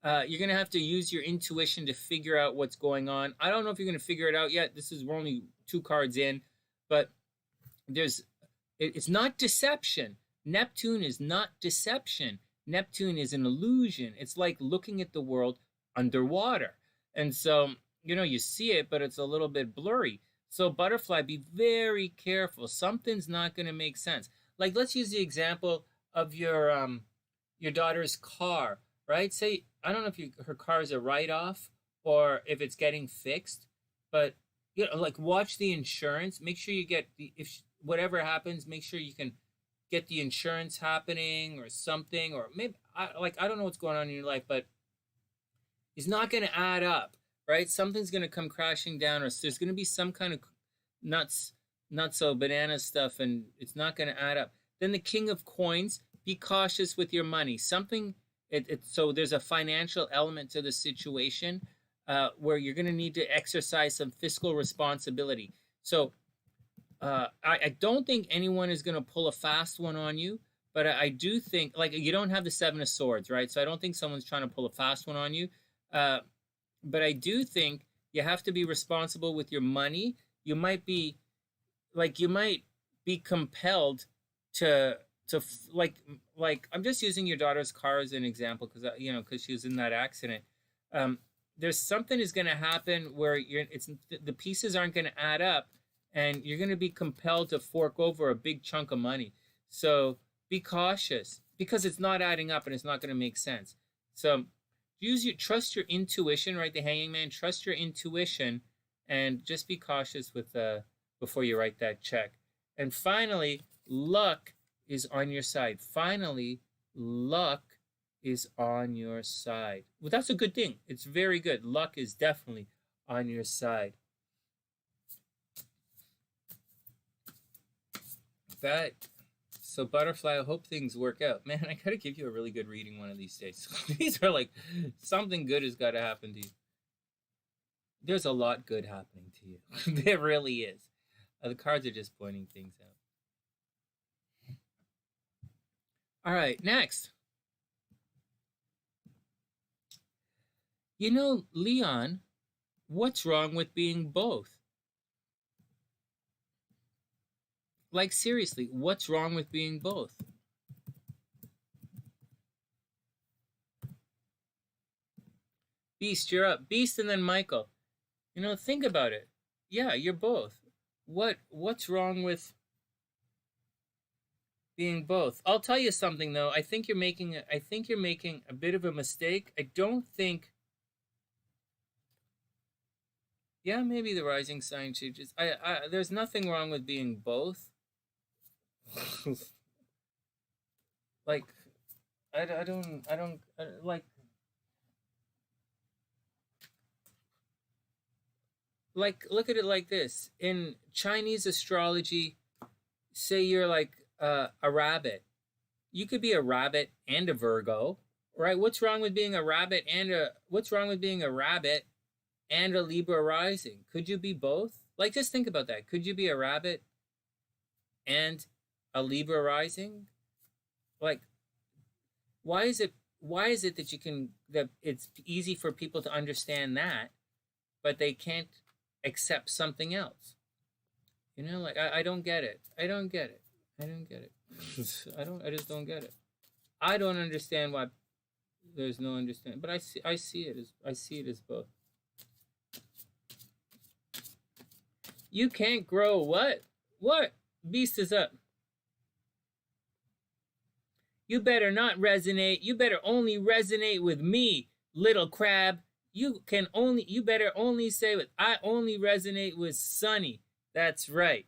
Speaker 1: You're going to have to use your intuition to figure out what's going on. I don't know if you're going to figure it out yet. We're only 2 cards in. But it's not deception. Neptune is not deception. Neptune is an illusion. It's like looking at the world underwater. And so, you know, you see it, but it's a little bit blurry. So Butterfly, be very careful. Something's not going to make sense. Like, let's use the example of your daughter's car, right? Say, I don't know if her car is a write-off or if it's getting fixed, but, you know, like, watch the insurance. Make sure you get whatever happens, make sure you can get the insurance happening or something, or maybe, I don't know what's going on in your life, but it's not going to add up, right? Something's going to come crashing down, or there's going to be some kind of not so banana stuff, and it's not going to add up. Then the King of Coins, be cautious with your money. So there's a financial element to the situation where you're going to need to exercise some fiscal responsibility. So I don't think anyone is going to pull a fast one on you, but I do think, like, you don't have the 7 of Swords, right? So I don't think someone's trying to pull a fast one on you. But I do think you have to be responsible with your money. You might be compelled to I'm just using your daughter's car as an example because she was in that accident. There's something is going to happen where the pieces aren't going to add up, and you're going to be compelled to fork over a big chunk of money. So be cautious because it's not adding up and it's not going to make sense. So trust your intuition, right? The Hanging Man, trust your intuition, and just be cautious with before you write that check. And finally, luck is on your side. Finally, luck is on your side. Well, that's a good thing. It's very good. Luck is definitely on your side. So Butterfly, I hope things work out. Man, I gotta give you a really good reading one of these days. These are like, something good has got to happen to you. There's a lot good happening to you. There really is. The cards are just pointing things out. All right, next. You know, Leon, what's wrong with being both? Like, seriously, what's wrong with being both? Beast, you're up. Beast and then Michael. You know, think about it. Yeah, you're both. What's wrong with being both? I'll tell you something though. I think you're making a bit of a mistake. I don't think. Yeah, maybe the rising sign changes. There's nothing wrong with being both. Like, I don't like, look at it like this. In Chinese astrology, say you're like a rabbit. You could be a rabbit and a Virgo, right? What's wrong with being a rabbit and a Libra rising? Could you be both? Like, just think about that. Could you be a rabbit and a Libra rising? Like, why is it that it's easy for people to understand that, but they can't accept something else? You know, like, I don't get it. I don't get it. I just don't get it. I don't understand why there's no understanding, but I see it as both. You can't grow what? What? Beast is up. You better not resonate. You better only resonate with me, little crab. You better only say with I only resonate with Sonny. That's right.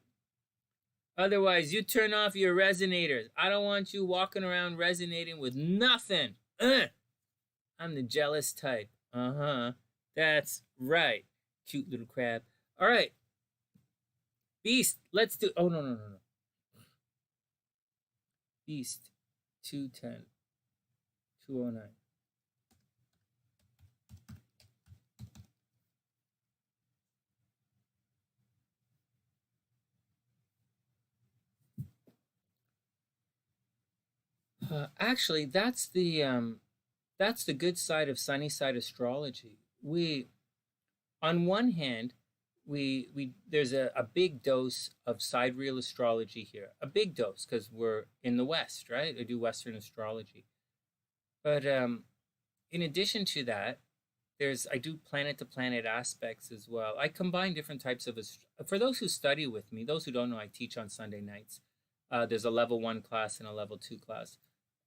Speaker 1: Otherwise, you turn off your resonators. I don't want you walking around resonating with nothing. I'm the jealous type. That's right. Cute little crab. All right. Beast, let's do... Oh, no. Beast, 210, 209. Actually, that's the good side of SunnySide Astrology. On one hand, there's a big dose of sidereal astrology here. A big dose because we're in the West, right? I do Western astrology. But in addition to that, I do planet-to-planet aspects as well. I combine different types of... For those who study with me, those who don't know, I teach on Sunday nights. There's a level 1 class and a level 2 class.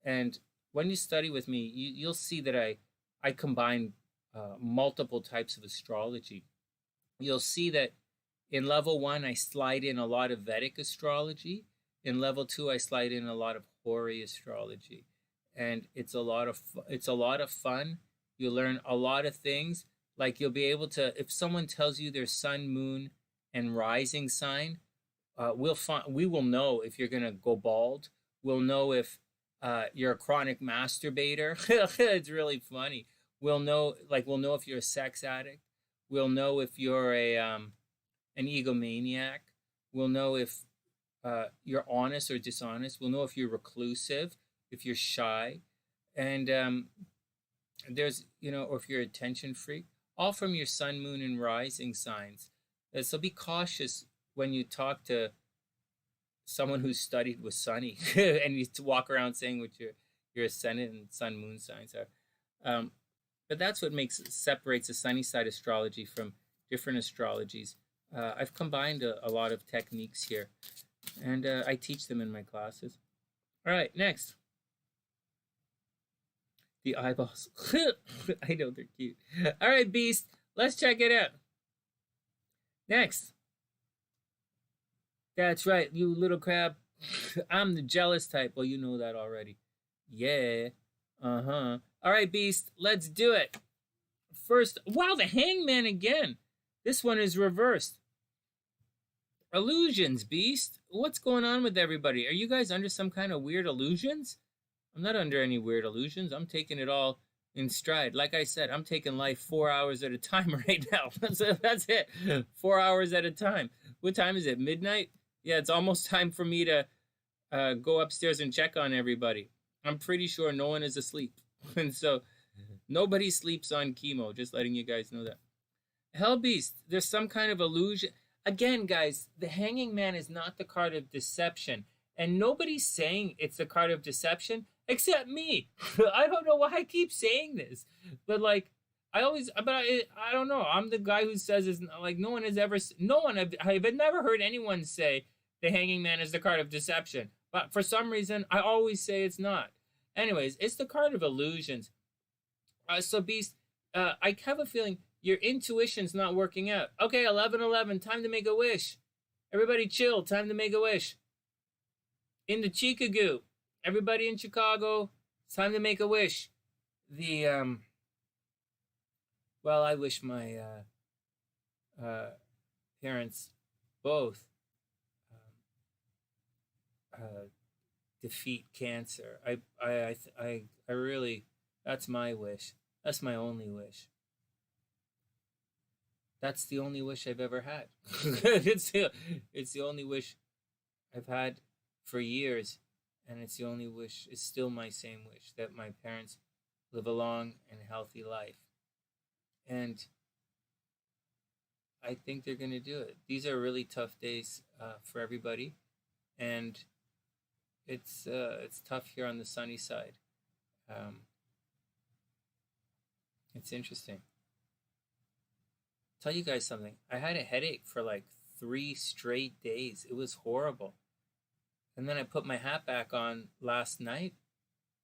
Speaker 1: And when you study with me, you'll see that I combine multiple types of astrology. You'll see that in level 1, I slide in a lot of Vedic astrology. In level 2, I slide in a lot of Hori astrology. And it's a lot of fun. You learn a lot of things. Like, you'll be able to, if someone tells you their sun, moon, and rising sign, we will know if you're going to go bald. We'll know if you're a chronic masturbator. It's really funny. We'll know if you're a sex addict. We'll know if you're an egomaniac. We'll know if you're honest or dishonest. We'll know if you're reclusive, if you're shy, and there's, or if you're an attention freak, all from your sun, moon, and rising signs. So be cautious when you talk to someone who's studied with Sonny and you walk around saying what your ascendant and sun, moon signs are. But that's what separates the SunnySide astrology from different astrologies. I've combined a lot of techniques here, and I teach them in my classes. All right, next. The eyeballs. I know they're cute. All right, Beast, let's check it out. Next. That's right, you little crab. I'm the jealous type. Well, you know that already. Yeah. All right, Beast, let's do it. First, wow, the Hangman again. This one is reversed. Illusions, Beast. What's going on with everybody? Are you guys under some kind of weird illusions? I'm not under any weird illusions. I'm taking it all in stride. Like I said, I'm taking life 4 hours at a time right now. That's it. 4 hours at a time. What time is it? Midnight? Yeah, it's almost time for me to go upstairs and check on everybody. I'm pretty sure no one is asleep. And so Nobody sleeps on chemo, just letting you guys know that. HellBEast, there's some kind of illusion. Again, guys, the Hanging Man is not the card of deception. And nobody's saying it's the card of deception except me. I don't know why I keep saying this. But like, I don't know. I'm the guy who says it's not, like, no one has ever, I've never heard anyone say the Hanging Man is the card of deception. But for some reason, I always say it's not. Anyways, it's the card of illusions. So Beast, I have a feeling your intuition's not working out. Okay, 11:11, time to make a wish. Everybody chill, time to make a wish. In the Chicago, everybody in Chicago, it's time to make a wish. Well, I wish my parents both defeat cancer. I really, that's my wish. That's my only wish. That's the only wish I've ever had. it's the only wish I've had for years, and it's the only wish. It's still my same wish, that my parents live a long and healthy life. And I think they're going to do it. These are really tough days for everybody, and it's tough here on the sunny side. It's interesting. Tell you guys something. I had a headache for like 3 straight days. It was horrible. And then I put my hat back on last night,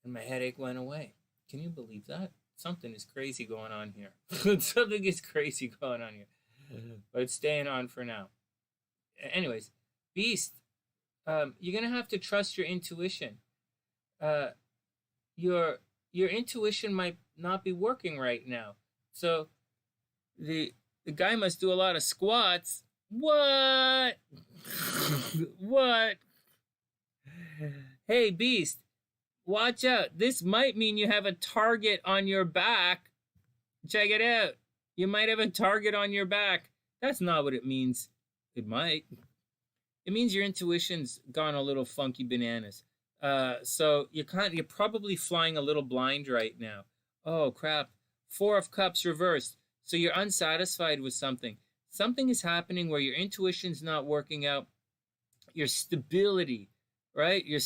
Speaker 1: and my headache went away. Can you believe that? Something is crazy going on here. Something is crazy going on here. But it's staying on for now. Anyways, Beast, you're going to have to trust your intuition. Your intuition might not be working right now. So the guy must do a lot of squats. What? What? Hey, Beast, watch out. This might mean you have a target on your back. Check it out. You might have a target on your back. That's not what it means. It might. It means your intuition's gone a little funky bananas. So you're probably flying a little blind right now. Oh, crap. 4 of Cups reversed. So you're unsatisfied with something. Something is happening where your intuition's not working out. Your stability, right? Your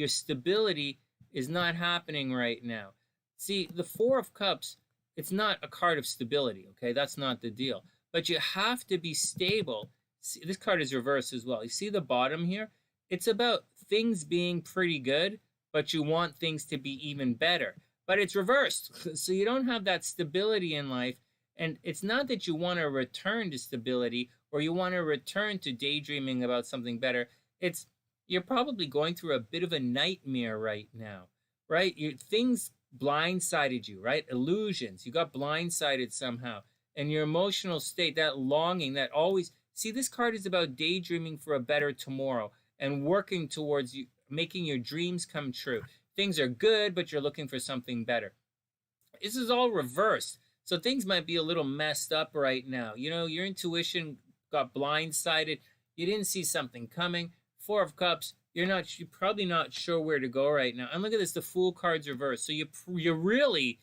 Speaker 1: stability is not happening right now. See, the 4 of Cups, it's not a card of stability, okay? That's not the deal. But you have to be stable. See, this card is reversed as well. You see the bottom here? It's about things being pretty good, but you want things to be even better. But it's reversed. So you don't have that stability in life. And it's not that you want to return to stability or you want to return to daydreaming about something better. It's you're probably going through a bit of a nightmare right now, right? Things blindsided you, right? Illusions. You got blindsided somehow. And your emotional state, that longing, that always... See, this card is about daydreaming for a better tomorrow and working towards you, making your dreams come true. Things are good, but you're looking for something better. This is all reversed. So things might be a little messed up right now. You know, your intuition got blindsided. You didn't see something coming. 4 of Cups, you're probably not sure where to go right now. And look at this, the Fool card's reversed. So you really,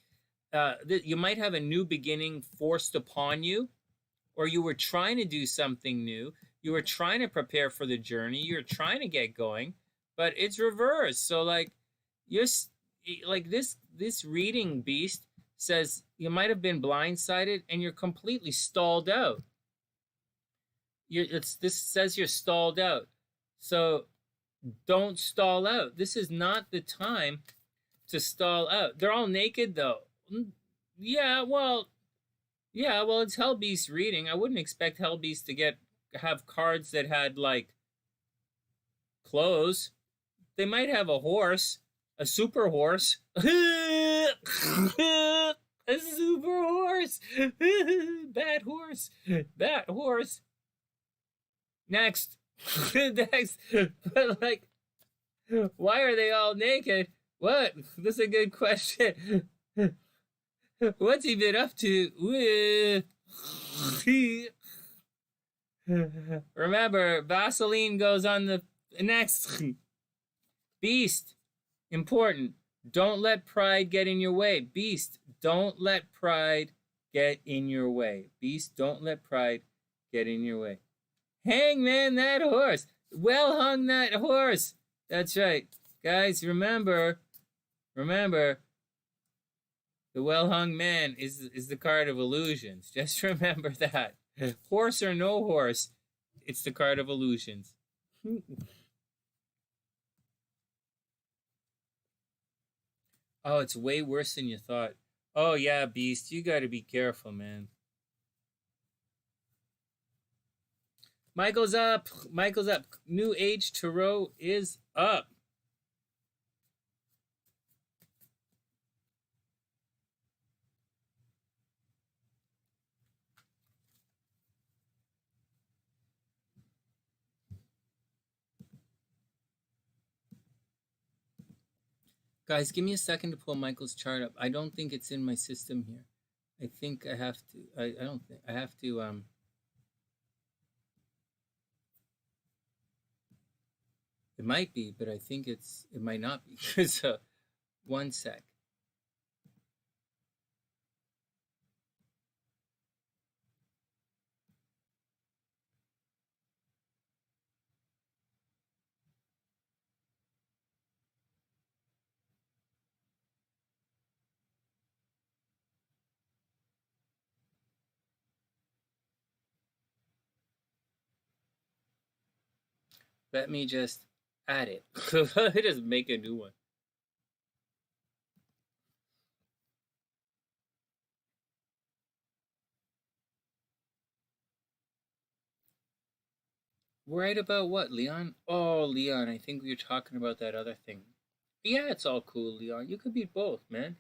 Speaker 1: you might have a new beginning forced upon you, or you were trying to do something new. You were trying to prepare for the journey. You're trying to get going, but it's reversed. So like, this reading, Beast, says you might have been blindsided and you're completely stalled out. This says you're stalled out. So don't stall out. This is not the time to stall out. They're all naked though. Yeah, well, it's HellBEast reading. I wouldn't expect HellBEast to have cards that had like clothes. They might have a horse, a super horse. A super horse. Bad horse. Bad horse. Next. Next. But like, why are they all naked? What? That's a good question. What's he been up to? Remember, Vaseline goes on the next. Beast. Important. Don't let pride get in your way. Beast, don't let pride get in your way. Beast, don't let pride get in your way. Hangman, that horse. Well hung, that horse. That's right. Guys, remember, the well-hung man is the card of illusions. Just remember that. Horse or no horse, it's the card of illusions. Oh, it's way worse than you thought. Oh, yeah, Beast, you got to be careful, man. Michael's up. Michael's up. New Age Tarot is up. Guys, give me a second to pull Michael's chart up. I don't think it's in my system here. I think I have to. I don't think I have to. It might be, but I think it might not be. So, one sec. Let me just add it. Just make a new one. Right about what, Leon? Oh, Leon, I think we were talking about that other thing. Yeah, it's all cool, Leon. You could be both, man.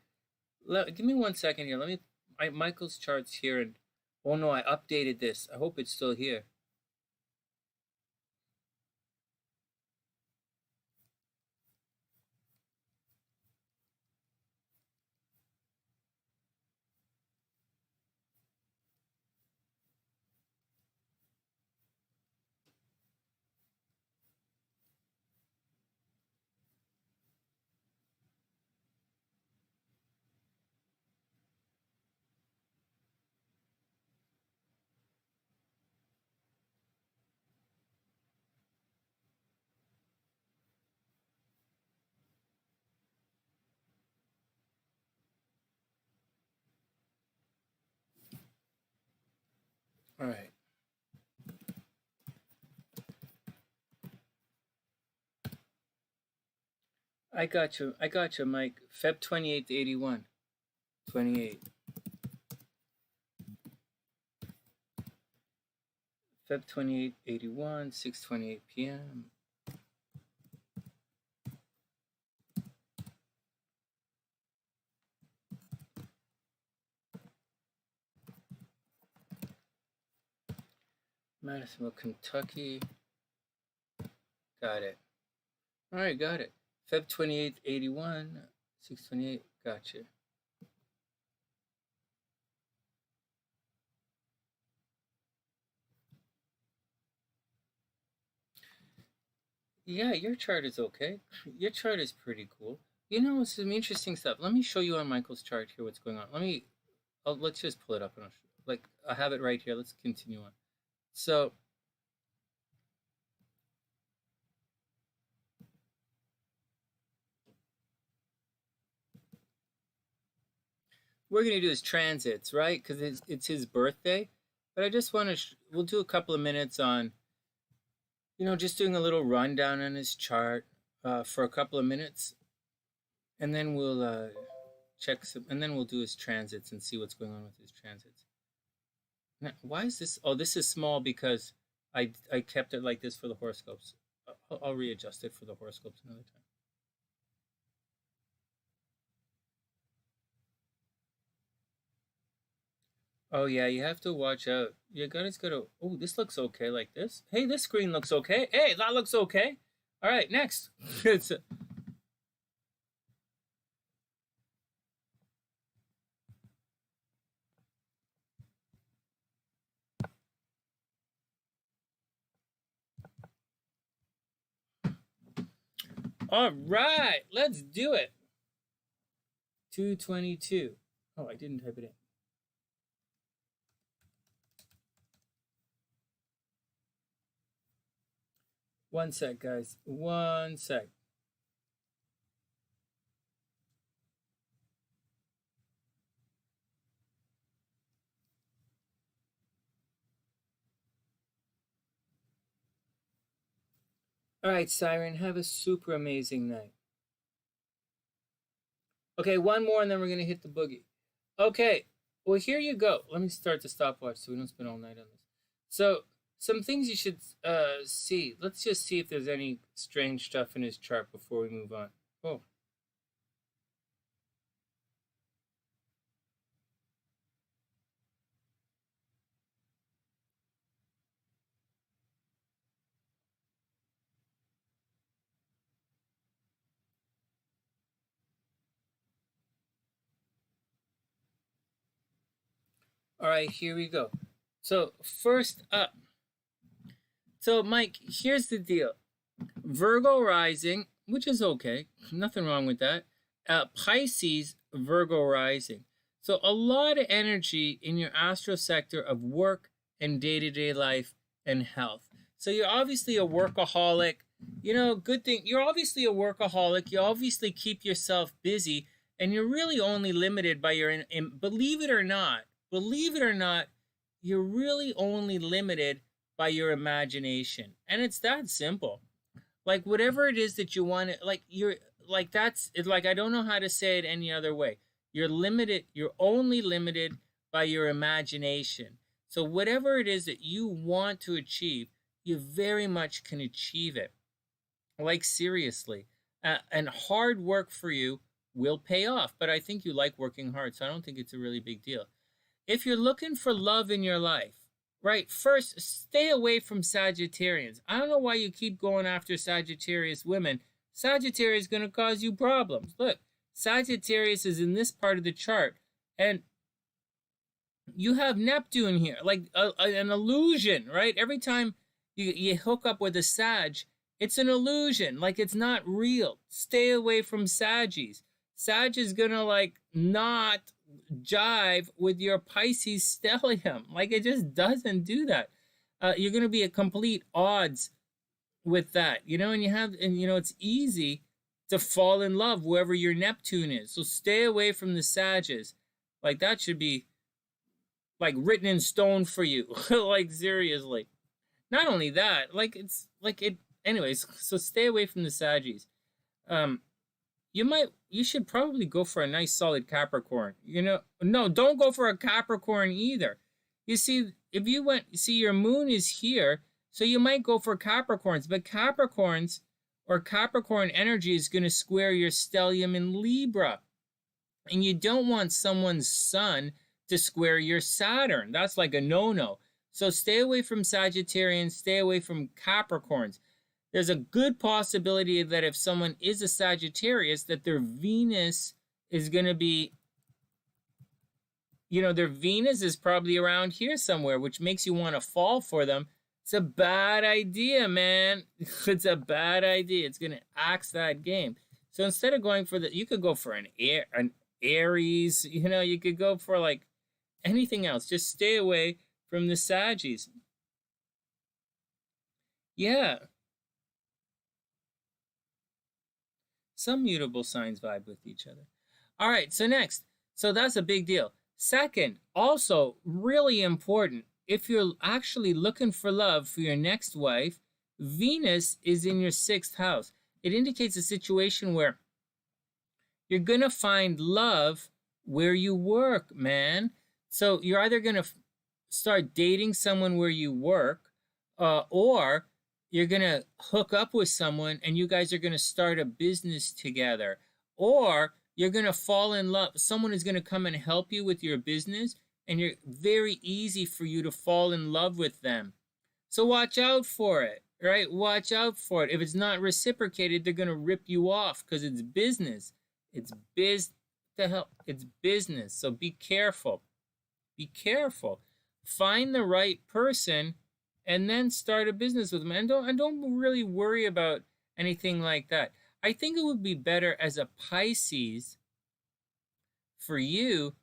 Speaker 1: Give me 1 second here. Let me. Michael's chart's here, and oh no, I updated this. I hope it's still here. All right. I got you. I got you, Mike. Feb 28th, 81. 28. Feb 28th, 81, 6:28 p.m. Madisonville, Kentucky. Got it. All right, got it. Feb 28th, 81, 6:28. Gotcha. Yeah, your chart is okay. Your chart is pretty cool. You know, some interesting stuff. Let me show you on Michael's chart here what's going on. Let's just pull it up. And I have it right here. Let's continue on. So, we're going to do his transits, right? Because it's his birthday. But I just want to, we'll do a couple of minutes on, just doing a little rundown on his chart for a couple of minutes. And then we'll check some, and then we'll do his transits and see what's going on with his transits. Now, why is this? Oh, this is small because I kept it like this for the horoscopes. I'll readjust it for the horoscopes another time. Oh yeah, you have to watch out. You guys gotta. Oh, this looks okay like this. Hey, this screen looks okay. Hey, that looks okay. All right, next. It's. All right, let's do it. 222. Oh, I didn't type it in. One sec, guys. One sec. All right, Siren, have a super amazing night. Okay, one more and then we're going to hit the boogie. Okay, well, here you go. Let me start the stopwatch so we don't spend all night on this. So, some things you should see. Let's just see if there's any strange stuff in his chart before we move on. Oh. All right, here we go. So, first up. So, Mike, here's the deal. Virgo rising, which is okay. Nothing wrong with that. Pisces, Virgo rising. So, a lot of energy in your astro sector of work and day-to-day life and health. So, you're obviously a workaholic. You know, good thing. You're obviously a workaholic. You obviously keep yourself busy. And you're really only limited by your... believe it or not, you're really only limited by your imagination. And it's that simple. Like, whatever it is that you want to, like, you're, like, that's, it's like, I don't know how to say it any other way. You're limited, you're only limited by your imagination. So whatever it is that you want to achieve, you very much can achieve it. Like, seriously. And hard work for you will pay off. But I think you like working hard, so I don't think it's a really big deal. If you're looking for love in your life, right, first, stay away from Sagittarians. I don't know why you keep going after Sagittarius women. Sagittarius is going to cause you problems. Look, Sagittarius is in this part of the chart, and you have Neptune here, like an illusion, right? Every time you hook up with a Sag, it's an illusion, like it's not real. Stay away from Saggies. Sag is going to, like, not jive with your Pisces stellium. Like, it just doesn't do that. You're going to be at complete odds with that, you know, and you know, it's easy to fall in love wherever your Neptune is. So stay away from the Sages. Like, that should be, like, written in stone for you. Like, seriously. Not only that, like, it's, like, it, anyways, so stay away from the Saggies. You should probably go for a nice solid Capricorn. You know, no, don't go for a Capricorn either. You see, if you your moon is here, so you might go for Capricorns, but Capricorns or Capricorn energy is going to square your stellium in Libra. And you don't want someone's sun to square your Saturn. That's like a no-no. So stay away from Sagittarians, stay away from Capricorns. There's a good possibility that if someone is a Sagittarius, that their Venus is going to be, you know, their Venus is probably around here somewhere, which makes you want to fall for them. It's a bad idea, man. It's a bad idea. It's going to axe that game. So instead of going for you could go for an Aries, you know, you could go for, like, anything else. Just stay away from the Saggies. Yeah. Some mutable signs vibe with each other. All right, so next. So that's a big deal. Second, also really important, if you're actually looking for love for your next wife, Venus is in your 6th house. It indicates a situation where you're going to find love where you work, man. So you're either going to start dating someone where you work, or you're going to hook up with someone and you guys are going to start a business together. Or you're going to fall in love. Someone is going to come and help you with your business, and you're very easy for you to fall in love with them. So watch out for it, right? Watch out for it. If it's not reciprocated, they're going to rip you off because it's business. It's it's business. So be careful. Be careful. Find the right person and then start a business with them. And don't really worry about anything like that. I think it would be better as a Pisces for you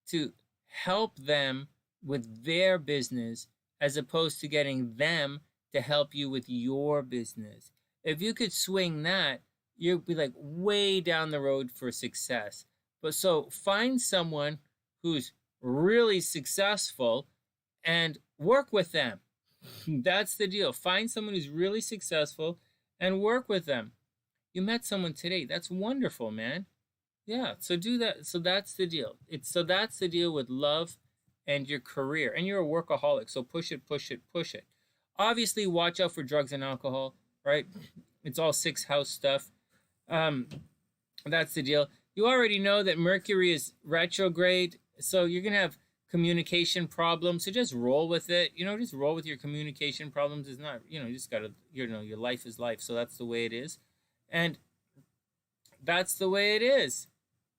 Speaker 1: to help them with their business as opposed to getting them to help you with your business. If you could swing that, you'd be like way down the road for success. But so find someone who's really successful and work with them. That's the deal. Find someone who's really successful and work with them. You met someone today. That's wonderful, man. Yeah, so do that. So that's the deal. That's the deal with love and your career. And you're a workaholic, so push it, push it, push it. Obviously, watch out for drugs and alcohol, right? It's all 6th house stuff. That's the deal. You already know that Mercury is retrograde, so you're going to have communication problems. So just roll with it. Just roll with your communication problems. It's not, you just got to, your life is life. So that's the way it is. And that's the way it is.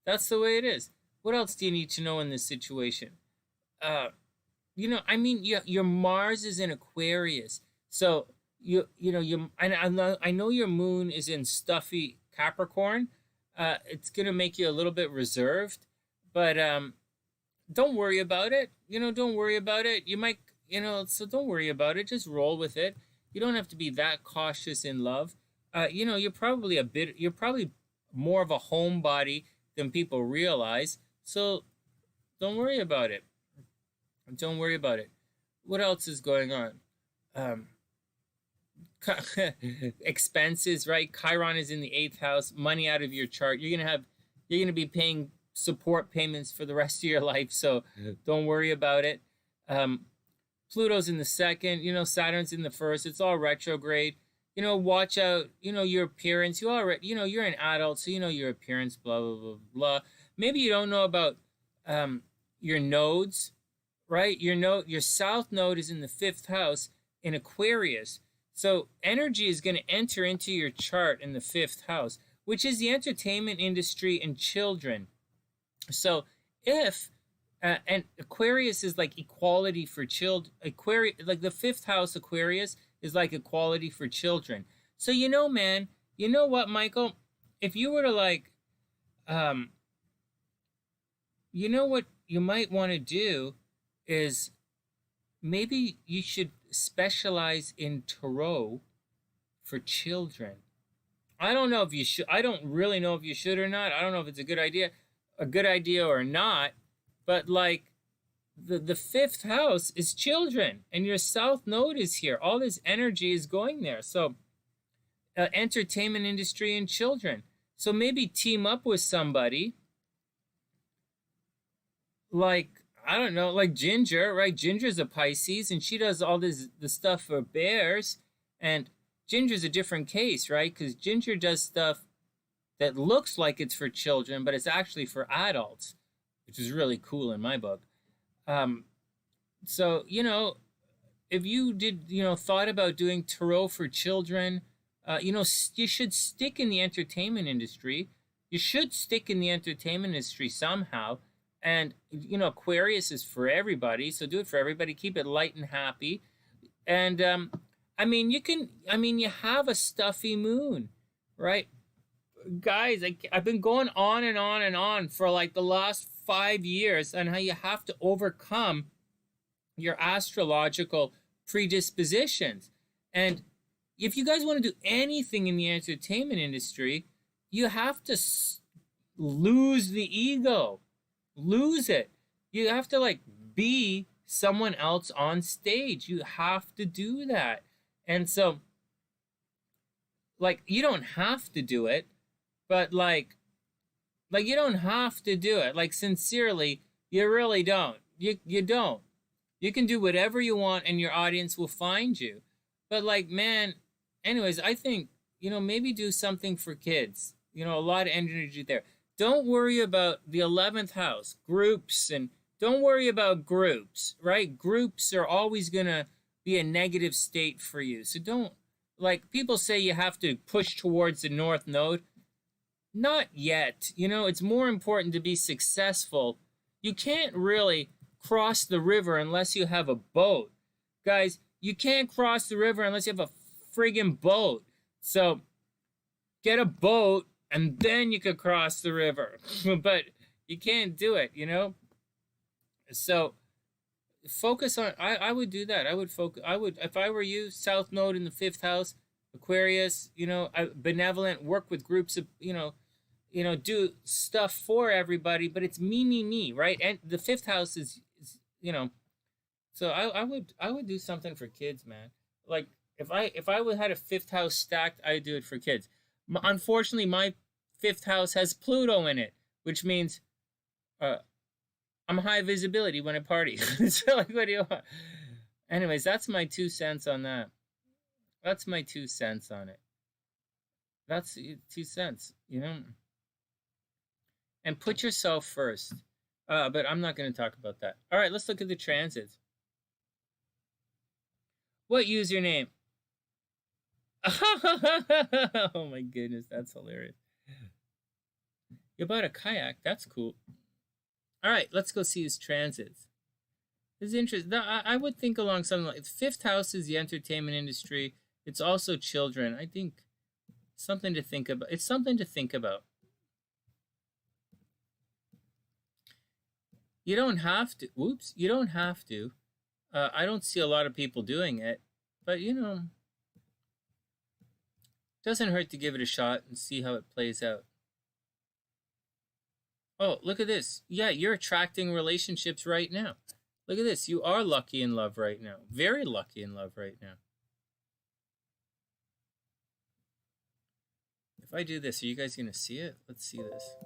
Speaker 1: That's the way it is. What else do you need to know in this situation? Your Mars is in Aquarius. So, I know your moon is in stuffy Capricorn. It's going to make you a little bit reserved, but don't worry about it. Don't worry about it. You might, so don't worry about it. Just roll with it. You don't have to be that cautious in love. You're probably more of a homebody than people realize. So don't worry about it. Don't worry about it. What else is going on? Expenses, right? Chiron is in the 8th house. Money out of your chart. You're gonna be paying support payments for the rest of your life. So don't worry about it. Pluto's in the 2nd. Saturn's in the 1st. It's all retrograde. Watch out. Your appearance. You're an adult, so your appearance. Blah blah blah blah. Maybe you don't know about your nodes, right? Your south node is in the 5th house in Aquarius. So energy is going to enter into your chart in the 5th house, which is the entertainment industry and children. So if and Aquarius is like equality for children. Aquarius, like the 5th house Aquarius is like equality for children. So man, you know what, Michael? If you were to what you might want to do is maybe you should specialize in tarot for children. I don't know if you should. I don't really know if you should or not. I don't know if it's a good idea or not. But like the 5th house is children, and your south node is here. All this energy is going there. So entertainment industry and children. So maybe team up with somebody like, I don't know, like Ginger, right? Ginger's a Pisces, and she does all the stuff for bears. And Ginger's a different case, right? Because Ginger does stuff that looks like it's for children, but it's actually for adults, which is really cool in my book. So, if you did, thought about doing tarot for children, you should stick in the entertainment industry. You should stick in the entertainment industry somehow. And, Aquarius is for everybody, so do it for everybody. Keep it light and happy. And, you have a stuffy moon, right? Guys, I've been going on and on and on for like the last 5 years on how you have to overcome your astrological predispositions. And if you guys want to do anything in the entertainment industry, you have to lose the ego. Lose it. You have to be someone else on stage. You have to do that. And so you don't have to do it, but you don't have to do it. Sincerely, you really don't. You don't. You can do whatever you want and your audience will find you. But man, anyways, I think, maybe do something for kids. A lot of energy there. Don't worry about the 11th house, groups, and don't worry about groups, right? Groups are always going to be a negative state for you. So don't, people say you have to push towards the north node. Not yet. It's more important to be successful. You can't really cross the river unless you have a boat. Guys, you can't cross the river unless you have a friggin' boat. So get a boat, and then you could cross the river. But You can't do it, you know? So focus on, I would do that. I would focus, I would, if I were you, South Node in the 5th house, Aquarius, you know, benevolent, work with groups of, do stuff for everybody, but it's me, right? And the 5th house is so I would do something for kids, man. Like if I would had a 5th house stacked, I'd do it for kids. Unfortunately, my 5th house has Pluto in it, which means I'm high visibility when I party. So like, what do you want? Anyways, that's my 2 cents on that. That's my 2 cents on it. That's 2 cents, you know. And put yourself first. But I'm not going to talk about that. All right, let's look at the transits. What username? Oh my goodness, that's hilarious. You bought a kayak. That's cool. All right, let's go see his transits. It's interesting. I would think along something like 5th house is the entertainment industry. It's also children. I think something to think about. It's something to think about. You don't have to. Whoops. You don't have to. I don't see a lot of people doing it, but doesn't hurt to give it a shot and see how it plays out. Oh, look at this. Yeah, you're attracting relationships right now. Look at this. You are lucky in love right now. Very lucky in love right now. If I do this, are you guys going to see it? Let's see this.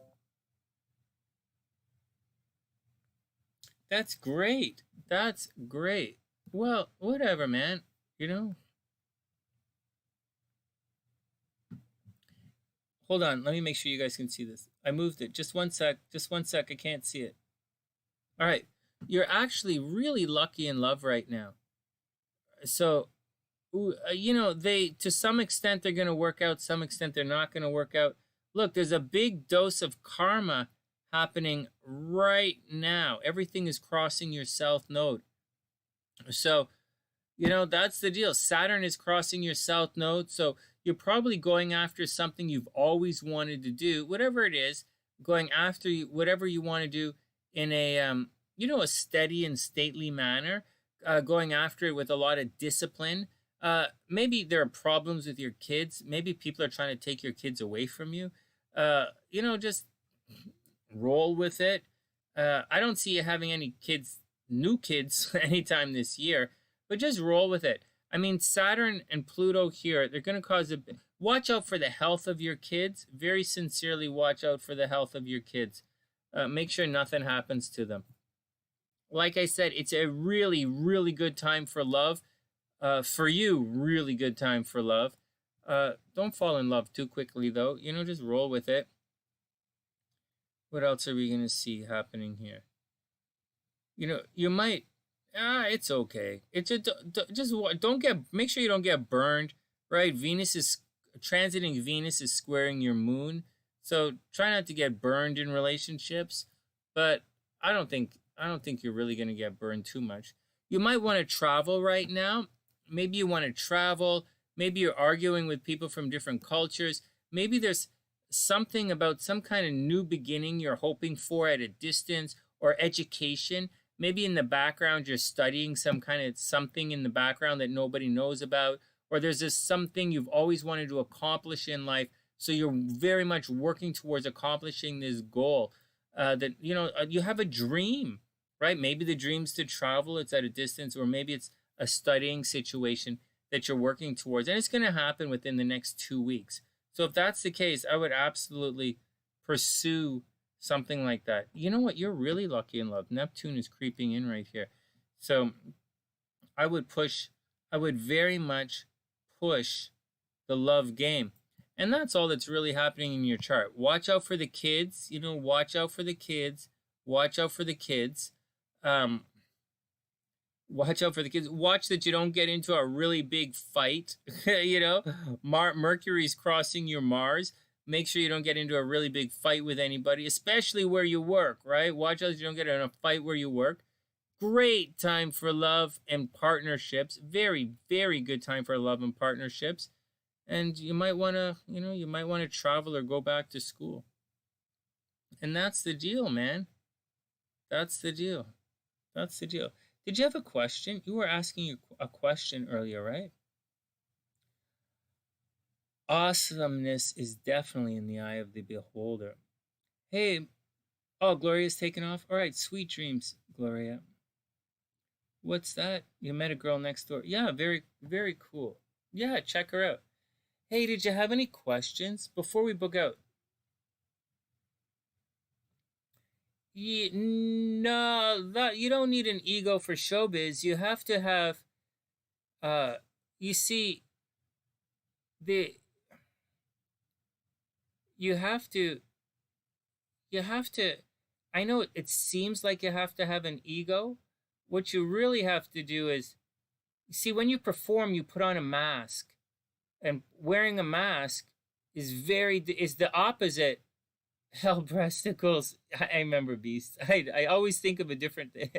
Speaker 1: That's great. That's great. Well, whatever, man. Hold on. Let me make sure you guys can see this. I moved it. Just one sec. Just one sec. I can't see it. All right. You're actually really lucky in love right now. So, to some extent, they're going to work out. Some extent, they're not going to work out. Look, there's a big dose of karma happening right now. Everything is crossing your South Node. So, that's the deal. Saturn is crossing your South Node. So you're probably going after something you've always wanted to do, whatever it is, going after whatever you want to do in a, a steady and stately manner, going after it with a lot of discipline. Maybe there are problems with your kids. Maybe people are trying to take your kids away from you. Just roll with it. I don't see you having any new kids anytime this year, but just roll with it. I mean, Saturn and Pluto here, they're going to cause watch out for the health of your kids. Very sincerely, watch out for the health of your kids. Make sure nothing happens to them. Like I said, it's a really, really good time for love. For you, really good time for love. Don't fall in love too quickly, though. Just roll with it. What else are we going to see happening here? You might... it's okay. It's make sure you don't get burned, right? Transiting Venus is squaring your moon. So try not to get burned in relationships, but I don't think you're really going to get burned too much. You might want to travel right now. Maybe you want to travel. Maybe you're arguing with people from different cultures. Maybe there's something about some kind of new beginning you're hoping for at a distance, or education. Maybe in the background, you're studying some kind of something in the background that nobody knows about, or there's this something you've always wanted to accomplish in life. So you're very much working towards accomplishing this goal. You have a dream, right? Maybe the dream's to travel, it's at a distance, or maybe it's a studying situation that you're working towards. And it's going to happen within the next 2 weeks. So if that's the case, I would absolutely pursue something like that. You know what? You're really lucky in love. Neptune is creeping in right here. So I would very much push the love game. And that's all that's really happening in your chart. Watch out for the kids. Watch out for the kids. Watch out for the kids. Watch out for the kids. Watch that you don't get into a really big fight. Mercury's crossing your Mars. Make sure you don't get into a really big fight with anybody, especially where you work, right? Watch out that you don't get in a fight where you work. Great time for love and partnerships. Very, very good time for love and partnerships. And you might want to, travel or go back to school. And that's the deal, man. That's the deal. That's the deal. Did you have a question? You were asking a question earlier, right? Awesomeness is definitely in the eye of the beholder. Hey, oh, Gloria's taken off? All right, sweet dreams, Gloria. What's that? You met a girl next door. Yeah, very, very cool. Yeah, check her out. Hey, did you have any questions before we book out? No, you don't need an ego for showbiz. You have to have, uh, you see, the you have to, you have to. I know it seems like you have to have an ego. What you really have to do is, see, when you perform, you put on a mask, and wearing a mask is the opposite. Hell breasticles. I remember Beast. I always think of a different thing.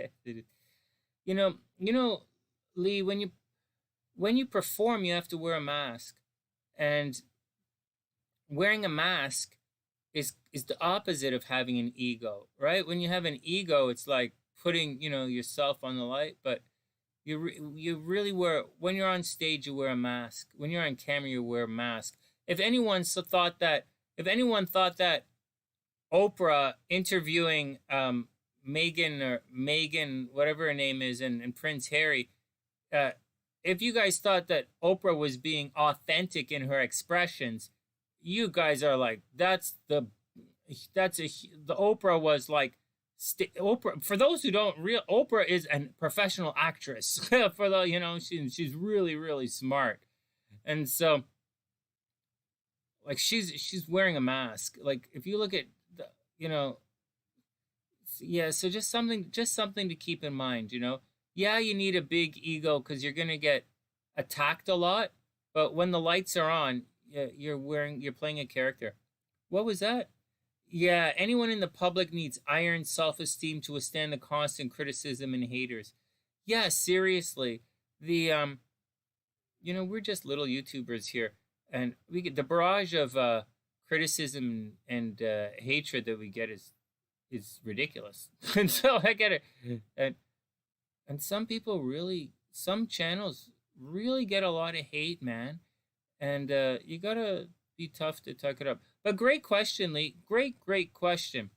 Speaker 1: You know, Lee, when you perform, you have to wear a mask, and wearing a mask is the opposite of having an ego, right? When you have an ego, it's like putting yourself on the light, but you really wear, when you're on stage, you wear a mask. When you're on camera, you wear a mask. If anyone thought that Oprah interviewing Megan, whatever her name is, and Prince Harry, uh, if you guys thought that Oprah was being authentic in her expressions, you guys are like, the Oprah was like, Oprah. For those who don't real, Oprah is a professional actress. For the she's really, really smart, and so like she's wearing a mask. Like if you look at the yeah, so just something to keep in mind. Yeah, you need a big ego because you're gonna get attacked a lot, but when the lights are on, you're playing a character. What was that? Yeah, anyone in the public needs iron self-esteem to withstand the constant criticism and haters. Yeah, seriously. The we're just little YouTubers here, and we get the barrage of criticism and hatred that we get is ridiculous. And so I get it. And some channels really get a lot of hate, man. And you gotta be tough to tuck it up. But great question, Lee. Great question.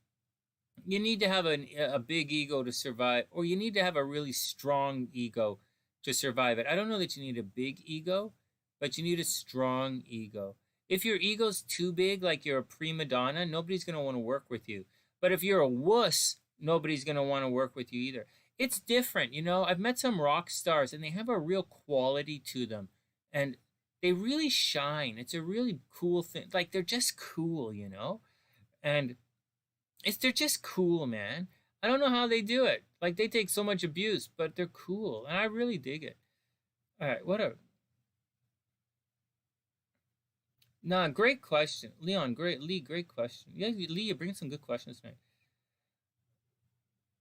Speaker 1: You need to have a big ego to survive, or you need to have a really strong ego to survive it. I don't know that you need a big ego, but you need a strong ego. If your ego's too big, like you're a prima donna, nobody's going to want to work with you. But if you're a wuss, nobody's going to want to work with you either. It's different, I've met some rock stars, and they have a real quality to them. And they really shine. It's a really cool thing. Like, they're just cool, And they're just cool, man. I don't know how they do it. Like, they take so much abuse, but they're cool, and I really dig it. All right, whatever. Nah, great question, Leon. Great question. Yeah, Lee, you bring some good questions tonight.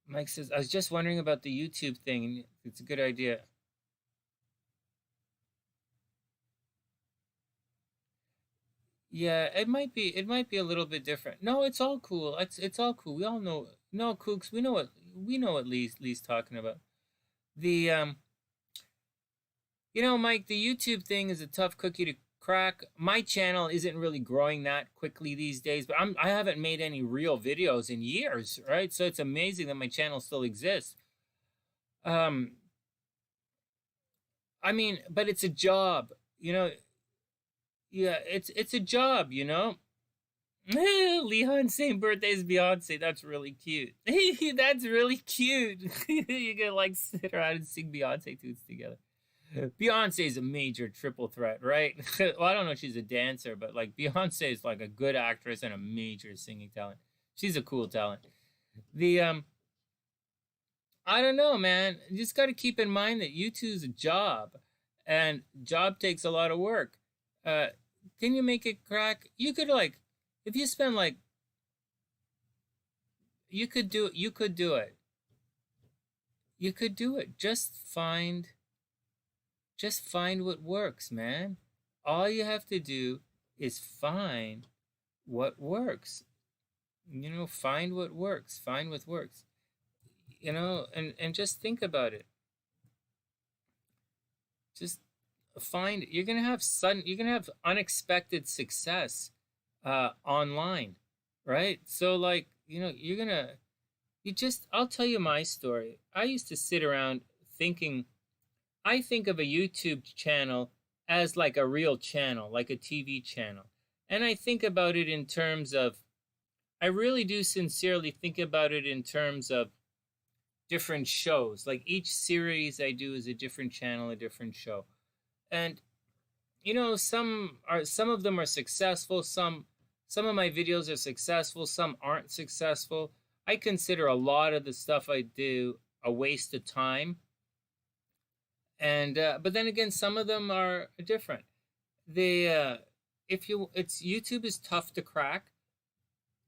Speaker 1: Mike says, I was just wondering about the YouTube thing, and it's a good idea. Yeah, it might be a little bit different. No, it's all cool. It's all cool. We all know. No, Kooks, we know what Lee's talking about. The Mike, the YouTube thing is a tough cookie to crack. My channel isn't really growing that quickly these days, but I haven't made any real videos in years, right? So it's amazing that my channel still exists. I mean, but it's a job, Yeah, it's a job, Leon, same birthday as Beyonce. That's really cute. That's really cute. You can like sit around and sing Beyonce tunes together. Beyonce is a major triple threat, right? Well, I don't know if she's a dancer, but like Beyonce is like a good actress and a major singing talent. She's a cool talent. The I don't know, man. You just got to keep in mind that YouTube's a job, and job takes a lot of work. Can you make it crack? You could like, if you spend like, you could do it. You could do it. You could do it. Just find what works, man. All you have to do is find what works. You know, find what works. Find what works. You know, and just think about it. Just find, you're gonna have unexpected success online, right? So like, you know, I'll tell you my story. I used to sit around thinking, I think of a YouTube channel as like a real channel, like a TV channel. And I think about it in terms of, I really do sincerely think about it in terms of different shows. Like each series I do is a different channel, a different show. And you know, some of them are successful, some of my videos are successful, some aren't successful. I consider a lot of the stuff I do a waste of time. And but then again, some of them are different. YouTube is tough to crack.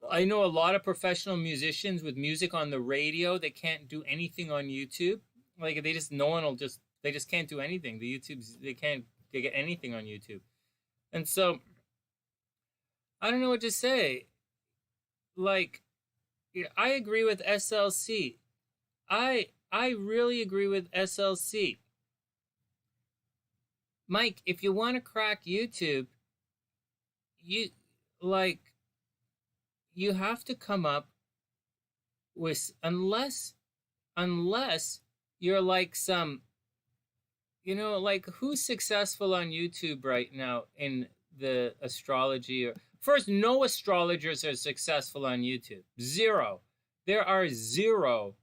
Speaker 1: I know a lot of professional musicians with music on the radio. They can't do anything on YouTube. Like they just can't do anything. They can't get anything on YouTube. And so I don't know what to say. Like, I agree with SLC. I really agree with SLC. Mike, if you want to crack YouTube, you have to come up with, unless you're like some, you know, like who's successful on YouTube right now in the astrology? First, no astrologers are successful on YouTube. Zero. There are zero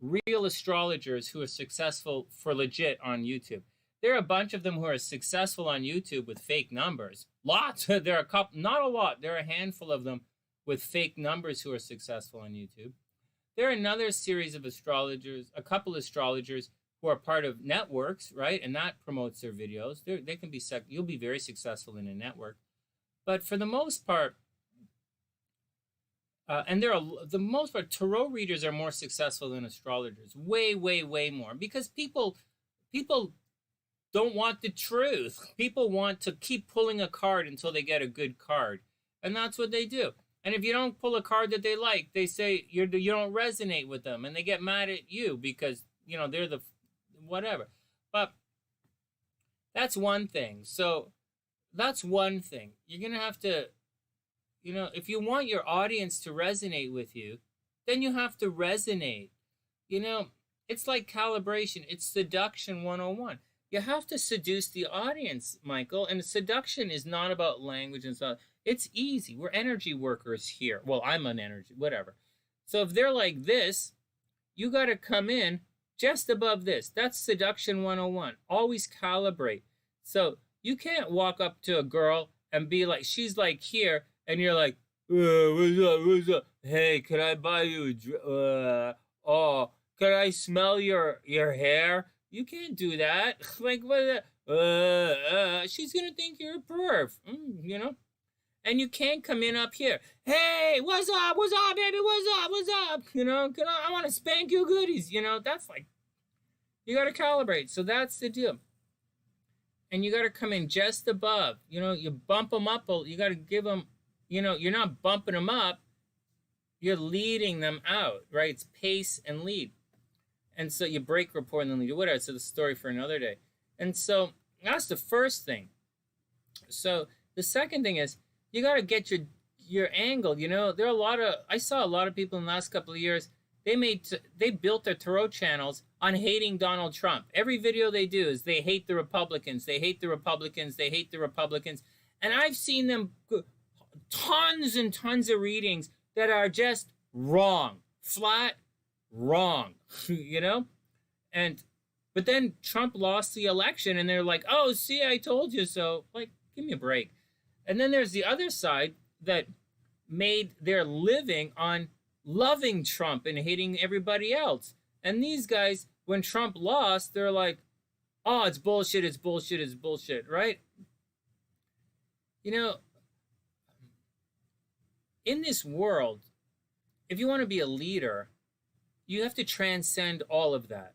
Speaker 1: real astrologers who are successful for legit on YouTube. There are a bunch of them who are successful on YouTube with fake numbers. Lots. There are a couple, not a lot. There are a handful of them with fake numbers who are successful on YouTube. There are another series of astrologers, a couple astrologers who are part of networks, right? And that promotes their videos. They can be you'll be very successful in a network. But for the most part, the most part, tarot readers are more successful than astrologers. Way, way, way more. Because people don't want the truth. People want to keep pulling a card until they get a good card. And that's what they do. And if you don't pull a card that they like, they say you don't resonate with them. And they get mad at you because, you know, they're the whatever. But that's one thing. So that's one thing. You're going to have to, you know, if you want your audience to resonate with you, then you have to resonate. You know, it's like calibration. It's seduction 101. You have to seduce the audience, Michael. And seduction is not about language and stuff. It's easy. We're energy workers here. Well, I'm an energy, whatever. So if they're like this, you got to come in just above this. That's seduction 101. Always calibrate. So you can't walk up to a girl and be like, she's like here, and you're like, what's up? Hey, can I buy you oh, can I smell your hair? You can't do that. Like, what? She's gonna think you're a perv, you know. And you can't come in up here. Hey, what's up? What's up, baby? What's up? What's up? You know, I want to spank you goodies. You know, that's like, you got to calibrate. So that's the deal. And you got to come in just above. You know, you bump them up. You got to give them, you know, you're not bumping them up. You're leading them out, right? It's pace and lead. And so you break rapport and then lead. Whatever. So the story for another day. And so that's the first thing. So the second thing is, you got to get your angle. You know, there are I saw a lot of people in the last couple of years, they built their tarot channels on hating Donald Trump. Every video they do is they hate the Republicans. They hate the Republicans. They hate the Republicans. And I've seen them tons and tons of readings that are just wrong, flat wrong, you know? But then Trump lost the election and they're like, oh, see, I told you so. Like, give me a break. And then there's the other side that made their living on loving Trump and hating everybody else. And these guys, when Trump lost, they're like, oh, it's bullshit, it's bullshit, it's bullshit, right? You know, in this world, if you want to be a leader, you have to transcend all of that.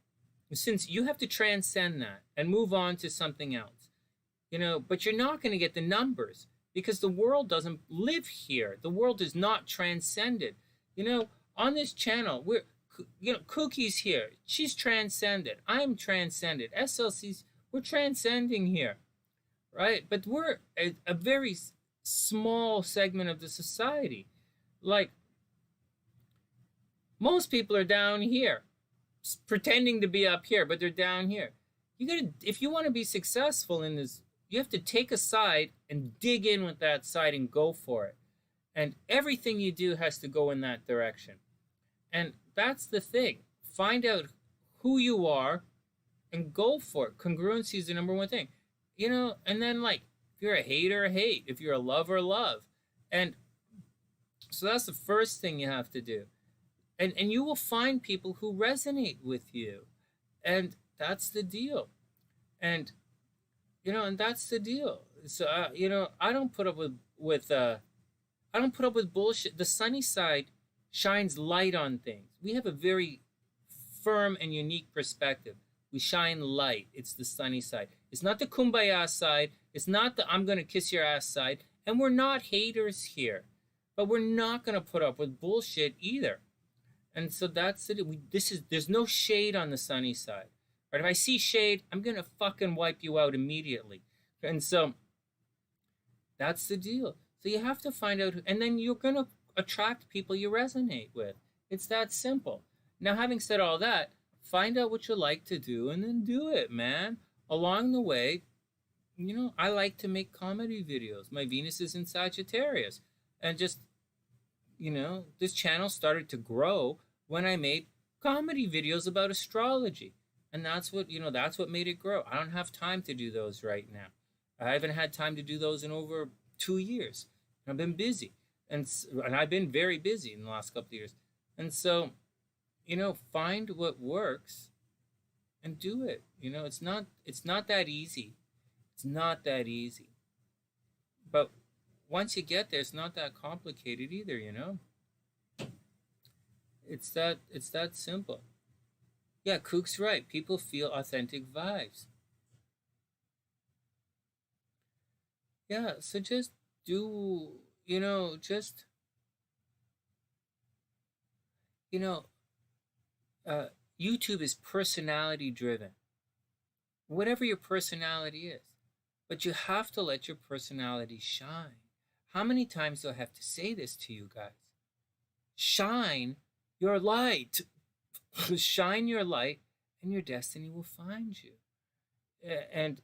Speaker 1: Since you have to transcend that and move on to something else, you know, but you're not going to get the numbers. because the world doesn't live here. The world is not transcended. You know, on this channel, KookieZ here. She's transcended. I'm transcended. SLC's, we're transcending here, right? But we're a very small segment of the society. Like, most people are down here, pretending to be up here, but they're down here. If you want to be successful in this, you have to take a side and dig in with that side and go for it. And everything you do has to go in that direction. And that's the thing. Find out who you are and go for it. Congruency is the number one thing. You know, and then, like, if you're a hater, hate. If you're a lover, love. And so that's the first thing you have to do. And you will find people who resonate with you. And that's the deal. And, you know, and that's the deal. So, you know, I don't put up with bullshit. The sunny side shines light on things. We have a very firm and unique perspective. We shine light. It's the sunny side. It's not the kumbaya side. It's not the I'm going to kiss your ass side. And we're not haters here. But we're not going to put up with bullshit either. And so that's it. There's no shade on the sunny side. Right? If I see shade, I'm going to fucking wipe you out immediately. And so that's the deal. So you have to find out, and then you're going to attract people you resonate with. It's that simple. Now, having said all that, find out what you like to do and then do it, man. Along the way, you know, I like to make comedy videos. My Venus is in Sagittarius. And just, you know, this channel started to grow when I made comedy videos about astrology. And that's what, you know, that's what made it grow. I don't have time to do those right now. I haven't had time to do those in over 2 years. I've been busy. And I've been very busy in the last couple of years. And so, you know, find what works and do it. You know, it's not that easy. It's not that easy. But once you get there, it's not that complicated either, you know? It's that simple. Yeah, Kook's right. People feel authentic vibes. Yeah, so just do, you know, just, you know, YouTube is personality driven. Whatever your personality is. But you have to let your personality shine. How many times do I have to say this to you guys? Shine your light. Shine your light and your destiny will find you. And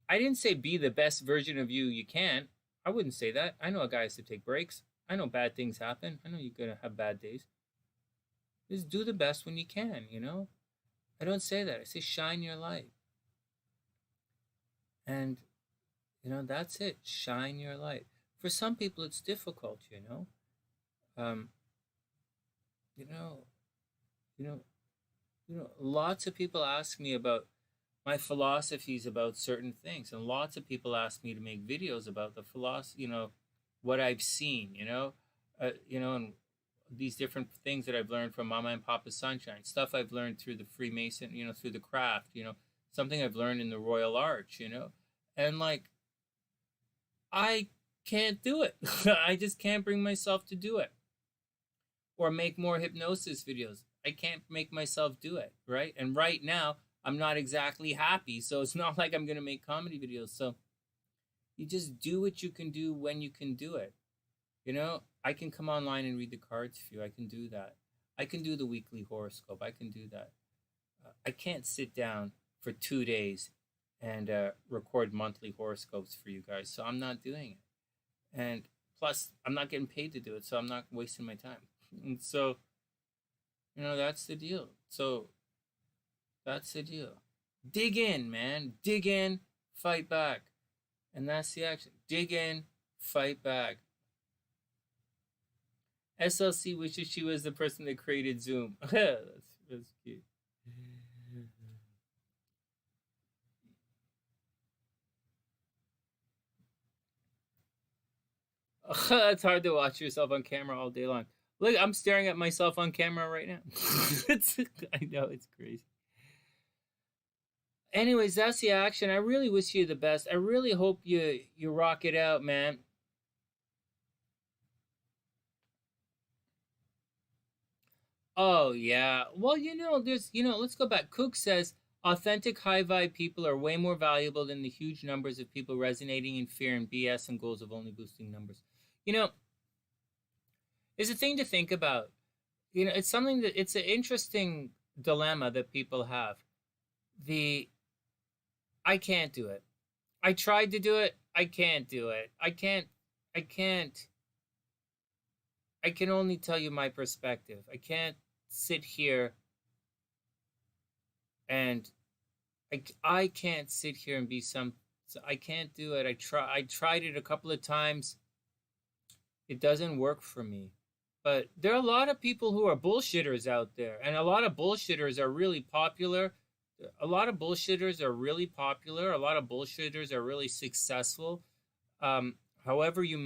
Speaker 1: I didn't say be the best version of you can. I wouldn't say that. I know a guy has to take breaks. I know bad things happen. I know you're going to have bad days. Just do the best when you can, you know? I don't say that. I say shine your light. And, you know, that's it. Shine your light. For some people, it's difficult, you know? Lots of people ask me about my philosophies about certain things, and lots of people ask me to make videos about the philosophy, you know, what I've seen, and these different things that I've learned from Mama and Papa Sunshine, stuff I've learned through the Freemason, you know, through the craft, you know, something I've learned in the Royal Arch, you know, and like, I can't do it. I just can't bring myself to do it. Or make more hypnosis videos. I can't make myself do it, right? And right now, I'm not exactly happy, so it's not like I'm going to make comedy videos. So you just do what you can do when you can do it. You know, I can come online and read the cards for you. I can do that. I can do the weekly horoscope. I can do that. I can't sit down for 2 days and record monthly horoscopes for you guys, so I'm not doing it. And plus, I'm not getting paid to do it, so I'm not wasting my time. And so, you know, that's the deal. So, that's the deal. Dig in, man. Dig in, fight back. And that's the action. Dig in, fight back. SLC wishes she was the person that created Zoom. That's cute. It's hard to watch yourself on camera all day long. Look, I'm staring at myself on camera right now. I know, it's crazy. Anyways, that's the action. I really wish you the best. I really hope you rock it out, man. Oh yeah. Well, let's go back. Cook says authentic high vibe people are way more valuable than the huge numbers of people resonating in fear and BS and goals of only boosting numbers. You know, it's a thing to think about. It's something that it's an interesting dilemma that people have. The I can't do it. I tried to do it. I can't do it. I can't. I can only tell you my perspective. I can't sit here and I can't sit here and be some. I can't do it. I tried it a couple of times. It doesn't work for me. But there are a lot of people who are bullshitters out there, and a lot of bullshitters are really popular. A lot of bullshitters are really popular. A lot of bullshitters are really successful. However you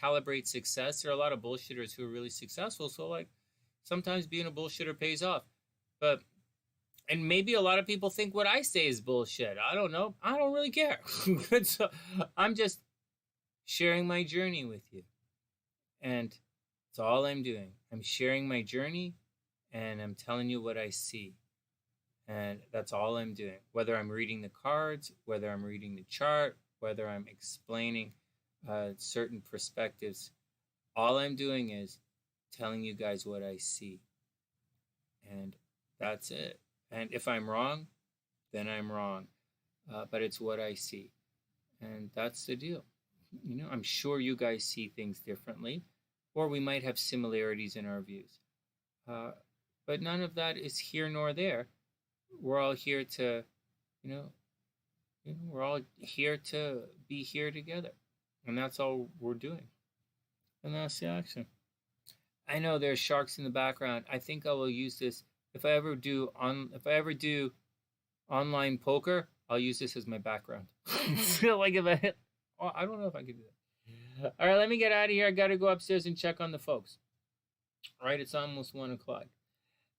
Speaker 1: calibrate success, there are a lot of bullshitters who are really successful. So like sometimes being a bullshitter pays off. But and maybe a lot of people think what I say is bullshit. I don't know. I don't really care. So I'm just sharing my journey with you. And that's all I'm doing. I'm sharing my journey and I'm telling you what I see. And that's all I'm doing. Whether I'm reading the cards, whether I'm reading the chart, whether I'm explaining certain perspectives, all I'm doing is telling you guys what I see. And that's it. And if I'm wrong, then I'm wrong. But it's what I see. And that's the deal. I'm sure you guys see things differently, or we might have similarities in our views. But none of that is here nor there. We're all here to, we're all here to be here together. And that's all we're doing. And that's the action. I know there's sharks in the background. I think I will use this if I ever do online poker. I'll use this as my background. Like if I don't know if I could do that. All right, let me get out of here. I got to go upstairs and check on the folks. All right, it's almost 1:00.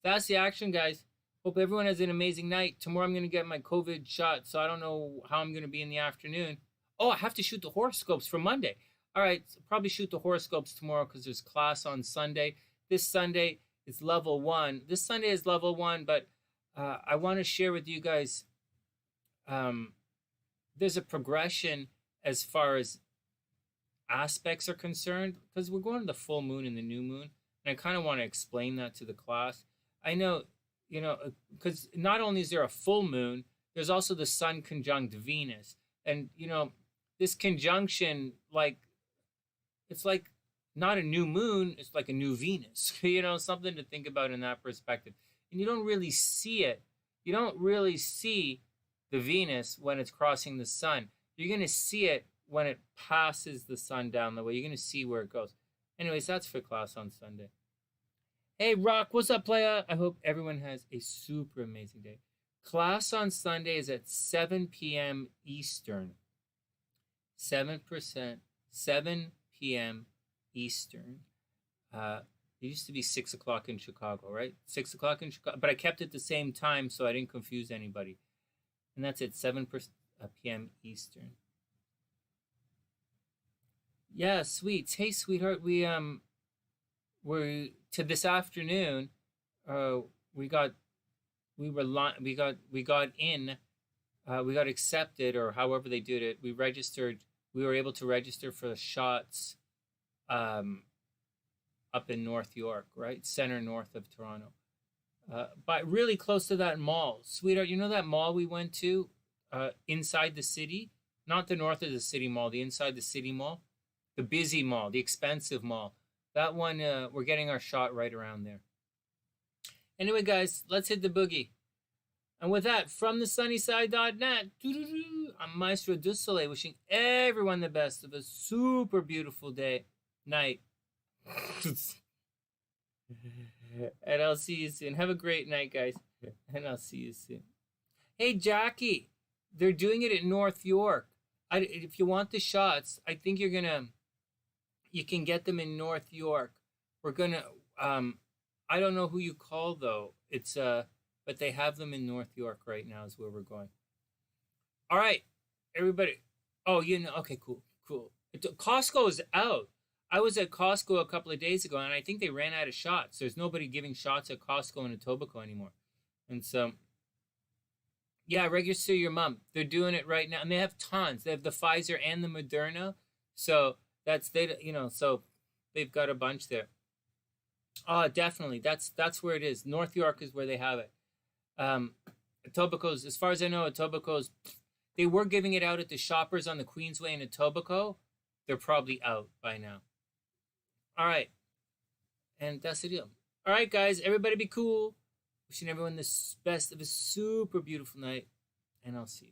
Speaker 1: That's the action, guys. Hope everyone has an amazing night. Tomorrow I'm going to get my COVID shot, so I don't know how I'm going to be in the afternoon. Oh, I have to shoot the horoscopes for Monday. All right, so probably shoot the horoscopes tomorrow because there's class on Sunday. This Sunday is level 1. This Sunday is level 1, but I want to share with you guys, there's a progression as far as aspects are concerned because we're going to the full moon and the new moon. And I kind of want to explain that to the class. I know, because not only is there a full moon, there's also the sun conjunct Venus. And, this conjunction, it's like not a new moon, it's like a new Venus, something to think about in that perspective. And you don't really see it. You don't really see the Venus when it's crossing the sun. You're going to see it when it passes the sun down the way. You're going to see where it goes. Anyways, that's for class on Sunday. Hey, Rock, what's up, playa? I hope everyone has a super amazing day. Class on Sunday is at 7 p.m. Eastern. 7 p.m. Eastern. It used to be 6 o'clock in Chicago, right? 6 o'clock in Chicago. But I kept it the same time so I didn't confuse anybody. And that's at 7 p.m. Eastern. Yeah, sweets. Hey, sweetheart, we're to this afternoon. We got accepted, or however they did it. We were able to register for the shots, up in North York, right, center north of Toronto, but really close to that mall, sweetheart. You know that mall we went to, inside the city, not the north of the city mall, the inside the city mall. The busy mall, the expensive mall. That one, we're getting our shot right around there. Anyway, guys, let's hit the boogie. And with that, from TheSunnySide.net, I'm Maestro du Soleil, wishing everyone the best of a super beautiful night. And I'll see you soon. Have a great night, guys. And I'll see you soon. Hey, Jackie, they're doing it in North York. If you want the shots, I think you can get them in North York. We're gonna, I don't know who you call though. It's but they have them in North York right now is where we're going. All right, everybody. Oh, okay, cool, cool. Costco is out. I was at Costco a couple of days ago, and I think they ran out of shots. There's nobody giving shots at Costco and Etobicoke anymore. And so, yeah, register your mom. They're doing it right now, and they have tons. They have the Pfizer and the Moderna. So so they've got a bunch there. Oh, definitely. That's where it is. North York is where they have it. Etobicoke's, as far as I know, Etobicoke's, they were giving it out at the Shoppers on the Queensway in Etobicoke. They're probably out by now. All right. And that's the deal. All right, guys. Everybody be cool. Wishing everyone the best of a super beautiful night. And I'll see you.